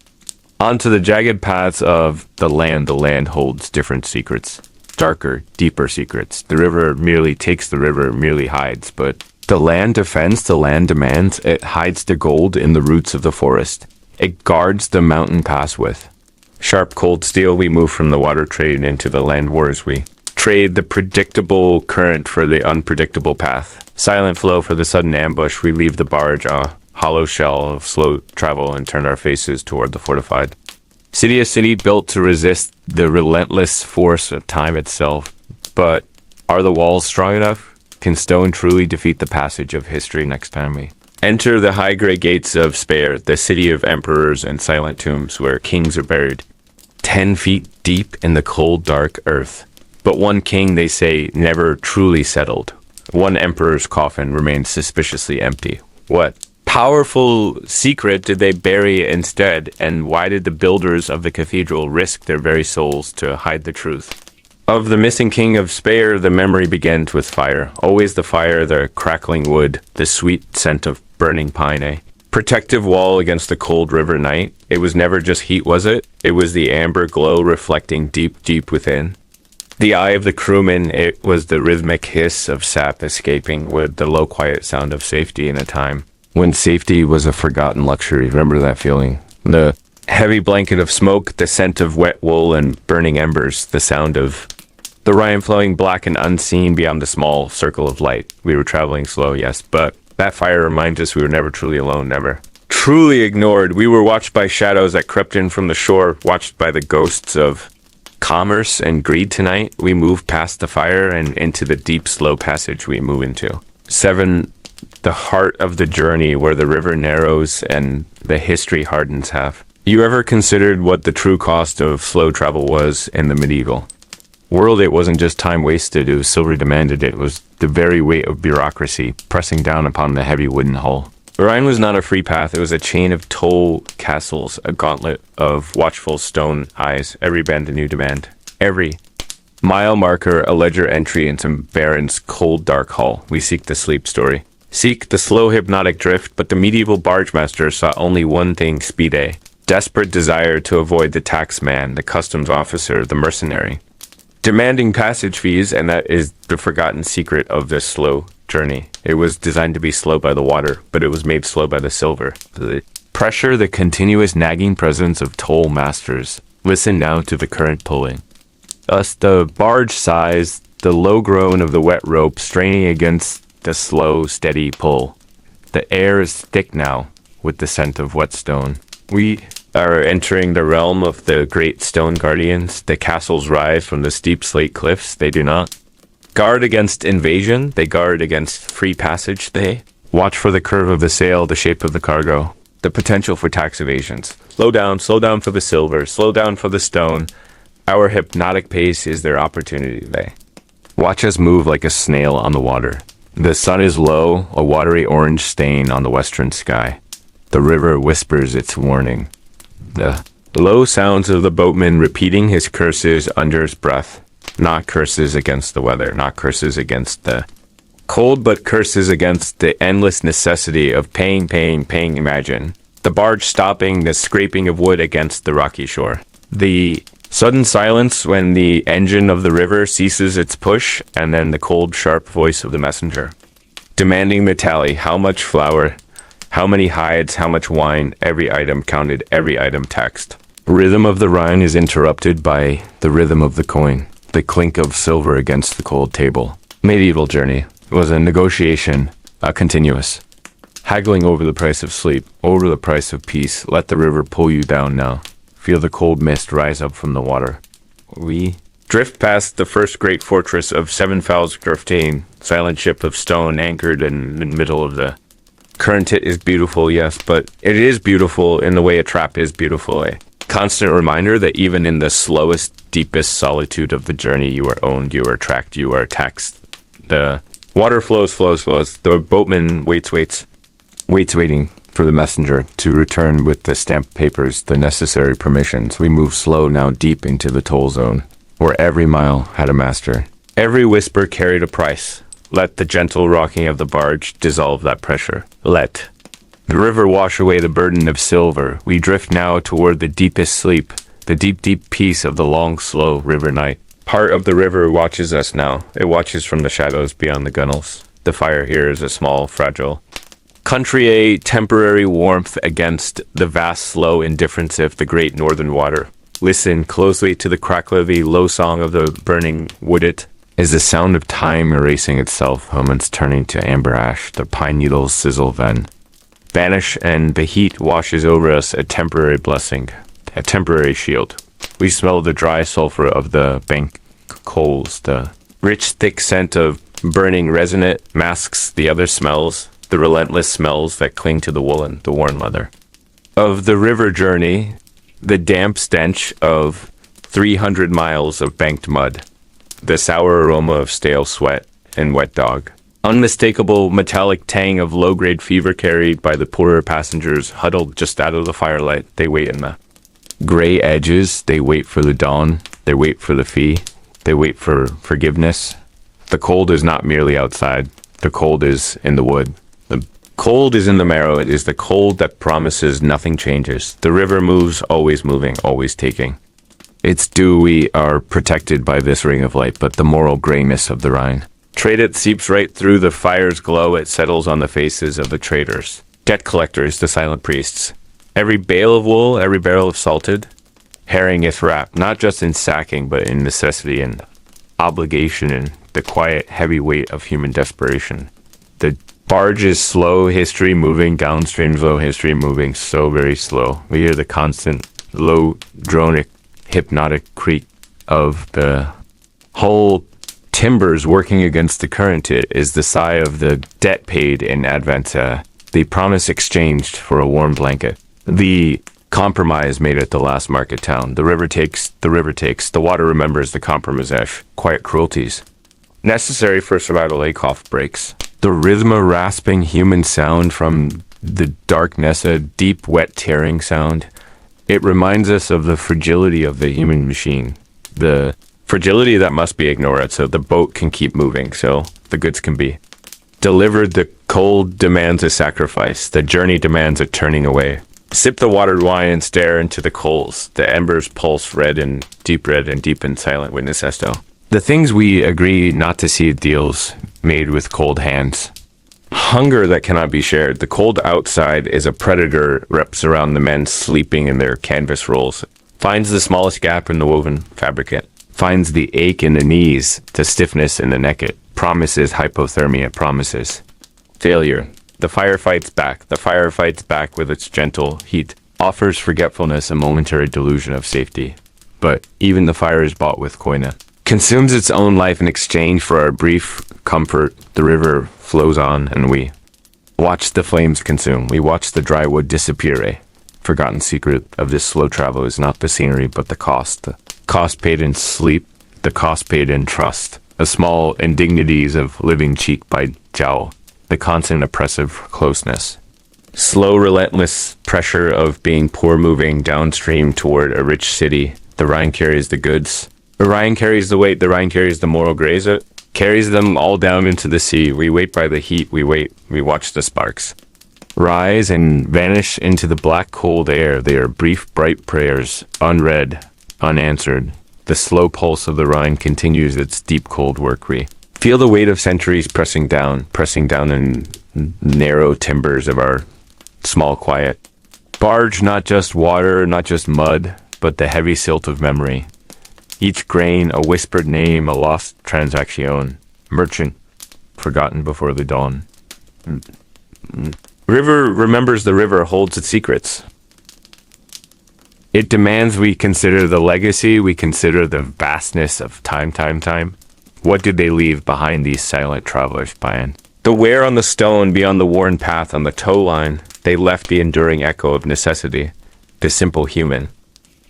onto the jagged paths of the land? The land holds different secrets, darker, deeper secrets. The river merely takes, the river merely hides, but the land defends, the land demands. It hides the gold in the roots of the forest. It guards the mountain pass with sharp, cold steel. We move from the water trade into the land wars. We trade the predictable current for the unpredictable path. Silent flow for the sudden ambush. We leave the barge, a hollow shell of slow travel, and turn our faces toward the fortified city. A city built to resist the relentless force of time itself. But are the walls strong enough? Can stone truly defeat the passage of history? Next time we enter the high grey gates of Speyer, the city of emperors and silent tombs where kings are buried 10 feet deep in the cold, dark earth. But one king, they say, never truly settled. One emperor's coffin remains suspiciously empty. What powerful secret did they bury instead? And why did the builders of the cathedral risk their very souls to hide the truth? Of the missing king of Speyer, the memory begins with fire. Always the fire, the crackling wood, the sweet scent of burning pine, a protective wall against the cold river night. It was never just heat, was it? It was the amber glow reflecting deep, deep within. The eye of the crewman, it was the rhythmic hiss of sap escaping with the low, quiet sound of safety in a time when safety was a forgotten luxury. Remember that feeling? The heavy blanket of smoke, the scent of wet wool and burning embers, the sound of the Rhine flowing black and unseen beyond the small circle of light. We were traveling slow, yes, but that fire reminds us we were never truly alone, never truly ignored. We were watched by shadows that crept in from the shore, watched by the ghosts of commerce and greed. Tonight, we move past the fire and into the deep, slow passage we move into. 7, the heart of the journey where the river narrows and the history hardens half. You ever considered what the true cost of slow travel was in the medieval world? It wasn't just time wasted, it was silver demanded. It was the very weight of bureaucracy pressing down upon the heavy wooden hull. The Rhine was not a free path, it was a chain of toll castles, a gauntlet of watchful stone eyes, every bend a new demand. Every mile marker a ledger entry in some baron's cold dark hall. We seek the sleep story. Seek the slow hypnotic drift, but the medieval barge master saw only one thing, speed, a desperate desire to avoid the tax man, the customs officer, the mercenary, demanding passage fees, and that is the forgotten secret of this slow journey. It was designed to be slow by the water, but it was made slow by the silver. The pressure, the continuous nagging presence of toll masters. Listen now to the current pulling. Thus the barge sighs, the low groan of the wet rope straining against the slow, steady pull. The air is thick now with the scent of wet stone. We are entering the realm of the great stone guardians. The castles rise from the steep slate cliffs. They do not guard against invasion. They guard against free passage. They watch for the curve of the sail, the shape of the cargo, the potential for tax evasions. Slow down for the silver, slow down for the stone. Our hypnotic pace is their opportunity. They watch us move like a snail on the water. The sun is low, a watery orange stain on the western sky. The river whispers its warning. The low sounds of the boatman repeating his curses under his breath. Not curses against the weather, not curses against the cold, but curses against the endless necessity of paying. Imagine the barge stopping, the scraping of wood against the rocky shore. The sudden silence when the engine of the river ceases its push, and then the cold, sharp voice of the messenger, demanding the tally. How much flour? How many hides? How much wine? Every item counted, every item taxed. Rhythm of the Rhine is interrupted by the rhythm of the coin, the clink of silver against the cold table. Medieval journey was a negotiation, a continuous haggling over the price of sleep, over the price of peace. Let the river pull you down now. Feel the cold mist rise up from the water. We drift past the first great fortress of Sevenfels Graftain, silent ship of stone anchored in the middle of the Current it is beautiful, yes, but it is beautiful in the way a trap is beautiful, eh? Constant reminder that even in the slowest, deepest solitude of the journey, you are owned, you are tracked, you are taxed. The water flows. The boatman waits, waiting for the messenger to return with the stamped papers, the necessary permissions. We move slow now deep into the toll zone, where every mile had a master. Every whisper carried a price. Let the gentle rocking of the barge dissolve that pressure. Let the river wash away the burden of silver. We drift now toward the deepest sleep, the deep, deep peace of the long, slow river night. Part of the river watches us now. It watches from the shadows beyond the gunnels. The fire here is a small, fragile country, a temporary warmth against the vast, slow indifference of the great northern water. Listen closely to the crackle of the low song of the burning wooded. Is the sound of time erasing itself, moments turning to amber ash, the pine needles sizzle then vanish, and the heat washes over us, a temporary blessing, a temporary shield. We smell the dry sulfur of the bank coals, the rich, thick scent of burning resin masks the other smells, the relentless smells that cling to the woolen, the worn leather. Of the river journey, the damp stench of 300 miles of banked mud. The sour aroma of stale sweat and wet dog. Unmistakable metallic tang of low-grade fever carried by the poorer passengers huddled just out of the firelight. They wait in the gray edges. They wait for the dawn. They wait for the fee. They wait for forgiveness. The cold is not merely outside. The cold is in the wood. The cold is in the marrow. It is the cold that promises nothing changes. The river moves, always moving, always taking. It's due we are protected by this ring of light, but the moral grayness of the Rhine. Trade it seeps right through the fire's glow. It settles on the faces of the traders, debt collectors, the silent priests. Every bale of wool, every barrel of salted herring is wrapped, not just in sacking, but in necessity and obligation and the quiet, heavy weight of human desperation. The barge is slow history moving downstream, slow history moving so very slow. We hear the constant, low, dronic, hypnotic creak of the whole timbers working against the current. It is the sigh of the debt paid in advance, the promise exchanged for a warm blanket, the compromise made at the last market town. The river takes, the water remembers the compromise, quiet cruelties. Necessary for survival, a cough breaks. The rhythm of rasping human sound from the darkness, a deep, wet, tearing sound. It reminds us of the fragility of the human machine, the fragility that must be ignored so the boat can keep moving, so the goods can be delivered. The cold demands a sacrifice. The journey demands a turning away. Sip the watered wine and stare into the coals. The embers pulse red and deep and silent witness esto. The things we agree not to see deals made with cold hands. Hunger that cannot be shared. The cold outside is a predator wraps around the men sleeping in their canvas rolls. Finds the smallest gap in the woven fabricate. Finds the ache in the knees, the stiffness in the neck. It promises hypothermia, promises failure. The fire fights back. The fire fights back with its gentle heat. Offers forgetfulness, a momentary delusion of safety. But even the fire is bought with koina. Consumes its own life in exchange for our brief comfort. The river flows on, and we watch the flames consume. We watch the dry wood disappear. A forgotten secret of this slow travel is not the scenery, but the cost. The cost paid in sleep, the cost paid in trust. The small indignities of living cheek by jowl. The constant oppressive closeness. Slow, relentless pressure of being poor moving downstream toward a rich city. The Rhine carries the goods. The Rhine carries the weight. The Rhine carries the moral graze. It carries them all down into the sea. We wait by the heat. We wait. We watch the sparks rise and vanish into the black, cold air. They are brief, bright prayers, unread, unanswered. The slow pulse of the Rhine continues its deep, cold work. We feel the weight of centuries pressing down in narrow timbers of our small, quiet barge. Not just water, not just mud, but the heavy silt of memory. Each grain, a whispered name, a lost transaction. Merchant, forgotten before the dawn. River remembers the river holds its secrets. It demands we consider the legacy, we consider the vastness of time. What did they leave behind, these silent travelers, Bayan? The wear on the stone beyond the worn path on the tow line, they left the enduring echo of necessity, the simple human.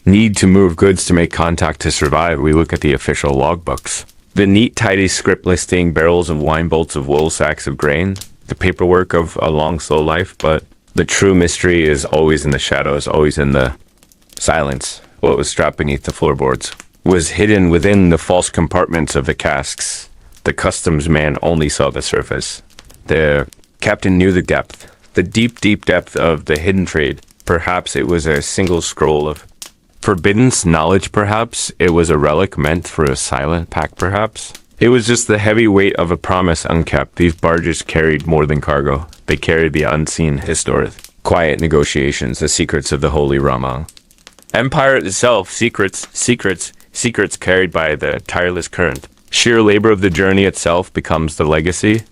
Need to move goods to make contact to survive. We look at the official logbooks. The neat, tidy script listing barrels of wine, bolts of wool, sacks of grain, the paperwork of a long, slow life, but the true mystery is always in the shadows, always in the silence. What was strapped beneath the floorboards was hidden within the false compartments of the casks. The customs man only saw the surface. The captain knew the depth, the deep, deep depth of the hidden trade. Perhaps it was a single scroll of forbidden knowledge, perhaps. It was a relic meant for a silent pack, perhaps. It was just the heavy weight of a promise unkept. These barges carried more than cargo. They carried the unseen historic, quiet negotiations, the secrets of the Holy Ramang. Empire itself, secrets carried by the tireless current. Sheer labor of the journey itself becomes the legacy.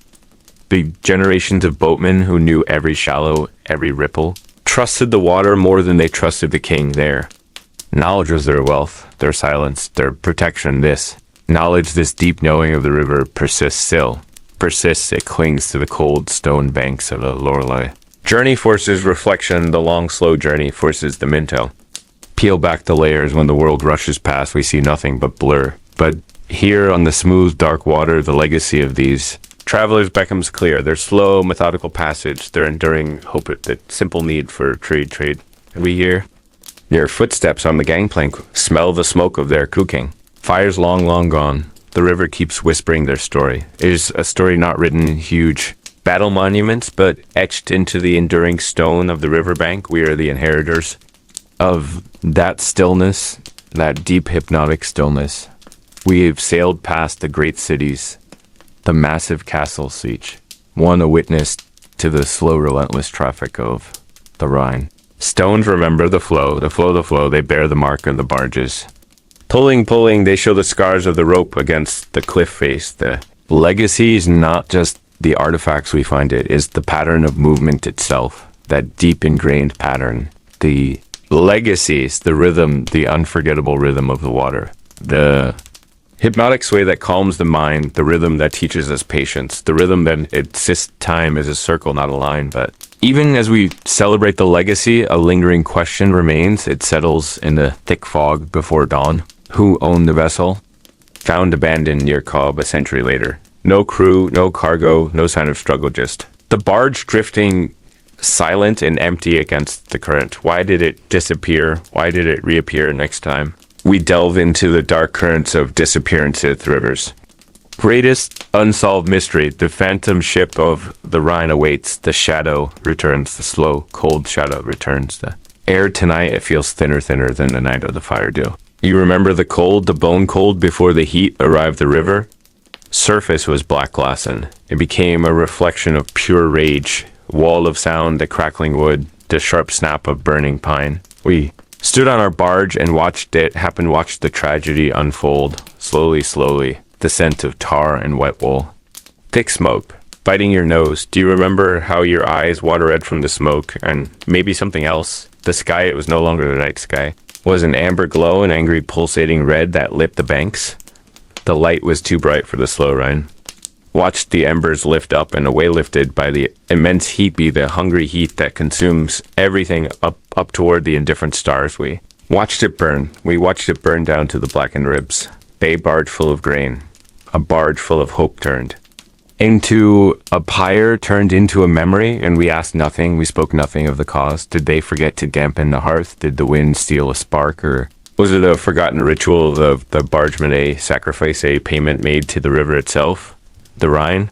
The generations of boatmen who knew every shallow, every ripple, trusted the water more than they trusted the king there. Knowledge was their wealth, their silence, their protection. This knowledge, this deep knowing of the river persists still. Persists, it clings to the cold stone banks of the Lorelei. Journey forces reflection, the long, slow journey forces the minto. Peel back the layers. When the world rushes past, we see nothing but blur. But here on the smooth, dark water, the legacy of these travelers becomes clear. Their slow, methodical passage, their enduring hope, the simple need for trade. We hear their footsteps on the gangplank, smell the smoke of their cooking. Fires long, long gone. The river keeps whispering their story. It is a story not written in huge battle monuments, but etched into the enduring stone of the riverbank. We are the inheritors of that stillness, that deep hypnotic stillness. We have sailed past the great cities, the massive castle siege, one a witness to the slow, relentless traffic of the Rhine. Stones remember the flow, they bear the mark of the barges. Pulling, they show the scars of the rope against the cliff face. The legacy is not just the artifacts we find, it is the pattern of movement itself, that deep ingrained pattern. The legacy is the rhythm, the unforgettable rhythm of the water. The hypnotic sway that calms the mind, the rhythm that teaches us patience, the rhythm that insists time is a circle, not a line. But even as we celebrate the legacy, a lingering question remains. It settles in the thick fog before dawn. Who owned the vessel? Found abandoned near Cobb a century later. No crew, no cargo, no sign of struggle, just the barge drifting silent and empty against the current. Why did it disappear? Why did it reappear next time? We delve into the dark currents of disappearance at rivers. Greatest unsolved mystery, the phantom ship of the Rhine awaits. The shadow returns, the slow, cold shadow returns. The air tonight, it feels thinner than the night of the fire dew. You remember the cold, the bone cold before the heat arrived the river? Surface was black glassen. It became a reflection of pure rage. Wall of sound, the crackling wood, the sharp snap of burning pine. We stood on our barge and watched it happen, watched the tragedy unfold. Slowly, the scent of tar and wet wool. Thick smoke, biting your nose. Do you remember how your eyes water red from the smoke? And maybe something else. The sky, it was no longer the night sky. Was an amber glow, an angry pulsating red that lit the banks. The light was too bright for the slow Rhine. Watched the embers lift up and away, lifted by the immense heat, be the hungry heat that consumes everything up toward the indifferent stars. We watched it burn. We watched it burn down to the blackened ribs. Bay barge full of grain. A barge full of hope turned into a pyre, turned into a memory, and we asked nothing. We spoke nothing of the cause. Did they forget to dampen the hearth? Did the wind steal a spark? Or was it a forgotten ritual of the bargeman, a sacrifice, a payment made to the river itself? The Rhine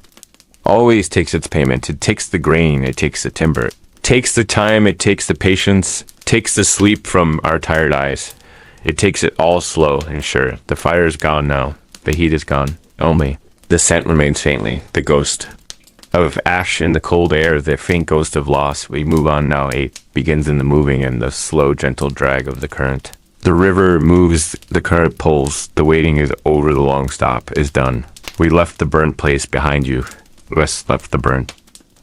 always takes its payment. It takes the grain, it takes the timber, it takes the time, it takes the patience, takes the sleep from our tired eyes. It takes it all slow and sure. The fire is gone now. The heat is gone. Only the scent remains faintly. The ghost of ash in the cold air, the faint ghost of loss. We move on now. 8 begins in the moving and the slow, gentle drag of the current. The river moves, the current pulls. The waiting is over, the long stop is done. We left the burnt place behind you. West left the burnt.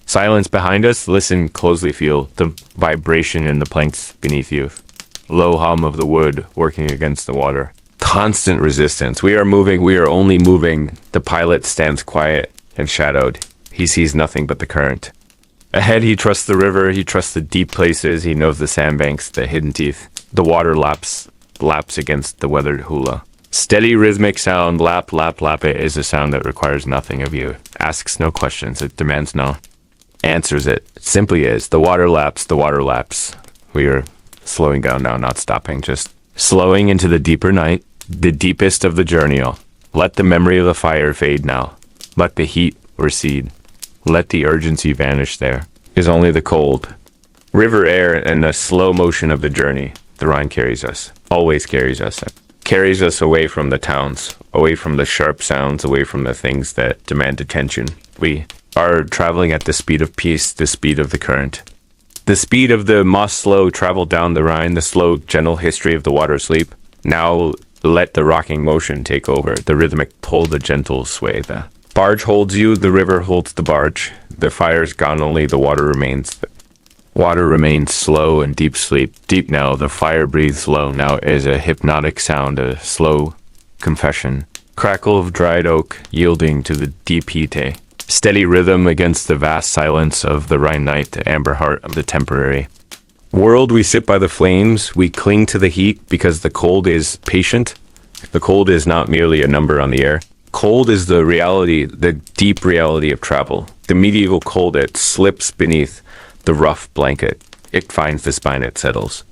Silence behind us. Listen closely, feel the vibration in the planks beneath you. Low hum of the wood working against the water. Constant resistance. We are moving, we are only moving. The pilot stands quiet and shadowed. He sees nothing but the current. Ahead, he trusts the river, he trusts the deep places, he knows the sandbanks, the hidden teeth. The water laps against the weathered hula. Steady rhythmic sound, lap, lap, lap. It is a sound that requires nothing of you. Asks no questions, it demands no answers. It simply is. The water laps, the water laps. We are slowing down now, not stopping, just slowing into the deeper night, the deepest of the journey. Let the memory of the fire fade now. Let the heat recede. Let the urgency vanish. There is only the cold river air and the slow motion of the journey. The Rhine carries us, always carries us. Carries us away from the towns, away from the sharp sounds, away from the things that demand attention. We are traveling at the speed of peace, the speed of the current. The speed of the moss slow travel down the Rhine, the slow, gentle history of the water sleep. Now let the rocking motion take over, the rhythmic pull, the gentle sway. The barge holds you, the river holds the barge. The fire's gone, only the water remains. The water remains slow and deep sleep. Deep now, the fire breathes low. Now is a hypnotic sound, a slow confession. Crackle of dried oak yielding to the deep heat. Steady rhythm against the vast silence of the Rhine night, the amber heart of the temporary world. We sit by the flames, we cling to the heat because the cold is patient. The cold is not merely a number on the air. Cold is the reality, the deep reality of travel. The medieval cold, it slips beneath the rough blanket. It finds the spine, it settles.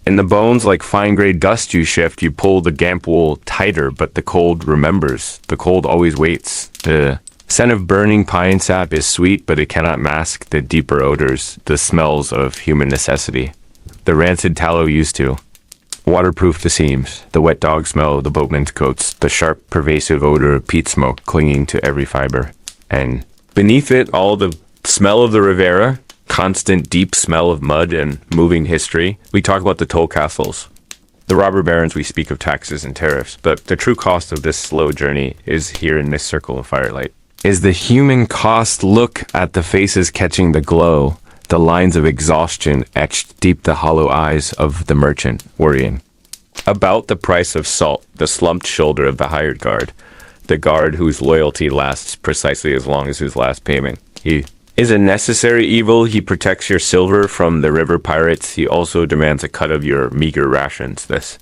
In the bones, like fine-grade dust you shift, you pull the gamp wool tighter, but the cold remembers. The cold always waits. The scent of burning pine sap is sweet, but it cannot mask the deeper odors, the smells of human necessity. The rancid tallow used to. Waterproof the seams, the wet dog smell, the boatman's coats, the sharp, pervasive odor of peat smoke clinging to every fiber. And beneath it, all the smell of the Riviera, constant deep smell of mud and moving history. We talk about the toll castles. The robber barons, we speak of taxes and tariffs, but the true cost of this slow journey is here in this circle of firelight. Is the human cost. Look at the faces catching the glow, the lines of exhaustion etched deep the hollow eyes of the merchant, worrying about the price of salt, the slumped shoulder of the hired guard, the guard whose loyalty lasts precisely as long as his last payment. He is a necessary evil. He protects your silver from the river pirates. He also demands a cut of your meager rations. This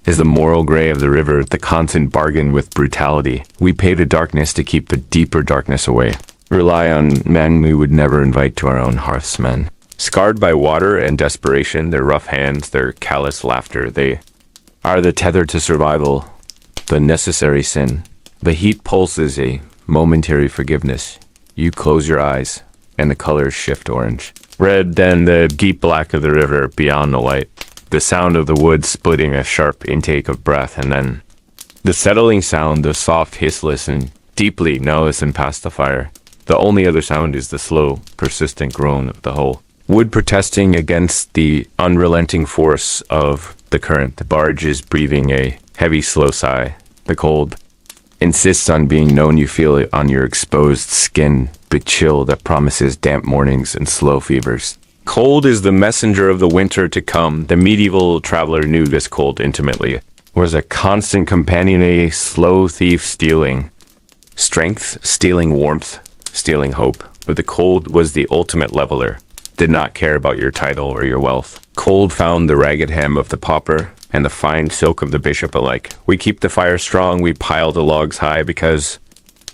is the moral gray of the river, the constant bargain with brutality. We pay the darkness to keep the deeper darkness away. Rely on men we would never invite to our own hearths, men. Scarred by water and desperation, their rough hands, their callous laughter, they are the tether to survival, the necessary sin. The heat pulses a momentary forgiveness. You close your eyes, and the colors shift orange. Red, then the deep black of the river beyond the light. The sound of the wood splitting, a sharp intake of breath, and then the settling sound, the soft hiss. Listen deeply, now listen past the fire. The only other sound is the slow, persistent groan of the hull. Wood protesting against the unrelenting force of the current. The barge is breathing a heavy, slow sigh. The cold insists on being known. You feel it on your exposed skin, the chill that promises damp mornings and slow fevers. Cold is the messenger of the winter to come. The medieval traveler knew this cold intimately. It was a constant companion, a slow thief stealing strength, stealing warmth, stealing hope. But the cold was the ultimate leveler. Did not care about your title or your wealth. Cold found the ragged hem of the pauper and the fine silk of the bishop alike. We keep the fire strong, we pile the logs high, because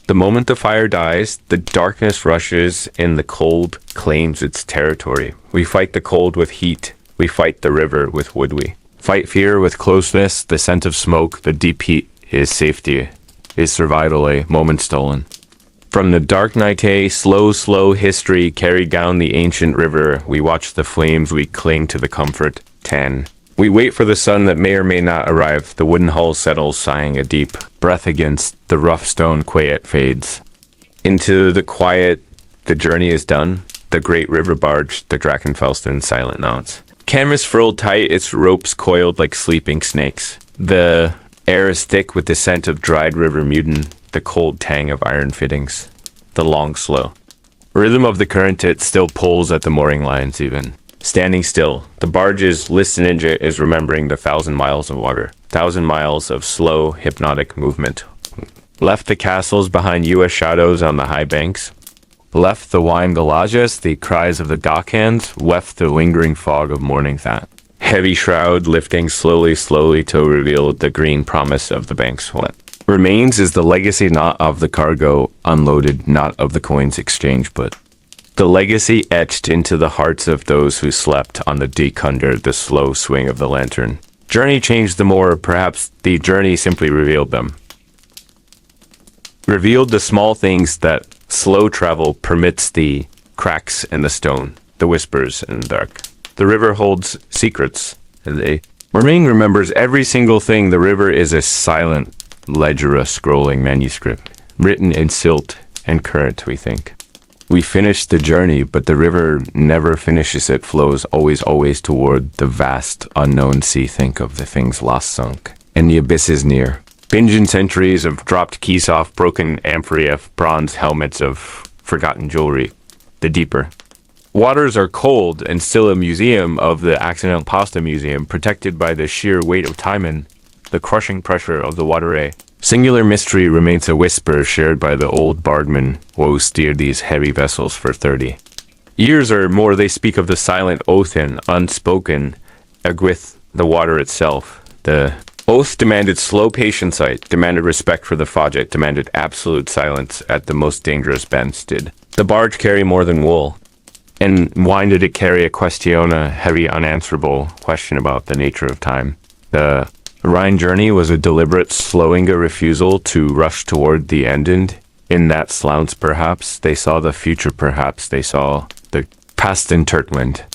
the moment the fire dies, the darkness rushes in, the cold claims its territory. We fight the cold with heat. We fight the river with wood. We fight fear with closeness, the scent of smoke, the deep heat is safety, is survival, a moment stolen. From the dark night, a slow, slow history carried down the ancient river. We watch the flames, we cling to the comfort. 10. We wait for the sun that may or may not arrive. The wooden hull settles, sighing a deep breath against the rough stone quay. It fades into the quiet. The journey is done. The great river barge, the Drachenfelsen, silent nods. Canvas furled tight, its ropes coiled like sleeping snakes. The air is thick with the scent of dried river mutton, the cold tang of iron fittings. The long, slow rhythm of the current, it still pulls at the mooring lines even. Standing still, the barge's listenage is remembering the 1,000 miles of water, 1,000 miles of slow, hypnotic movement. Left the castles behind you as shadows on the high banks. Left the wine galages, the cries of the dockhands, left the lingering fog of morning that heavy shroud lifting slowly to reveal the green promise of the banks. What remains is the legacy not of the cargo unloaded, not of the coins exchanged, but the legacy etched into the hearts of those who slept on the deck under the slow swing of the lantern. Journey changed them, or perhaps the journey simply revealed them. Revealed the small things that slow travel permits, the cracks in the stone, the whispers in the dark. The river holds secrets, and the Remain remembers every single thing. The river is a silent ledger, a scrolling manuscript, written in silt and current, we think. We finish the journey, but the river never finishes. It flows always toward the vast, unknown sea. Think of the things lost sunk, and the abyss is near. Bingen centuries of dropped keys off, broken amphorae, bronze helmets of forgotten jewelry. The deeper waters are cold and still a museum of the accidental pasta museum, protected by the sheer weight of time and the crushing pressure of the water. Singular mystery remains a whisper shared by the old bardman who steered these heavy vessels for 30 years or more. They speak of the silent oath and unspoken with the water itself. The oath demanded slow patient sight, demanded respect for the fodget, demanded absolute silence at the most dangerous bends. Did the barge carry more than wool? And why did it carry a question, a heavy unanswerable question about the nature of time? The Rhine journey was a deliberate slowing, a refusal to rush toward the end. And in that slounce, perhaps, they saw the future, perhaps they saw the past intertwined.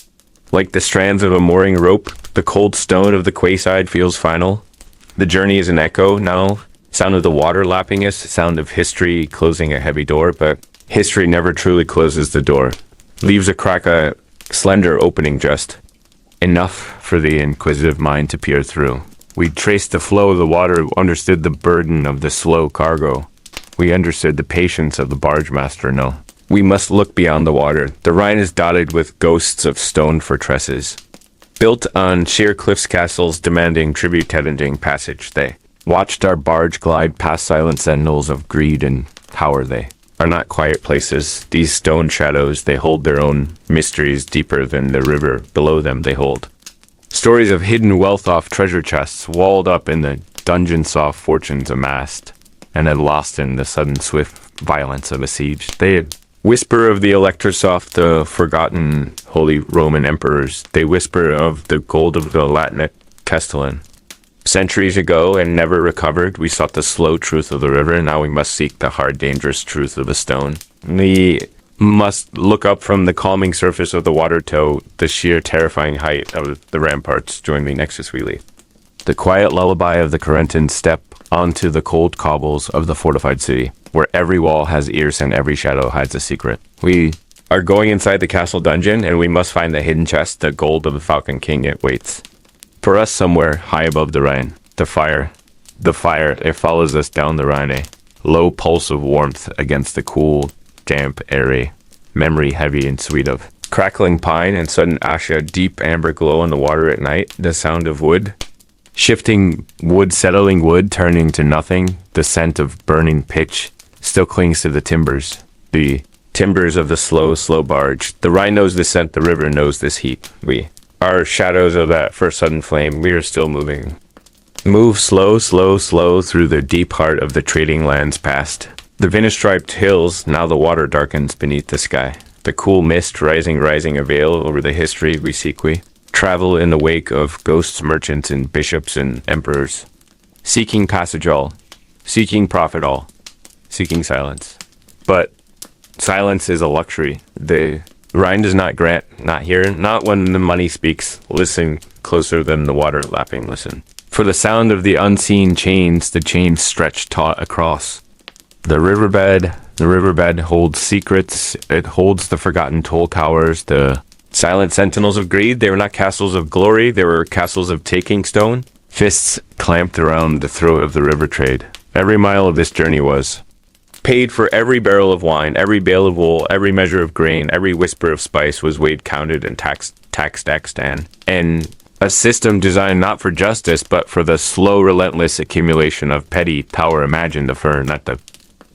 Like the strands of a mooring rope, the cold stone of the quayside feels final. The journey is an echo now, sound of the water lapping us, sound of history closing a heavy door, but history never truly closes the door. Leaves a crack, a slender opening just enough for the inquisitive mind to peer through. We traced the flow of the water, understood the burden of the slow cargo. We understood the patience of the barge master. No, we must look beyond the water. The Rhine is dotted with ghosts of stone fortresses, built on sheer cliffs, castles demanding tribute, tending passage. They watched our barge glide past silent sentinels of greed and power. They are not quiet places. These stone shadows, they hold their own mysteries deeper than the river below them. They hold stories of hidden wealth off treasure chests, walled up in the dungeon, saw fortunes amassed, and had lost in the sudden swift violence of a siege. They whisper of the Electrosoft, the forgotten Holy Roman emperors. They whisper of the gold of the Latin Castellan. Centuries ago and never recovered, we sought the slow truth of the river, and now we must seek the hard, dangerous truth of the stone. We must look up from the calming surface of the water to the sheer, terrifying height of the ramparts. Join me next as we leave. The quiet lullaby of the Corinthians step onto the cold cobbles of the fortified city, where every wall has ears and every shadow hides a secret. We are going inside the castle dungeon, and we must find the hidden chest, the gold of the Falcon King. It waits for us somewhere high above the Rhine. The fire, it follows us down the Rhine, a low pulse of warmth against the cool, damp, airy, memory heavy and sweet of crackling pine and sudden ash, a deep amber glow in the water at night, the sound of wood, shifting wood, settling wood, turning to nothing, the scent of burning pitch still clings to the timbers of the slow barge. The Rhine knows this scent, the river knows this heat. We are shadows of that first sudden flame. We are still moving. Move slow through the deep heart of the trading lands past the vinous-striped hills. Now the water darkens beneath the sky. The cool mist rising a veil over the history we seek. We travel in the wake of ghosts, merchants, and bishops and emperors, seeking passage all, seeking profit all, seeking silence. But silence is a luxury. The Rhine does not grant, not here, not when the money speaks. Listen closer than the water lapping. Listen for the sound of the unseen chains, the chains stretched taut across. The riverbed holds secrets. It holds the forgotten toll towers, the silent sentinels of greed. They were not castles of glory. They were castles of taking stone. Fists clamped around the throat of the river trade. Every mile of this journey was paid for. Every barrel of wine, every bale of wool, every measure of grain, every whisper of spice was weighed, counted, and taxed, and a system designed not for justice, but for the slow, relentless accumulation of petty power. Imagine the fur, not the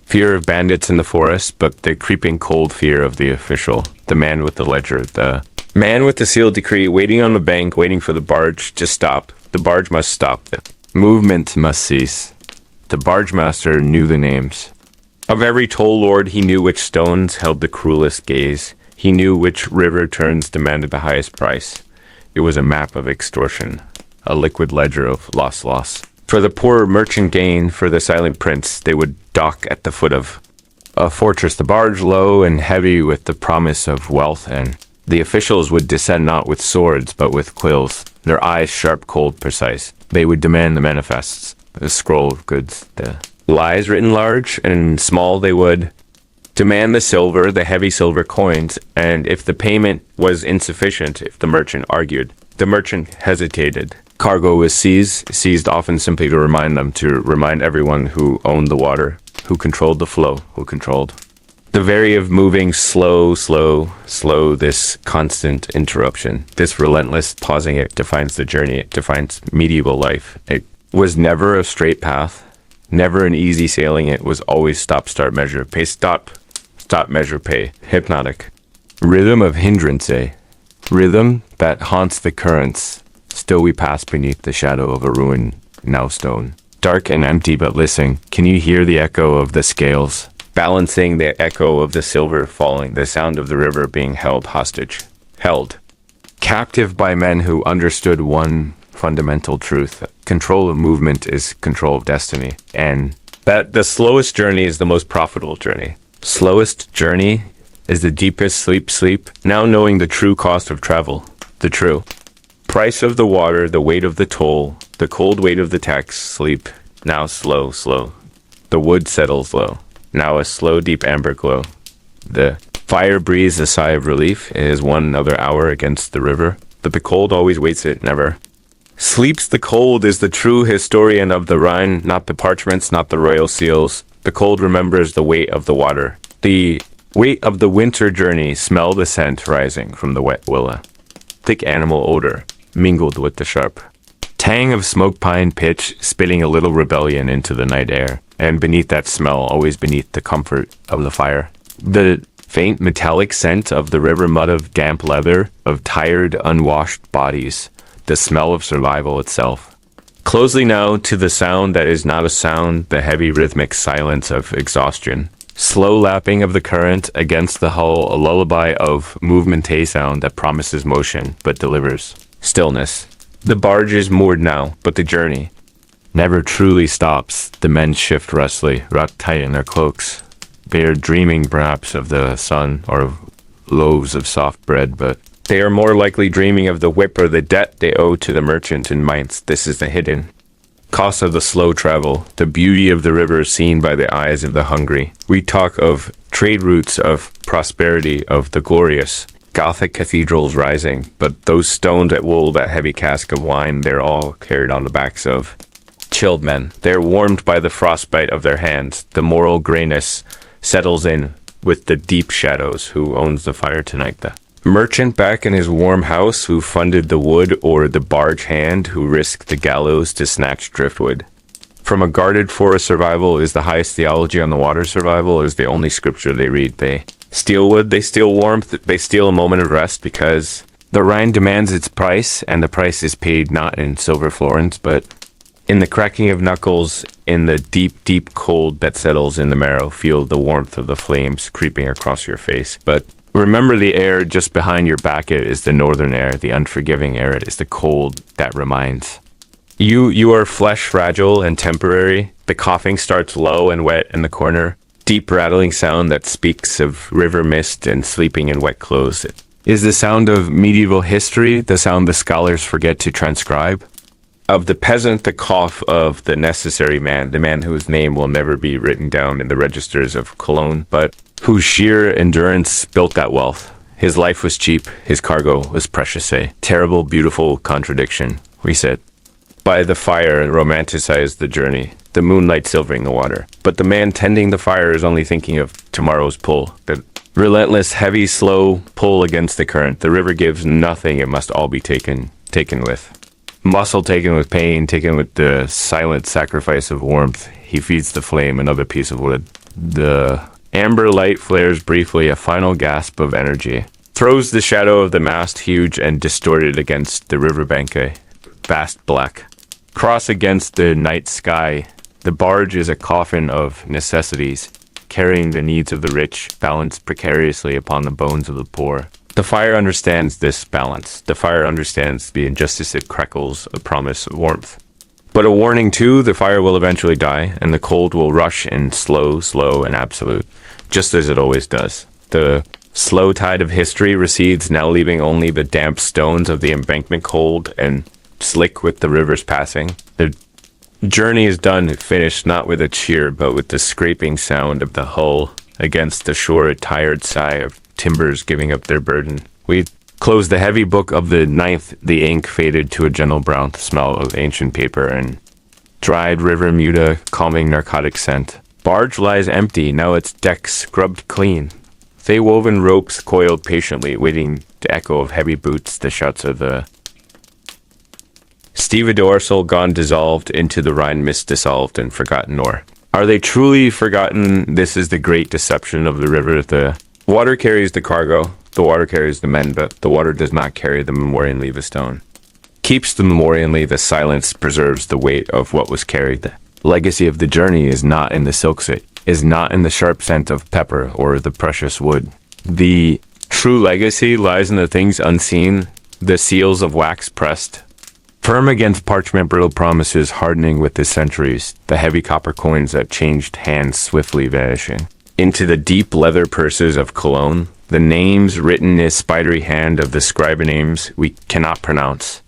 Fear of bandits in the forest, but the creeping cold fear of the official, the man with the ledger, the man with the sealed decree, waiting on the bank, waiting for the barge to stop. The barge must stop. The movement must cease. The barge master knew the names. Of every toll lord, he knew which stones held the cruelest gaze. He knew which river turns demanded the highest price. It was a map of extortion, a liquid ledger of loss. For the poor merchant gain, for the silent prince, they would dock at the foot of a fortress, the barge low and heavy with the promise of wealth, and the officials would descend not with swords, but with quills, their eyes sharp, cold, precise. They would demand the manifests, the scroll of goods, the lies written large and small. They would demand the silver, the heavy silver coins, and if the payment was insufficient, if the merchant argued, the merchant hesitated. Cargo was seized often simply to remind everyone who owned the water, who controlled the flow, who controlled the very of moving slow, this constant interruption, this relentless pausing. It defines the journey, it defines medieval life. It was never a straight path, never an easy sailing. It was always stop, start, measure, pay, stop, measure, pay. Hypnotic. Rhythm of hindrance, rhythm that haunts the currents. Still we pass beneath the shadow of a ruin, now stone. Dark and empty, but listen, can you hear the echo of the scales? Balancing the echo of the silver falling, the sound of the river being held hostage. Held. Captive by men who understood one fundamental truth. Control of movement is control of destiny. And that the slowest journey is the most profitable journey. Slowest journey is the deepest sleep. Now knowing the true cost of travel. The true price of the water, the weight of the toll, the cold weight of the tax, sleep. Now slow. The wood settles low. Now a slow, deep amber glow. The fire breathes a sigh of relief. It is one another hour against the river. But the cold always waits it, never. Sleeps the cold is the true historian of the Rhine, not the parchments, not the royal seals. The cold remembers the weight of the water. The weight of the winter journey, smell the scent rising from the wet willow. Thick animal odor, mingled with the sharp tang of smoke pine pitch, spitting a little rebellion into the night air. And beneath that smell, always beneath the comfort of the fire, the faint metallic scent of the river mud, of damp leather, of tired, unwashed bodies, the smell of survival itself. Closely now to the sound that is not a sound, the heavy rhythmic silence of exhaustion. Slow lapping of the current against the hull, a lullaby of movement-a sound that promises motion, but delivers stillness. The barge is moored now, but the journey never truly stops. The men shift rustily, wrapped tight in their cloaks. They are dreaming perhaps of the sun or of loaves of soft bread, but they are more likely dreaming of the whip or the debt they owe to the merchant in Mainz. This is the hidden cost of the slow travel, the beauty of the river seen by the eyes of the hungry. We talk of trade routes, of prosperity, of the glorious Gothic cathedrals rising, but those stones that wool, that heavy cask of wine, they're all carried on the backs of chilled men. They're warmed by the frostbite of their hands. The moral grayness settles in with the deep shadows. Who owns the fire tonight? The merchant back in his warm house, who funded the wood, or the barge hand who risked the gallows to snatch driftwood. From a guarded forest survival is the highest theology on the water survival, is the only scripture they read. They steal wood, they steal warmth, they steal a moment of rest, because the Rhine demands its price, and the price is paid not in silver florins, but in the cracking of knuckles, in the deep cold that settles in the marrow. Feel the warmth of the flames creeping across your face. But remember, the air just behind your back, it is the northern air, the unforgiving air. It is the cold that reminds. You are flesh fragile and temporary. The coughing starts low and wet in the corner. Deep rattling sound that speaks of river mist and sleeping in wet clothes. It is the sound of medieval history, the sound the scholars forget to transcribe. Of the peasant, the cough of the necessary man, the man whose name will never be written down in the registers of Cologne, but whose sheer endurance built that wealth. His life was cheap, his cargo was precious, a terrible, beautiful contradiction, we said. By the fire, romanticized the journey, the moonlight silvering the water. But the man tending the fire is only thinking of tomorrow's pull, the relentless, heavy, slow pull against the current. The river gives nothing, it must all be taken with. Muscle taken with pain, taken with the silent sacrifice of warmth. He feeds the flame another piece of wood. The amber light flares briefly, a final gasp of energy. Throws the shadow of the mast huge and distorted against the riverbank, a vast black. Cross against the night sky, the barge is a coffin of necessities, carrying the needs of the rich, balanced precariously upon the bones of the poor. The fire understands this balance. The fire understands the injustice it crackles, a promise of warmth. But a warning too, the fire will eventually die, and the cold will rush in slow, and absolute, just as it always does. The slow tide of history recedes, now leaving only the damp stones of the embankment cold and slick with the rivers passing. The journey is done, finished, not with a cheer, but with the scraping sound of the hull against the shore, a tired sigh of timbers giving up their burden. We closed the heavy book of the ninth, the ink faded to a gentle brown, the smell of ancient paper and dried river muta, calming narcotic scent. Barge lies empty, now its deck scrubbed clean. Thay-woven ropes coiled patiently, waiting the echo of heavy boots, the shouts of the stevedore gone dissolved into the Rhine mist, dissolved and forgotten, or are they truly forgotten? This is the great deception of the river. The water carries the cargo, the water carries the men, but the water does not carry the memorial and leave a stone. Keeps the memorial and leave the silence, preserves the weight of what was carried. The legacy of the journey is not in the silk sit, is not in the sharp scent of pepper or the precious wood. The true legacy lies in the things unseen, the seals of wax pressed, firm against parchment brittle promises hardening with the centuries, the heavy copper coins that changed hands swiftly vanishing. Into the deep leather purses of Cologne, the names written in spidery hand of the scribe names we cannot pronounce.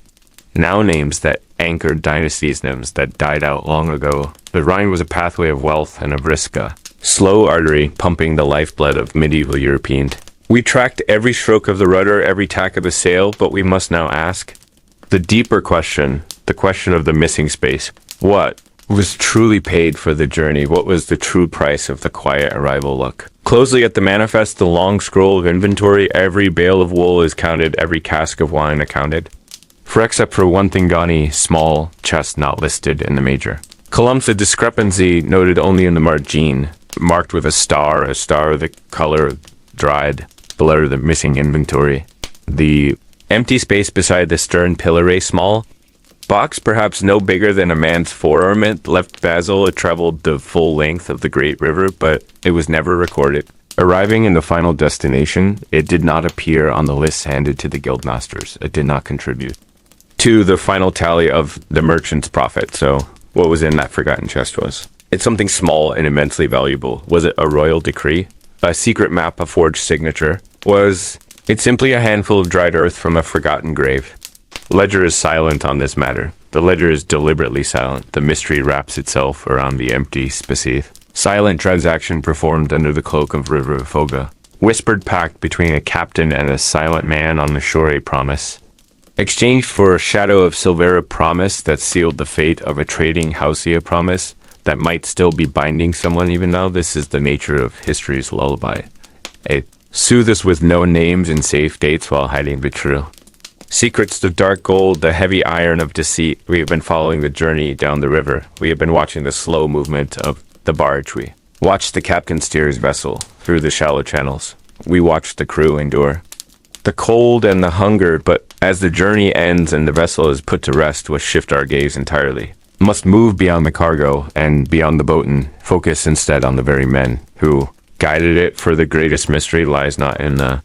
Now names that anchored dynasties, names that died out long ago. The Rhine was a pathway of wealth and of risk, a slow artery pumping the lifeblood of medieval Europeans. We tracked every stroke of the rudder, every tack of the sail, but we must now ask the deeper question, the question of the missing space. What was truly paid for the journey? What was the true price of the quiet arrival? Look closely at the manifest, the long scroll of inventory. Every bale of wool is counted, every cask of wine accounted. For except for one Thingani, small chest not listed in the major. Columns, a discrepancy noted only in the margine, marked with a star the color dried, below the missing inventory. The empty space beside the stern pillar, small box, perhaps no bigger than a man's forearm, it left Basil. It traveled the full length of the great river, but it was never recorded. Arriving in the final destination, it did not appear on the list handed to the guildmasters. It did not contribute to the final tally of the merchant's profit. So what was in that forgotten chest was? It's something small and immensely valuable. Was it a royal decree? A secret map, a forged signature? Was it simply a handful of dried earth from a forgotten grave? Ledger is silent on this matter. The ledger is deliberately silent. The mystery wraps itself around the empty space. Silent transaction performed under the cloak of River Foga. Whispered pact between a captain and a silent man on the shore, a promise. Exchanged for a shadow of Silvera promise that sealed the fate of a trading Hausia promise that might still be binding someone even now. This is the nature of history's lullaby. It soothes us with no names and safe dates while hiding the true. Secrets of dark gold, the heavy iron of deceit. We have been following the journey down the river. We have been watching the slow movement of the barge. We watched the captain steer his vessel through the shallow channels. We watched the crew endure the cold and the hunger, but as the journey ends and the vessel is put to rest, we'll shift our gaze entirely. Must move beyond the cargo and beyond the boat and focus instead on the very men who guided it, for the greatest mystery lies not in the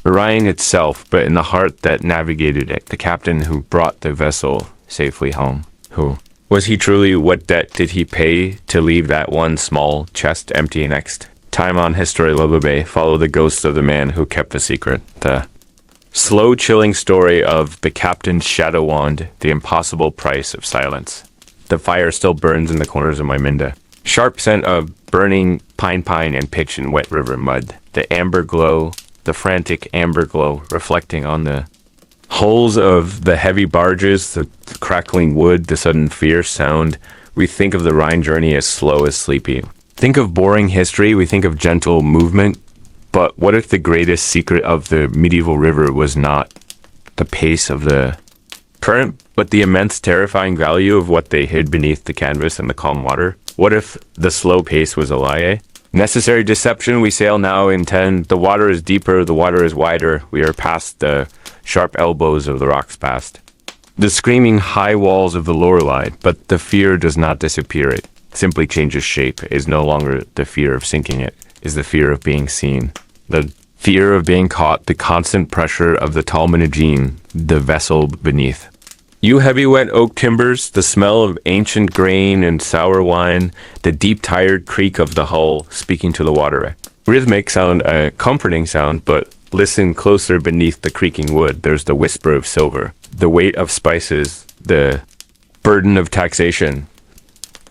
Rhine itself, but in the heart that navigated it, the captain who brought the vessel safely home. Who was he truly? What debt did he pay to leave that one small chest empty? Next time on History Lullubay, follow the ghost of the man who kept the secret. The slow, chilling story of the captain's shadow wand, the impossible price of silence. The fire still burns in the corners of my minda. Sharp scent of burning pine and pitch and wet river mud. The amber glow, the frantic amber glow reflecting on the hulls of the heavy barges, the crackling wood, the sudden fierce sound. We think of the Rhine journey as slow as sleepy. Think of boring history, we think of gentle movement. But what if the greatest secret of the medieval river was not the pace of the current, but the immense terrifying value of what they hid beneath the canvas and the calm water? What if the slow pace was a lie? Necessary deception, we sail now in 10. The water is deeper, the water is wider. We are past the sharp elbows of the rocks past. The screaming high walls of the Lorelei, but the fear does not disappear. It simply changes shape. It is no longer the fear of sinking, it is the fear of being seen. The fear of being caught, the constant pressure of the Talmanagene, the vessel beneath. You heavy wet oak timbers, the smell of ancient grain and sour wine, the deep tired creak of the hull speaking to the water. Rhythmic sound, a comforting sound, but listen closer beneath the creaking wood. There's the whisper of silver, the weight of spices, the burden of taxation.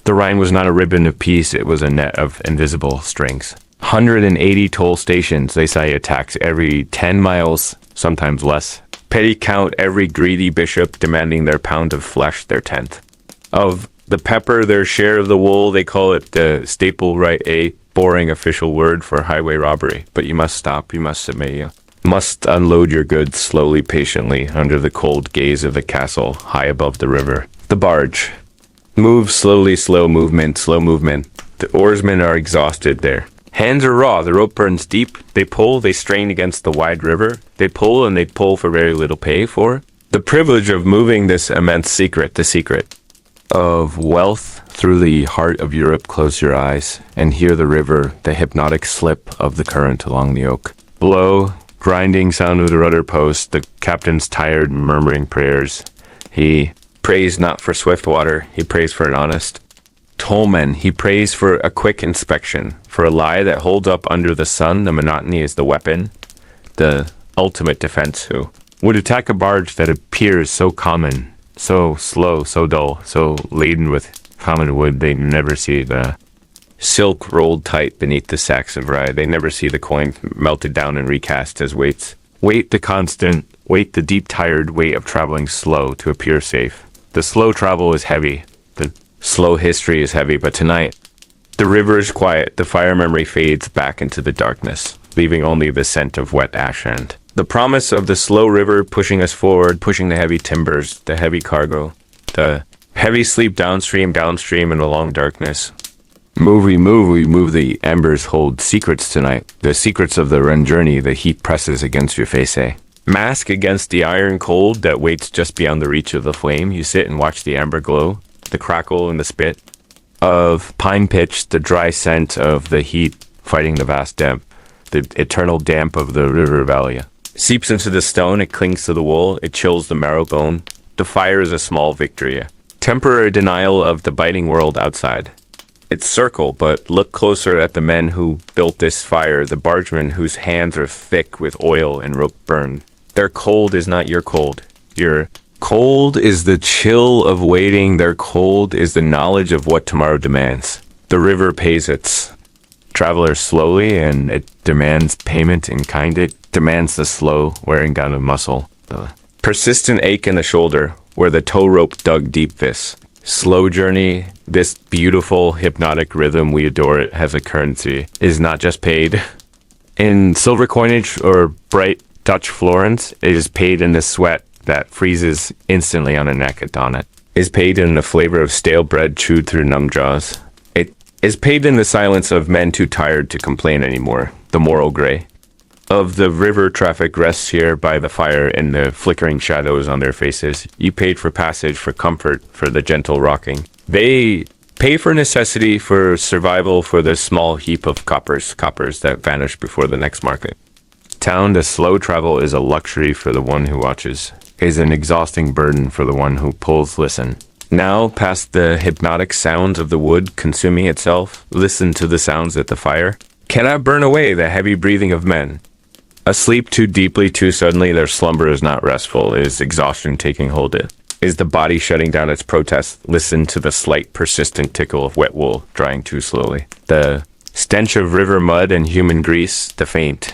The Rhine was not a ribbon of peace, it was a net of invisible strings. 180 toll stations, they say a tax every 10 miles, sometimes less. Petty count every greedy bishop demanding their pound of flesh, their tenth. Of the pepper, their share of the wool, they call it the staple right, a boring official word for highway robbery. But you must stop, you must submit, you must unload your goods slowly, patiently, under the cold gaze of the castle, high above the river. The barge. Move slowly, slow movement, slow movement. The oarsmen are exhausted there. Hands are raw, the rope burns deep. They pull, they strain against the wide river. They pull and they pull for very little pay for the privilege of moving this immense secret, the secret of wealth through the heart of Europe. Close your eyes and hear the river, the hypnotic slip of the current along the oak. Below, grinding sound of the rudder post, the captain's tired murmuring prayers. He prays not for swift water, he prays for an honest tollman. He prays for a quick inspection, for a lie that holds up under the sun. The monotony is the weapon, the ultimate defense. Who would attack a barge that appears so common, so slow, so dull, so laden with common wood? They never see the silk rolled tight beneath the sacks of rye. They never see the coin melted down and recast as weights. Weight the constant, weight the deep tired weight of traveling slow to appear safe. The slow travel is heavy. The slow history is heavy, but tonight, the river is quiet. The fire memory fades back into the darkness, leaving only the scent of wet ash and the promise of the slow river pushing us forward, pushing the heavy timbers, the heavy cargo, the heavy sleep downstream in the long darkness. Move, we move, the embers hold secrets tonight. The secrets of the run journey, the heat presses against your face, eh? Mask against the iron cold that waits just beyond the reach of the flame. You sit and watch the amber glow, the crackle and the spit of pine pitch, the dry scent of the heat fighting the vast damp, the eternal damp of the river valley. Seeps into the stone, it clings to the wool, it chills the marrow bone. The fire is a small victory, a temporary denial of the biting world outside. It's circle, but look closer at the men who built this fire, the bargemen whose hands are thick with oil and rope burn. Their cold is not your cold. Your cold is the chill of waiting. Their cold is the knowledge of what tomorrow demands. The river pays its travelers slowly, and it demands payment in kind. It demands the slow wearing down of muscle, the persistent ache in the shoulder where the tow rope dug deep. This slow journey, this beautiful hypnotic rhythm, we adore it, has a currency, is not just paid in silver coinage or bright Dutch florins. It is paid in the sweat that freezes instantly on a neck at dawn. It is paid in the flavor of stale bread chewed through numb jaws. It is paid in the silence of men too tired to complain anymore. The moral gray of the river traffic rests here by the fire in the flickering shadows on their faces. You paid for passage, for comfort, for the gentle rocking. They pay for necessity, for survival, for the small heap of coppers that vanish before the next market. Town, the slow travel is a luxury for the one who watches, is an exhausting burden for the one who pulls. Listen. Now, past the hypnotic sounds of the wood consuming itself, listen to the sounds at the fire. Cannot burn away the heavy breathing of men. Asleep too deeply, too suddenly, their slumber is not restful. It is exhaustion taking hold of it. Is the body shutting down its protest? Listen to the slight, persistent tickle of wet wool drying too slowly. The stench of river mud and human grease, the faint,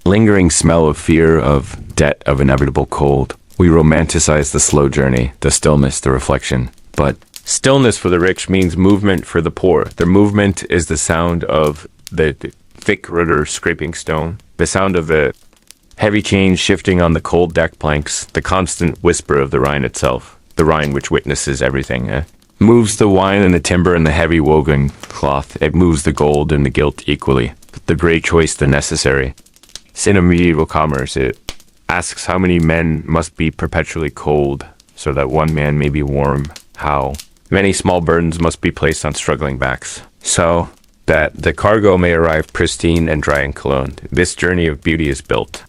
lingering smell of fear, of debt, of inevitable cold. We romanticize the slow journey, the stillness, the reflection. But stillness for the rich means movement for the poor. The movement is the sound of the thick rudder scraping stone, the sound of the heavy chains shifting on the cold deck planks, the constant whisper of the Rhine itself, the Rhine which witnesses everything. Moves the wine and the timber and the heavy woven cloth. It moves the gold and the gilt equally. The great choice, the necessary. Sin of medieval commerce, it asks how many men must be perpetually cold, so that one man may be warm. How? Many small burdens must be placed on struggling backs, so that the cargo may arrive pristine and dry in Cologne. This journey of beauty is built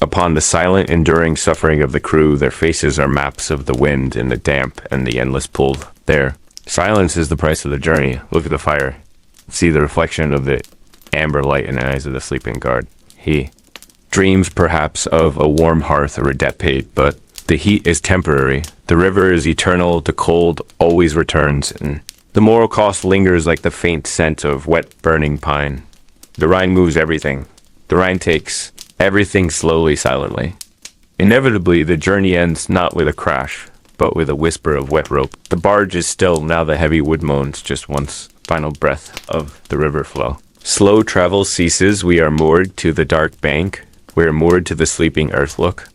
upon the silent, enduring suffering of the crew. Their faces are maps of the wind and the damp and the endless pull. There. Silence is the price of the journey. Look at the fire. See the reflection of the amber light in the eyes of the sleeping guard. He dreams perhaps of a warm hearth or a debt paid, but the heat is temporary. The river is eternal. The cold always returns, and the moral cost lingers like the faint scent of wet burning pine. The Rhine moves everything. The Rhine takes everything slowly, silently. Inevitably, the journey ends not with a crash, but with a whisper of wet rope. The barge is still, now the heavy wood moans just once final breath of the river flow. Slow travel ceases. We are moored to the dark bank. We are moored to the sleeping earth. Look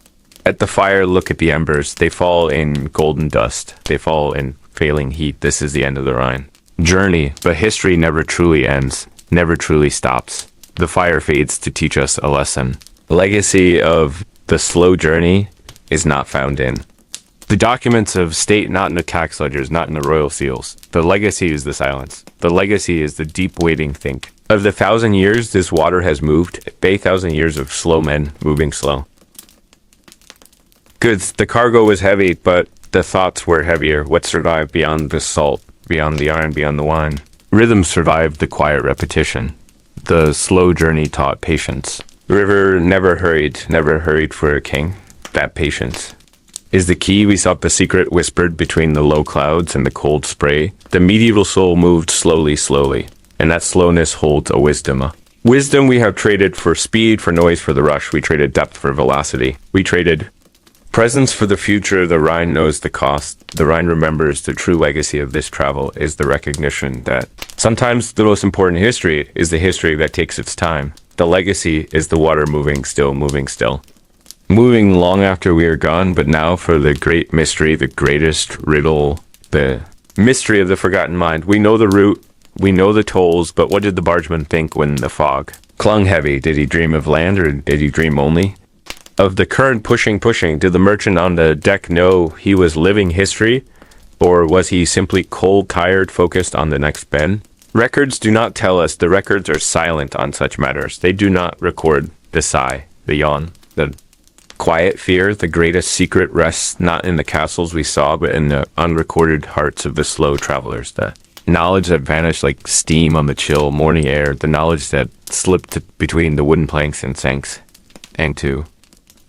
at the fire, look at the embers. They fall in golden dust. They fall in failing heat. This is the end of the Rhine journey, but history never truly ends, never truly stops. The fire fades to teach us a lesson. The legacy of the slow journey is not found in the documents of state, not in the tax ledgers, not in the royal seals. The legacy is the silence. The legacy is the deep waiting think. Of the 1,000 years this water has moved, 1,000 years of slow men moving slow. Goods, the cargo was heavy, but the thoughts were heavier. What survived beyond the salt, beyond the iron, beyond the wine? Rhythm survived the quiet repetition. The slow journey taught patience. The river never hurried for a king. That patience is the key. We sought the secret whispered between the low clouds and the cold spray. The medieval soul moved slowly, slowly, and that slowness holds a wisdom. Wisdom we have traded for speed, for noise, for the rush. We traded depth for velocity. We traded presence for the future. The Rhine knows the cost. The Rhine remembers. The true legacy of this travel is the recognition that sometimes the most important history is the history that takes its time. The legacy is the water moving still, moving still. Moving long after we are gone, but now for the great mystery, the greatest riddle, the mystery of the forgotten mind. We know the route, we know the tolls, but what did the bargeman think when the fog clung heavy? Did he dream of land, or did he dream only of the current pushing? Did the merchant on the deck know he was living history, or was he simply cold, tired, focused on the next bend? Records do not tell us. The records are silent on such matters. They do not record the sigh, the yawn, the quiet fear. The greatest secret rests not in the castles we saw, but in the unrecorded hearts of the slow travelers. The knowledge that vanished like steam on the chill morning air. The knowledge that slipped between the wooden planks and sank to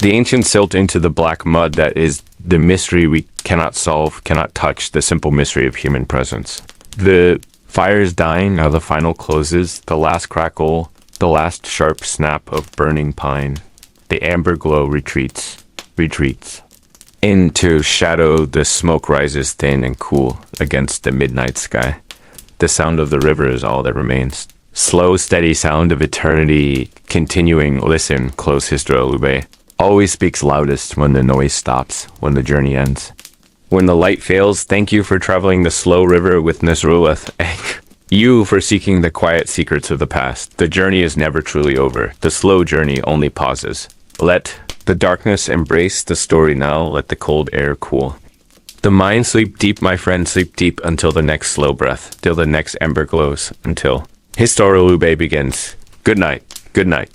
the ancient silt into the black mud. That is the mystery we cannot solve, cannot touch. The simple mystery of human presence. The fire is dying. Now the final closes. The last crackle. The last sharp snap of burning pine. The amber glow retreats. Into shadow, the smoke rises thin and cool against the midnight sky. The sound of the river is all that remains. Slow, steady sound of eternity continuing. Listen, close History Lullubay. Always speaks loudest when the noise stops, when the journey ends. When the light fails, thank you for traveling the slow river with Nasrullah. Thank you for seeking the quiet secrets of the past. The journey is never truly over. The slow journey only pauses. Let the darkness embrace the story now. Let the cold air cool. The mind sleep deep, my friend, sleep deep until the next slow breath, till the next ember glows, until History Lullubay begins. Good night. Good night.